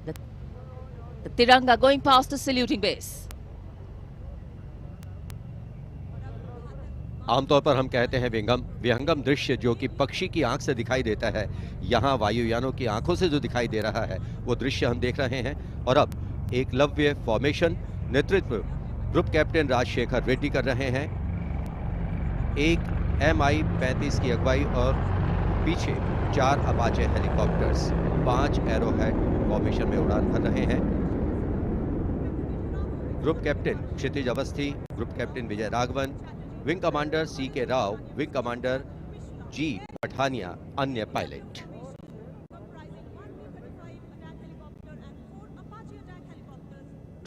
The Tiranga going past the saluting base.
आमतौर पर हम कहते हैं विहंगम दृश्य, जो कि पक्षी की आंख से दिखाई देता है। यहाँ वायुयानों की आंखों से जो दिखाई दे रहा है, वो दृश्य हम देख रहे हैं। और अब एकलव्य फॉर्मेशन, नेतृत्व ग्रुप कैप्टन राजशेखर रेड्डी कर रहे हैं। एक MI-35 की अगुवाई और पीछे 4 अपाचे हेलीकॉप्टर्स 5 एरोहेड फॉर्मेशन में उड़ान भर रहे हैं। Group captain Kshitij Awasthi, group captain Vijay Raghavan, wing commander CK Rao, wing commander G Pathania, अन्य pilot.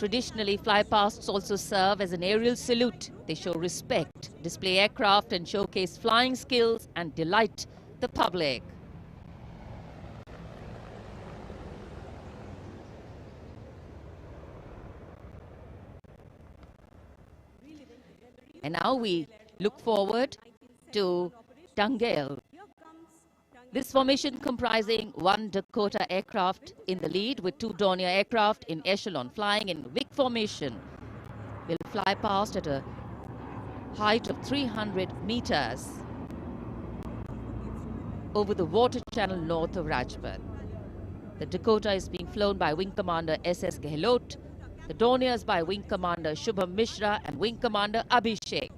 Traditionally, flypasts also serve as an aerial salute. They show respect, display aircraft and showcase flying skills and delight the public. And now we look forward to Tangale. This formation comprising 1 Dakota aircraft in the lead with 2 Dornier aircraft in echelon flying in WIC formation will fly past at a height of 300 meters over the water channel north of Rajpath. The Dakota is being flown by Wing Commander SS Gehlot, the Dorniers by Wing Commander Shubham Mishra and Wing Commander Abhishek.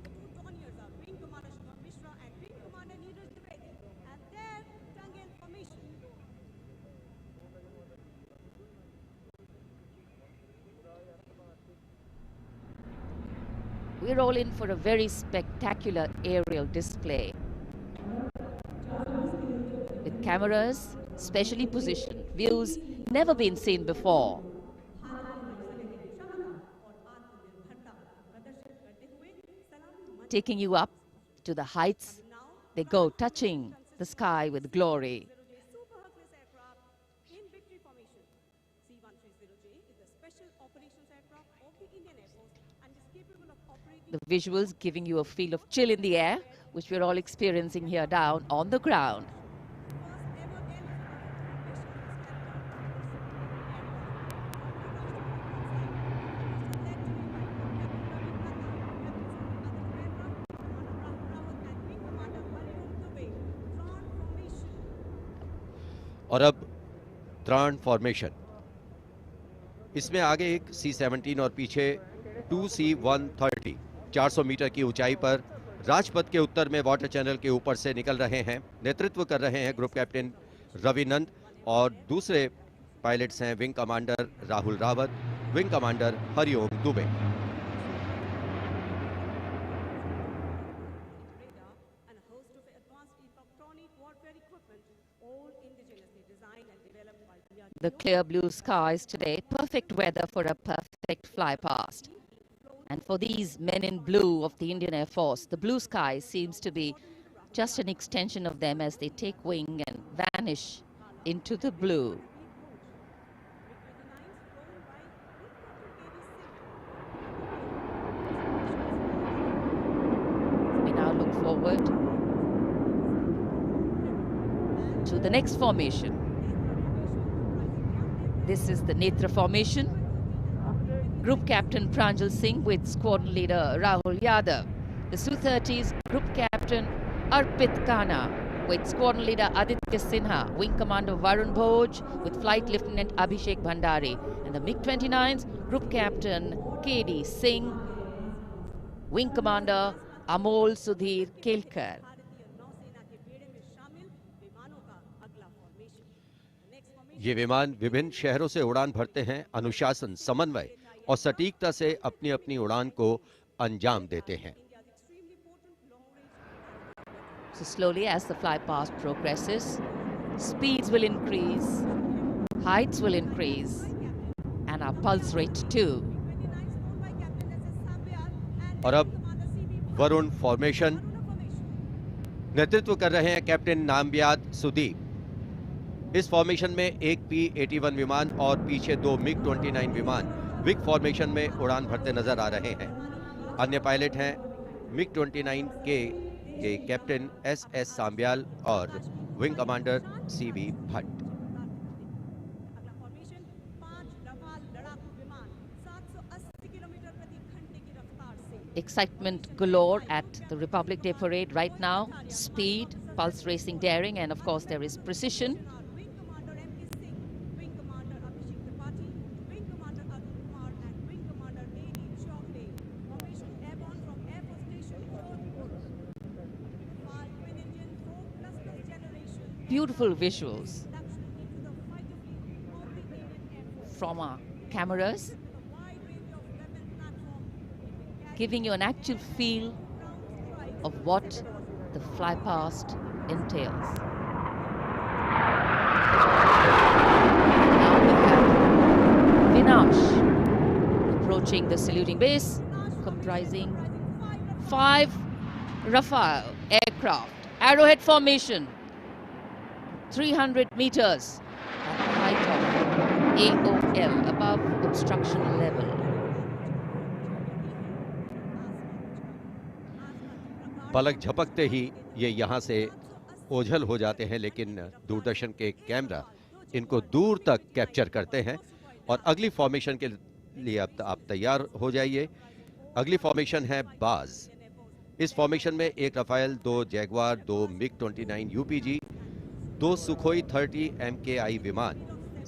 We're all in for a very spectacular aerial display with cameras specially positioned, views never been seen before. Taking you up to the heights, they go, touching the sky with glory. The visuals giving you a feel of chill in the air, which we're all experiencing here down on the ground.
और अब त्राण formation. इसमें आगे एक C-17 और पीछे 2 C-130 400 metre की ऊंचाई पर राजपथ के उत्तर में वाटर चैनल के ऊपर से निकल रहे हैं। नेतृत्व कर रहे हैं ग्रुप कैप्टन रविनंद और दूसरे पायलट्स हैं wing commander Rahul Rawat, wing commander Hariom Dubey.
The clear blue skies today, perfect weather for a perfect fly past. And for these men in blue of the Indian Air Force, the blue sky seems to be just an extension of them as they take wing and vanish into the blue. We now look forward to the next formation. This is the Netra formation. Group Captain Pranjal Singh with Squadron Leader Rahul Yadav. The Su-30's Group Captain Arpit Khanna with Squadron Leader Aditya Sinha, Wing Commander Varun Bhoj with Flight Lieutenant Abhishek Bhandari, and the MiG-29's Group Captain KD Singh, Wing Commander Amol Sudhir Kelkar.
ये विमान विभिन्न शहरों से उड़ान भरते हैं, अनुशासन, समन्वय और सटीकता से अपनी अपनी उड़ान को अंजाम देते हैं।
So slowly as the fly past progresses, speeds will increase, heights will increase, and our pulse rate too.
और अब वरुण फॉर्मेशन नेतृत्व कर रहे हैं कैप्टन नामबियाद सुदीप। इस फॉर्मेशन में एक P-81 विमान और पीछे 2 MiG-29 विमान विग फॉर्मेशन में उड़ान भरते नजर आ रहे हैं। अन्य पायलट हैं MiG-29 के कैप्टन SS सांब्याल और wing commander CV Bhatt.
Excitement galore at the Republic Day Parade right now. Speed, pulse racing daring, and of course there is precision. beautiful visuals from our cameras, giving you an actual feel of what the fly past entails. Now we have Vinash approaching the saluting base, comprising 5 Rafale aircraft, arrowhead formation, 300 meters at the height of AOL, above obstruction level.
पलक झपकते ही ये यहाँ से ओझल हो जाते हैं, लेकिन दूरदर्शन के कैमरा इनको दूर तक कैप्चर करते हैं। और अगली फॉर्मेशन के लिए अब आप तैयार हो जाइए। अगली फॉर्मेशन है बाज। इस फॉर्मेशन में 1 रफाल, 2 जैगवार, 2 मिग-29 यूपीजी, 2 सुखोई 30 MKI विमान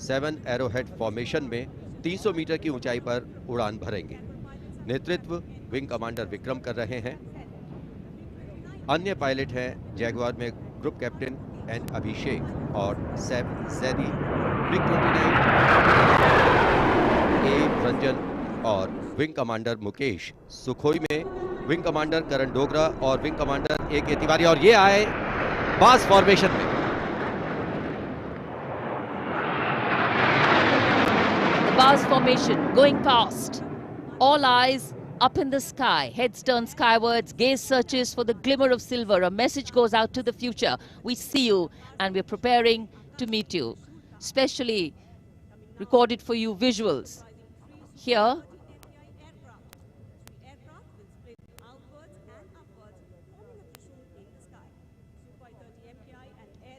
7 एरोहेड फॉर्मेशन में 300 मीटर की ऊंचाई पर उड़ान भरेंगे। नेतृत्व विंग कमांडर विक्रम कर रहे हैं। अन्य पायलट हैं जैगवार में ग्रुप कैप्टन एन अभिषेक और सैफ जैदी, मिग-29 ए रंजन और विंग कमांडर मुकेश, सुखोई में विंग कमांडर करण डोगरा और विंग कमांडर ए के तिवारी। और ये आए बास फॉर्मेशन में।
The Bars formation going past. All eyes up in the sky, heads turned skywards, gaze searches for the glimmer of silver. A message goes out to the future. We see you and we're preparing to meet you. Specially recorded for you visuals. Here,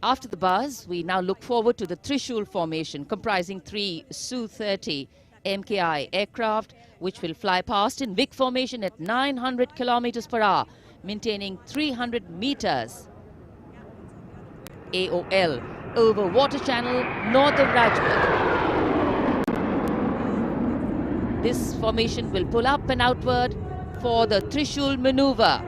after the buzz, we now look forward to the Trishul formation, comprising 3 Su-30 MKI aircraft, which will fly past in VIC formation at 900 kilometers per hour, maintaining 300 meters AOL over water channel north of Rajput. This formation will pull up and outward for the Trishul maneuver.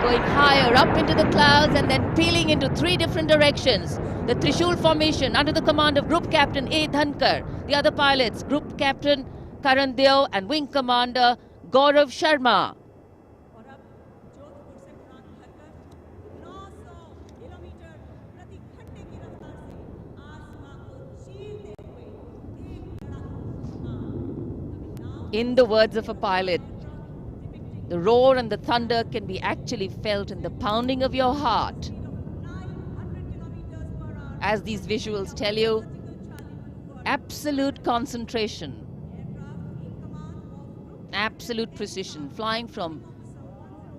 Going higher up into the clouds and then peeling into 3 different directions. The Trishul formation under the command of Group Captain A. Dhankar. The other pilots, Group Captain Karan Deo and Wing Commander Gaurav Sharma. In the words of a pilot, the roar and the thunder can be actually felt in the pounding of your heart. As these visuals tell you, absolute concentration, absolute precision, flying from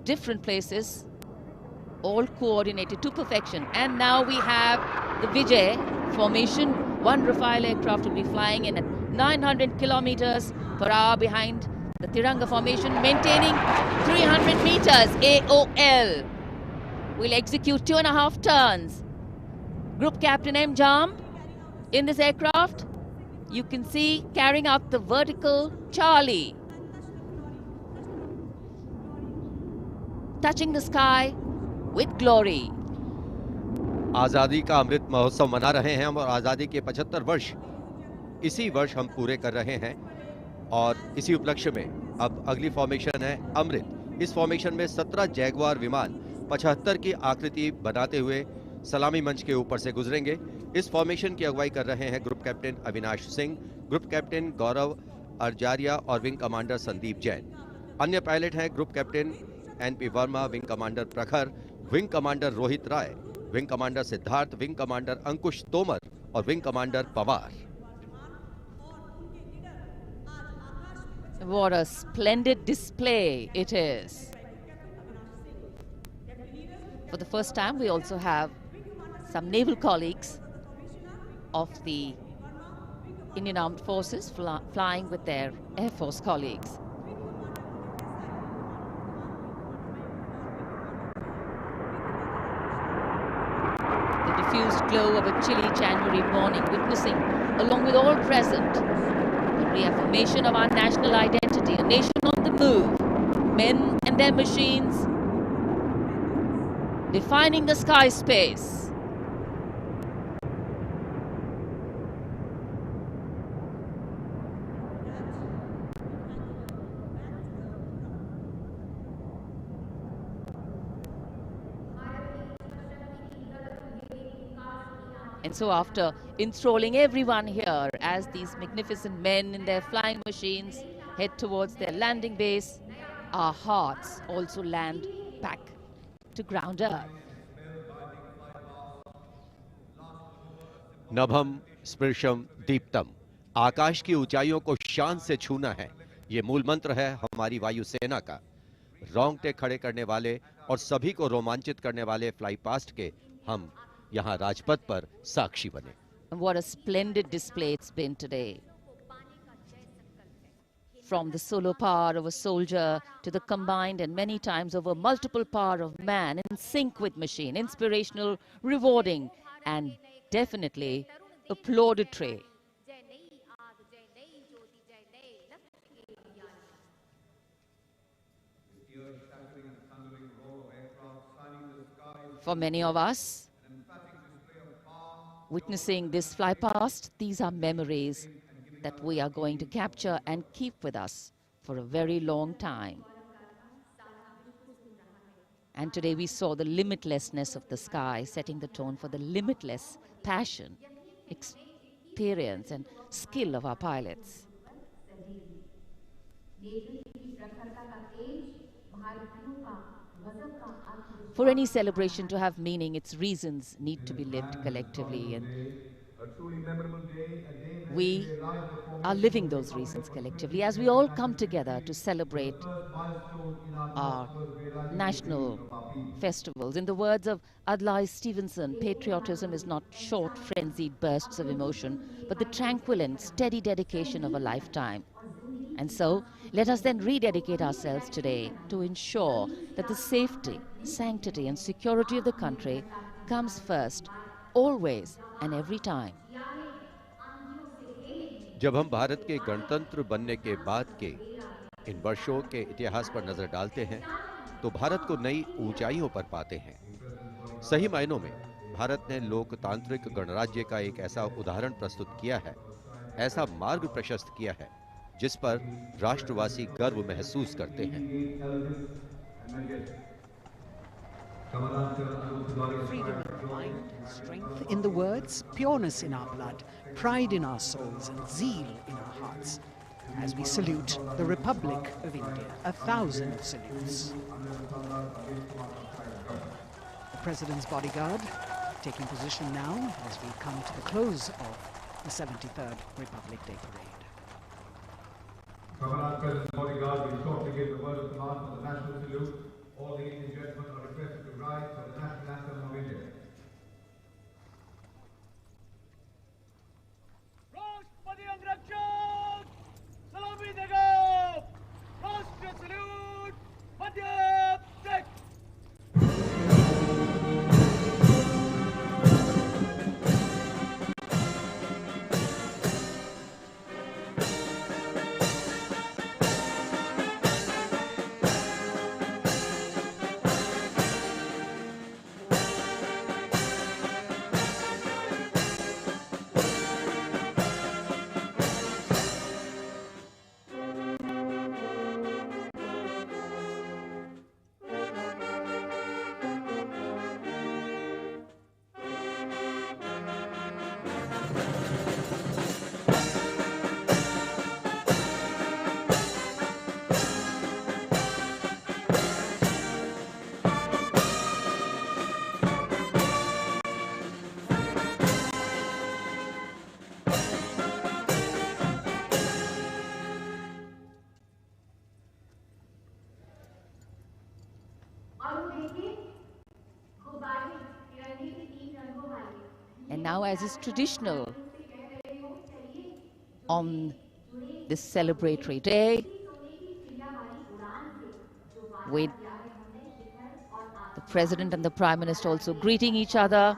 different places, all coordinated to perfection. And now we have the Vijay formation. 1 Rafale aircraft will be flying in at 900 kilometers per hour behind the Tiranga formation, maintaining 300 meters AOL. We'll execute 2.5 turns. Group Captain M. Jam in this aircraft, you can see carrying out the vertical Charlie. Touching the sky with glory.
आजादी का अमृत महोत्सव मना रहे हैं हम, और आजादी के 75 वर्ष इसी वर्ष हम पूरे कर रहे हैं। और इसी उपलक्ष्य में अब अगली फॉर्मेशन है अमृत। इस फॉर्मेशन में 17 जैगवार विमान 75 की आकृति बनाते हुए सलामी मंच के ऊपर से गुजरेंगे। इस फॉर्मेशन की अगुवाई कर रहे हैं group captain Avinash Singh, group captain Gaurav Arjaria और विंग कमांडर संदीप जैन। अन्य पायलट हैं group captain NP Verma, wing commander Prakhar, wing commander Rohit Rai, wing commander Siddharth, wing commander Ankush Tomar और wing commander Pawar.
What a splendid display it is. For the first time, we also have some naval colleagues of the Indian Armed Forces flying with their Air Force colleagues. The diffused glow of a chilly January morning, witnessing, along with all present, the reaffirmation of our national identity, a nation on the move, men and their machines, defining the sky space. And so after enthralling everyone here as these magnificent men in their flying machines head towards their landing base, our hearts also land back to ground earth.
नभम स्पर्शम Deeptam, आकाश की ऊंचाइयों को शान से छूना है, ये मूल मंत्र है हमारी वायुसेना का। रोंगटे खड़े करने वाले और सभी को रोमांचित करने वाले फ्लाई पास्ट के हम यहाँ राजपथ पर साक्षी बने।
And what a splendid display it's been today. From the solo power of a soldier to the combined and many times over multiple power of man in sync with machine, inspirational, rewarding, and definitely applauditory. For many of us, witnessing this fly past, these are memories that we are going to capture and keep with us for a very long time. And today we saw the limitlessness of the sky, setting the tone for the limitless passion, experience and skill of our pilots. For any celebration to have meaning, its reasons need to be lived collectively, and we are living those reasons collectively as we all come together to celebrate our national festivals. In the words of Adlai Stevenson, patriotism is not short, frenzied bursts of emotion, but the tranquil and steady dedication of a lifetime. And so, let us then rededicate ourselves today to ensure that the safety, sanctity and security of the country comes first, always and every time.
जब हम भारत के गणतंत्र बनने के बाद के इन वर्षों के इतिहास पर नजर डालते हैं, तो भारत को नई ऊंचाइयों पर पाते हैं। सही मायनों में भारत ने लोकतांत्रिक गणराज्य का एक ऐसा उदाहरण प्रस्तुत किया है, ऐसा मार्ग प्रशस्त किया है, जिस पर राष्ट्रवासी गर्व महसूस करते हैं।
Freedom in mind, strength in the words, pureness in our blood, pride in our souls, and zeal in our hearts. As we salute the Republic of India, 1,000 salutes. The President's bodyguard taking position now as we come to the close of the 73rd Republic Day Parade.
Governor President's bodyguard will shortly give the word of command for the national salute. All the Indian gentlemen are requested to rise for the national anthem of India.
राष्ट्रपति अंगरक्षक सलामी देगा। राष्ट्रीय salute Madhya Pradesh.
And now, as is traditional on this celebratory day, with the President and the Prime Minister also greeting each other,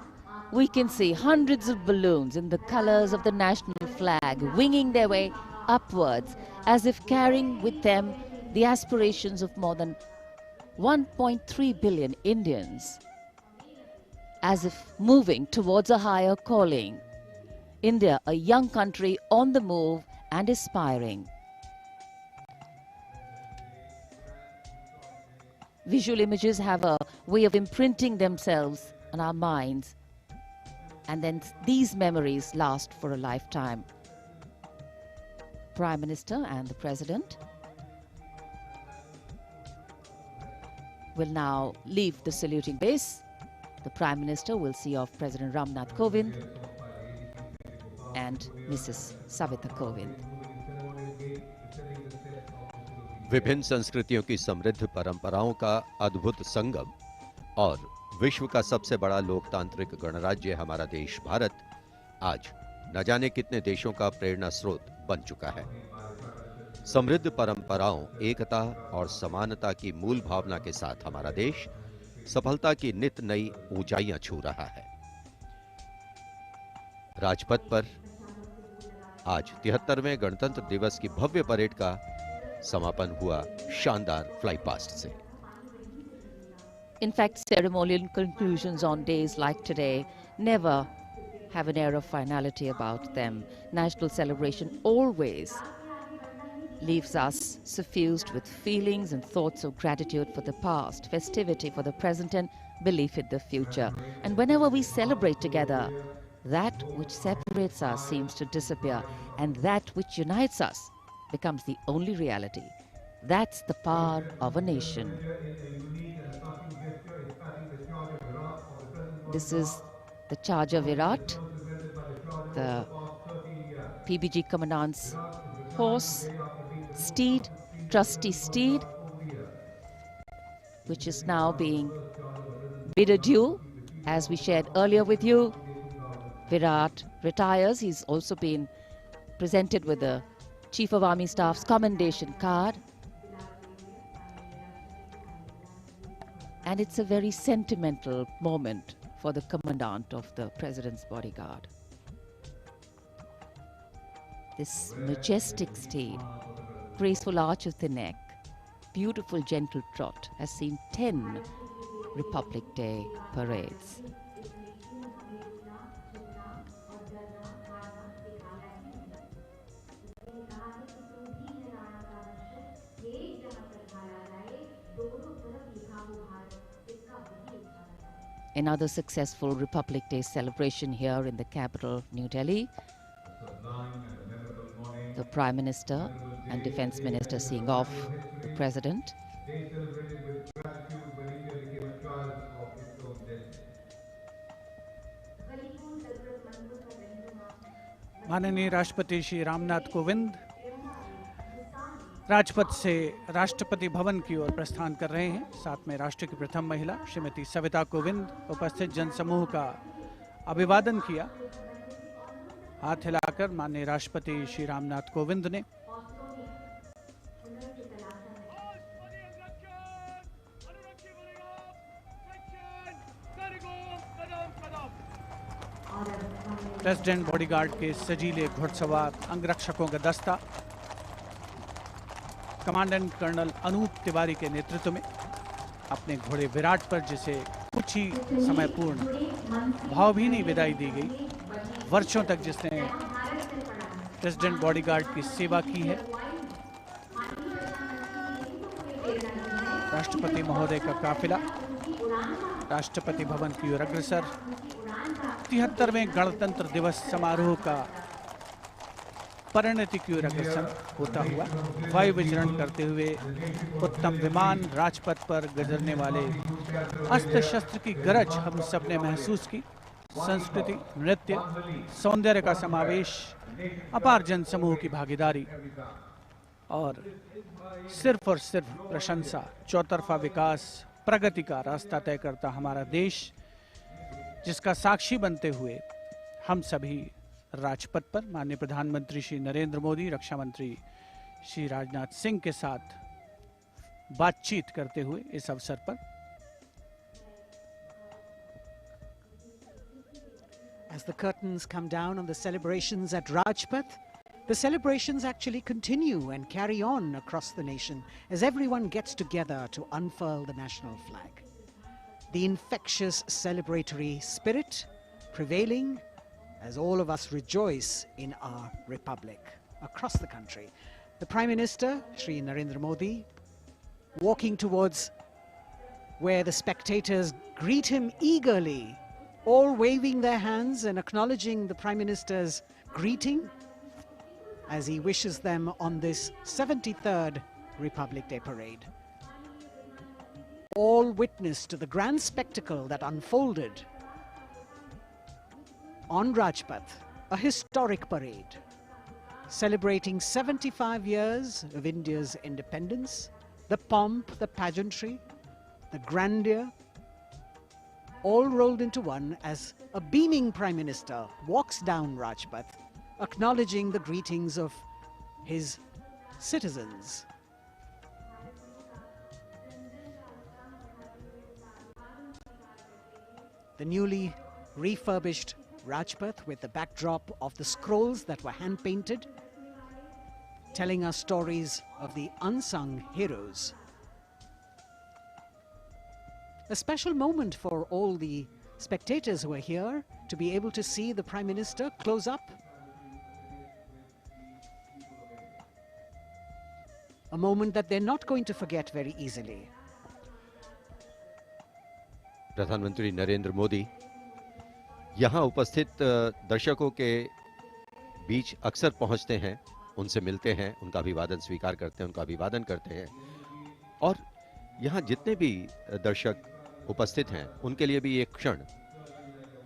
we can see hundreds of balloons in the colors of the national flag winging their way upwards as if carrying with them the aspirations of more than 1.3 billion Indians as if moving towards a higher calling. India, a young country on the move and aspiring. Visual images have a way of imprinting themselves on our minds, and then these memories last for a lifetime. Prime Minister and the President will now leave the saluting base. The Prime Minister will see off President Ramnath Kovind and Mrs. Savita Kovind.
विभिन्न संस्कृतियों की समृद्ध परंपराओं का अद्भुत संगम और विश्व का सबसे बड़ा लोकतांत्रिक गणराज्य हमारा देश भारत आज न जाने कितने देशों का प्रेरणा स्रोत बन चुका है। समृद्ध परंपराओं, एकता और समानता की मूल भावना के साथ हमारा देश सफलता की नित नई ऊंचाइयां छू रहा है। राजपथ पर आज 73वें गणतंत्र दिवस की भव्य परेड का समापन हुआ शानदार फ्लाई पास्ट से।
In fact, ceremonial conclusions on days like today never have an air of finality about them. National celebration always leaves us suffused with feelings and thoughts of gratitude for the past, festivity for the present, and belief in the future. And whenever we celebrate together, that which separates us seems to disappear, and that which unites us becomes the only reality. That's the power of a nation. This is the charge of Virat, the PBG Commandant's horse, steed, trusty steed, which is now being bid adieu. As we shared earlier with you, Virat retires. He's also been presented with the Chief of Army Staff's commendation card. And it's a very sentimental moment for the commandant of the President's bodyguard. This majestic steed, graceful arch of the neck, beautiful gentle trot has seen 10 Republic Day parades. Another successful Republic Day celebration here in the capital, New Delhi. The Prime Minister and Defence Minister seeing off the President.
माननीय राष्ट्रपति श्री रामनाथ कोविंद राजपथ से राष्ट्रपति भवन की ओर प्रस्थान कर रहे हैं। साथ में राष्ट्र की प्रथम महिला श्रीमती सविता कोविंद उपस्थित जनसमूह का अभिवादन किया। हाथ हिलाकर माननीय राष्ट्रपति श्री रामनाथ कोविंद ने प्रेसिडेंट बॉडीगार्ड के सजीले घुड़सवार अंगरक्षकों का दस्ता कमांडेंट कर्नल अनूप तिवारी के नेतृत्व में अपने घोड़े विराट पर, जिसे कुछ ही समय पूर्ण भावभीनी विदाई दी गई। वर्षों तक जिसने प्रेसिडेंट बॉडीगार्ड की सेवा की है, राष्ट्रपति महोदय का काफिला राष्ट्रपति भवन की ओर अग्रसर 73वें गणतंत्र दिवस समारोह का परिणति की ओर अग्रसर होता हुआ वायु विचरण करते हुए उत्तम विमान राजपथ पर गुजरने वाले अस्त्र शस्त्र की गरज हम सबने महसूस की। संस्कृति, नृत्य, सौंदर्य का समावेश, अपार जनसमूह की भागीदारी और सिर्फ प्रशंसा, चौतरफा विकास, प्रगति का रास्ता तय करता हमारा देश, जिसका साक्षी बनते हुए हम सभी राजपथ पर माननीय प्रधानमंत्री श्री नरेंद्र मोदी, रक्षा मंत्री श्री राजनाथ सिंह के साथ बातचीत करते हुए इस अवसर पर
As the curtains come down on the celebrations at Rajpath, the celebrations actually continue and carry on across the nation as everyone gets together to unfurl the national flag. the infectious celebratory spirit prevailing as all of us rejoice in our republic across the country. The Prime Minister, Shri Narendra Modi, walking towards where the spectators greet him eagerly, all waving their hands and acknowledging the Prime Minister's greeting as he wishes them on this 73rd Republic Day parade. All witness to the grand spectacle that unfolded on Rajpath, a historic parade celebrating 75 years of India's independence, the pomp, the pageantry, the grandeur, all rolled into one as a beaming Prime Minister walks down Rajpath, acknowledging the greetings of his citizens. The newly refurbished Rajpath with the backdrop of the scrolls that were hand-painted, telling us stories of the unsung heroes. A special moment for all the spectators who are here to be able to see the Prime Minister close up. A moment that they're not going to forget very easily.
प्रधानमंत्री नरेंद्र मोदी यहाँ उपस्थित दर्शकों के बीच अक्सर पहुंचते हैं, उनसे मिलते हैं, उनका अभिवादन स्वीकार करते हैं, उनका अभिवादन करते हैं और यहाँ जितने भी दर्शक उपस्थित हैं उनके लिए भी एक क्षण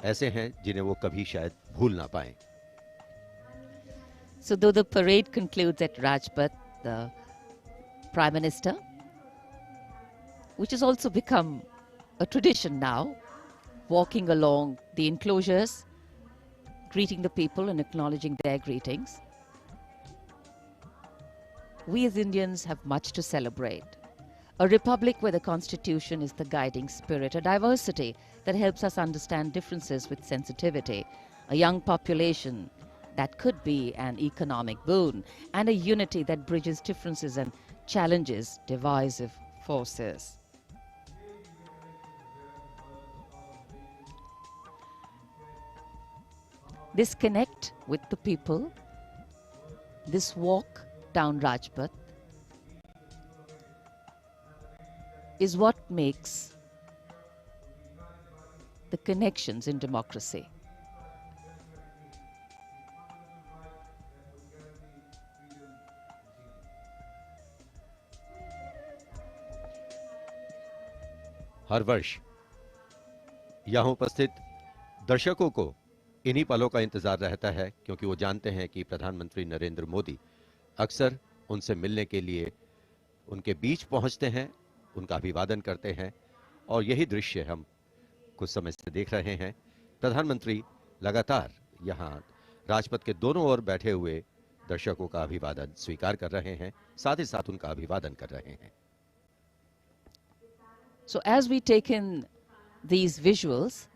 ऐसे हैं जिन्हें वो कभी शायद भूल ना पाएं।
So though the parade concludes at Rajpath, the Prime Minister, which has also become a tradition now, walking along the enclosures, greeting the people and acknowledging their greetings. We as Indians have much to celebrate. A republic where the Constitution is the guiding spirit, a diversity that helps us understand differences with sensitivity, a young population that could be an economic boon, and a unity that bridges differences and challenges divisive forces. This connect with the people, this walk down Rajpath, is what makes the connections in democracy.
हर वर्ष यहाँ उपस्थित दर्शकों को इन्हीं पलों का इंतजार रहता है क्योंकि वो जानते हैं कि प्रधानमंत्री नरेंद्र मोदी अक्सर उनसे मिलने के लिए उनके बीच पहुंचते हैं, उनका अभिवादन करते हैं और यही दृश्य हम कुछ समय से देख रहे हैं। प्रधानमंत्री लगातार यहाँ राजपथ के दोनों ओर बैठे हुए दर्शकों का अभिवादन स्वीकार कर रहे हैं, साथ ही साथ उनका अभिवादन कर रहे हैं।
So as we take in these visuals,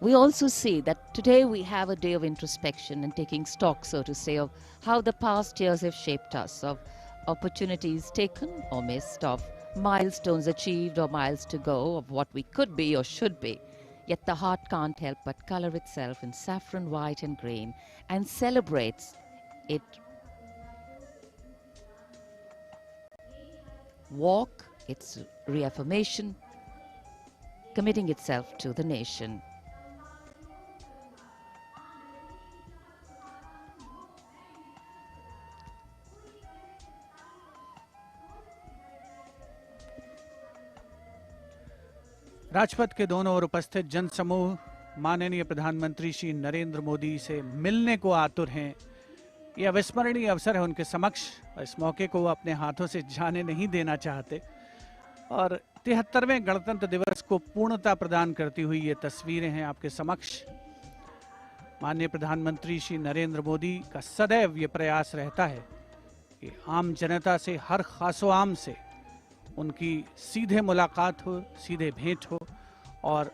we also see that today we have a day of introspection and taking stock, so to say, of how the past years have shaped us, of opportunities taken or missed, of milestones achieved or miles to go, of what we could be or should be. Yet the heart can't help but color itself in saffron, white and green and celebrates it. Walk, its reaffirmation, committing itself to the nation.
Rajpath के दोनों ओर उपस्थित जनसमूह माननीय प्रधानमंत्री श्री नरेंद्र मोदी से मिलने को आतुर हैं। यह अविस्मरणीय अवसर है उनके समक्ष, इस मौके को वो अपने हाथों से जाने नहीं देना चाहते और 73वें गणतंत्र दिवस को पूर्णता प्रदान करती हुई ये तस्वीरें हैं आपके समक्ष। माननीय प्रधानमंत्री श्री नरेंद्र मोदी का सदैव ये प्रयास रहता है कि आम जनता से, हर खासो आम से उनकी सीधे मुलाकात हो, सीधे भेंट हो और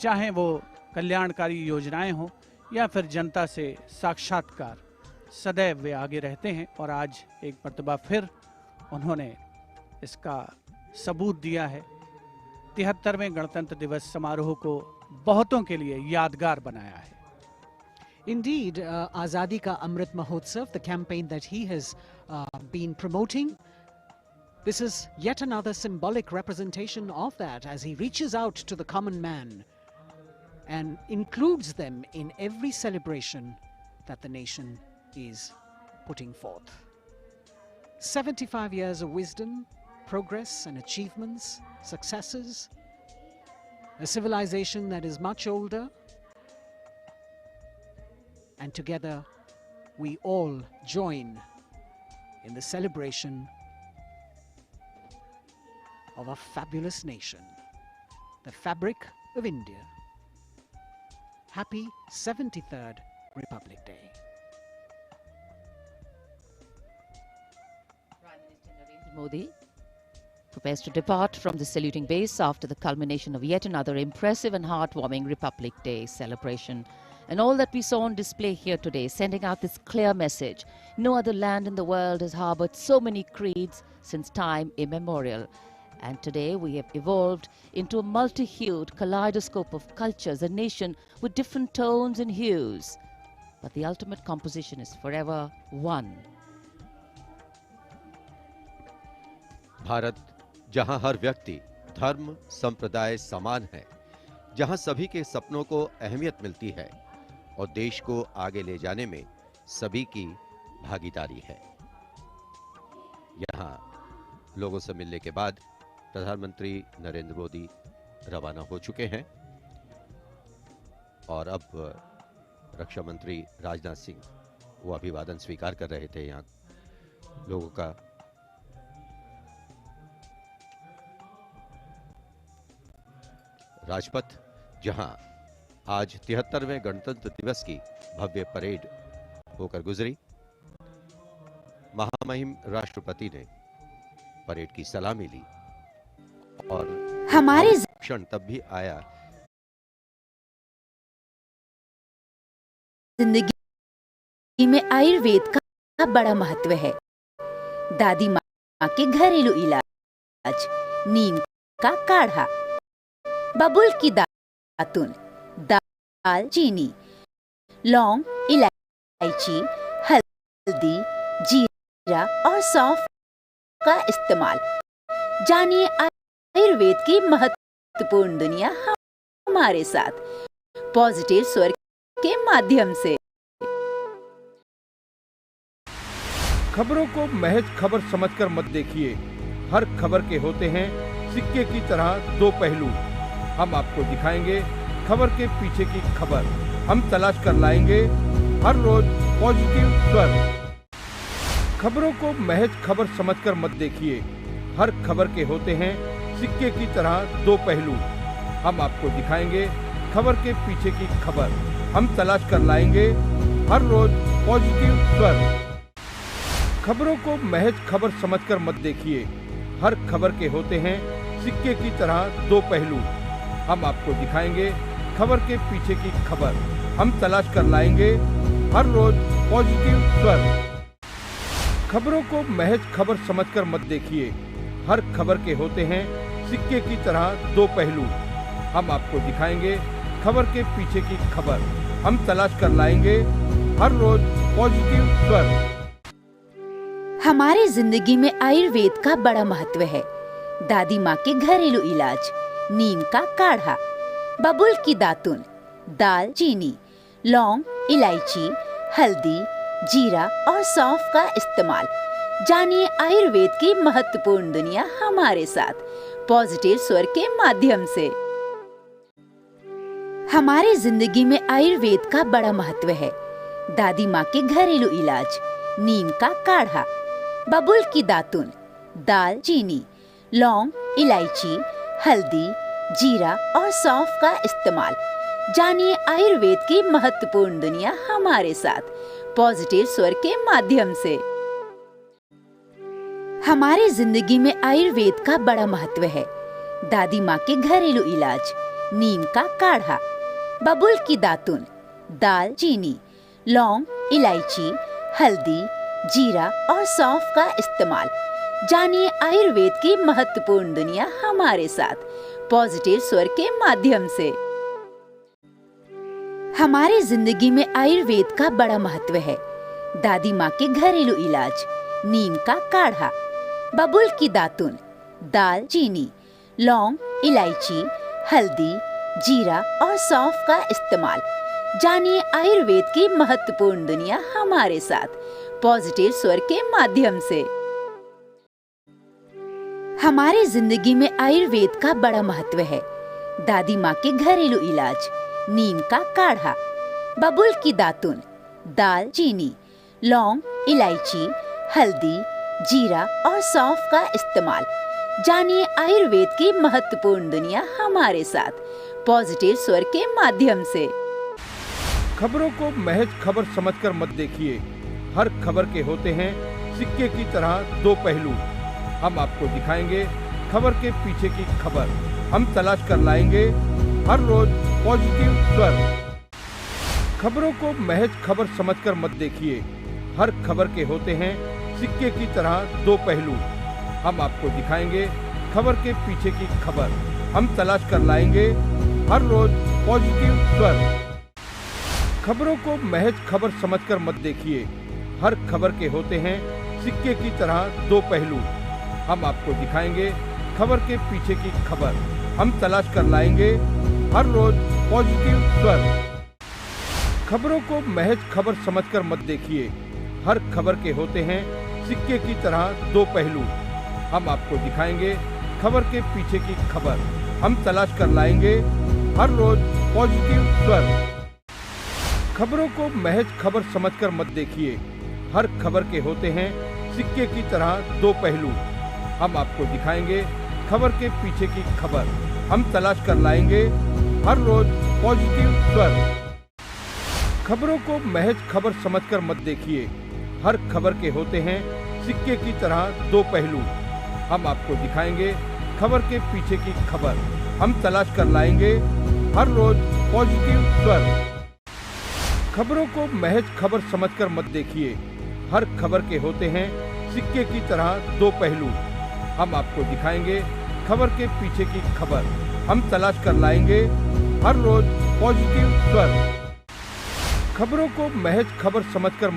चाहे वो कल्याणकारी योजनाएं हो या फिर जनता से साक्षात्कार, सदैव वे आगे रहते हैं और आज एक मर्तबा फिर उन्होंने इसका सबूत दिया है। 73वें गणतंत्र दिवस समारोह को बहुतों के लिए यादगार बनाया है।
Indeed, Azadi Ka Amrit Mahotsav, the campaign that he has been promoting, this is yet another symbolic representation of that as he reaches out to the common man and includes them in every celebration that the nation is putting forth. 75 years of wisdom, progress and achievements, successes, a civilization that is much older, and together we all join in the celebration of a fabulous nation, the fabric of India. Happy 73rd Republic Day.
Prime Minister Narendra Modi prepares to depart from the saluting base after the culmination of yet another impressive and heartwarming Republic Day celebration. And all that we saw on display here today, sending out this clear message. No other land in the world has harbored so many creeds since time immemorial. And today we have evolved into a multi-hued kaleidoscope of cultures, a nation with different tones and hues. But the ultimate composition is forever one.
Bharat जहां हर व्यक्ति, धर्म, संप्रदाय समान है, जहां सभी के सपनों को अहमियत मिलती है और देश को आगे ले जाने में सभी की भागीदारी है। यहां लोगों से मिलने के बाद प्रधानमंत्री नरेंद्र मोदी रवाना हो चुके हैं और अब रक्षा मंत्री राजनाथ सिंह वो अभिवादन स्वीकार कर रहे थे यहां लोगों का। राजपथ जहां आज 73वें गणतंत्र दिवस की भव्य परेड होकर गुजरी, महामहिम राष्ट्रपति ने परेड की सलामी ली और
हमारे
क्षण तब भी आया
जिंदगी में आयुर्वेद का बड़ा महत्व है। दादी माँ के घरेलू इलाज, नीम का काढ़ा, बबुल की दातुन, दाल चीनी, लौंग, इलायची, हल्दी, जीरा और सौंफ का इस्तेमाल। जानिए आयुर्वेद की महत्वपूर्ण दुनिया हमारे साथ पॉजिटिव स्वर के माध्यम से।
खबरों को महज खबर समझकर मत देखिए। हर खबर के होते हैं सिक्के की तरह दो पहलू। हम आपको दिखाएंगे खबर के पीछे की खबर। हम तलाश कर लाएंगे हर रोज पॉजिटिव स्वर। खबरों को महज खबर समझकर मत देखिए। हर खबर के होते हैं सिक्के की तरह दो पहलू। हम आपको दिखाएंगे खबर के पीछे की खबर। हम तलाश कर लाएंगे हर रोज पॉजिटिव स्वर। खबरों को महज खबर समझकर मत देखिए। हर खबर के होते हैं सिक्के की तरह दो पहलू। हम आपको दिखाएंगे खबर के पीछे की खबर। हम तलाश कर लाएंगे हर रोज पॉजिटिव स्वर। खबरों को महज खबर समझकर मत देखिए। हर खबर के होते हैं सिक्के की तरह दो पहलू। हम आपको दिखाएंगे खबर के पीछे की खबर। हम तलाश कर लाएंगे हर रोज पॉजिटिव स्वर।
हमारी जिंदगी में आयुर्वेद का बड़ा महत्व है। दादी माँ के घरेलू इलाज, नीम का काढ़ा, बबुल की दातुन, दाल चीनी, लौंग, इलायची, हल्दी, जीरा और सौंफ का इस्तेमाल। जानिए आयुर्वेद की महत्वपूर्ण दुनिया हमारे साथ पॉजिटिव स्वर के माध्यम से। हमारी जिंदगी में आयुर्वेद का बड़ा महत्व है। दादी माँ के घरेलू इलाज, नीम का काढ़ा, बबुल की दातुन, दाल चीनी, लौंग, इलायची, हल्दी, जीरा और सौंफ का इस्तेमाल। जानिए आयुर्वेद की महत्वपूर्ण दुनिया हमारे साथ पॉजिटिव स्वर के माध्यम से। हमारी जिंदगी में आयुर्वेद का बड़ा महत्व है। दादी माँ के घरेलू इलाज, नीम का काढ़ा, बबुल की दातुन, दाल चीनी, लौंग, इलायची, हल्दी, जीरा और सौंफ का इस्तेमाल। जानिए आयुर्वेद की महत्वपूर्ण दुनिया हमारे साथ पॉजिटिव स्वर के माध्यम से। हमारी जिंदगी में आयुर्वेद का बड़ा महत्व है। दादी माँ के घरेलू इलाज, नीम का काढ़ा, बबूल की दातुन, दाल चीनी, लौंग, इलायची, हल्दी, जीरा और सौंफ का इस्तेमाल। जानिए आयुर्वेद की महत्वपूर्ण दुनिया हमारे साथ पॉजिटिव स्वर के माध्यम से। हमारी जिंदगी में आयुर्वेद का बड़ा महत्व है। दादी माँ के घरेलू इलाज, नीम का काढ़ा, बबूल की दातुन, दाल चीनी, लौंग, इलायची, हल्दी, जीरा और सौंफ का इस्तेमाल। जानिए आयुर्वेद की महत्वपूर्ण दुनिया हमारे साथ पॉजिटिव स्वर के माध्यम से।
खबरों को महज खबर समझकर मत देखिए। हर खबर के होते हैं सिक्के की तरह दो पहलू। हम आपको दिखाएंगे खबर के पीछे की खबर। हम तलाश कर लाएंगे हर रोज पॉजिटिव स्वर। खबरों को महज खबर समझकर मत देखिए। हर खबर के होते हैं सिक्के की तरह दो पहलू। हम आपको दिखाएंगे खबर के पीछे की खबर। हम तलाश कर लाएंगे हर रोज पॉजिटिव स्वर। खबरों को महज खबर समझकर मत देखिए। हर खबर के होते हैं सिक्के की तरह दो पहलू। हम आपको दिखाएंगे खबर के पीछे की खबर। हम तलाश कर लाएंगे हर रोज पॉजिटिव स्वर। खबरों को महज खबर समझकर मत देखिए। हर खबर के होते हैं सिक्के की तरह दो पहलू। हम आपको दिखाएंगे खबर के पीछे की खबर। हम तलाश कर लाएंगे हर रोज पॉजिटिव स्वर। खबरों को महज खबर समझकर मत देखिए। हर खबर के होते हैं सिक्के की तरह दो पहलू। हम आपको दिखाएंगे खबर के पीछे की खबर। हम तलाश कर लाएंगे हर रोज पॉजिटिव स्वर। खबरों को महज खबर समझकर मत देखिए। हर खबर के होते हैं सिक्के की तरह दो पहलू। हम आपको दिखाएंगे खबर के पीछे की खबर। हम तलाश कर लाएंगे हर रोज पॉजिटिव स्वर। खबरों को महज खबर समझकर मत देखिए। हर खबर के होते हैं सिक्के की तरह दो पहलू। हम आपको दिखाएंगे खबर के पीछे की खबर। हम तलाश कर लाएंगे हर रोज पॉजिटिव स्वर। खबरों को महज खबर समझकर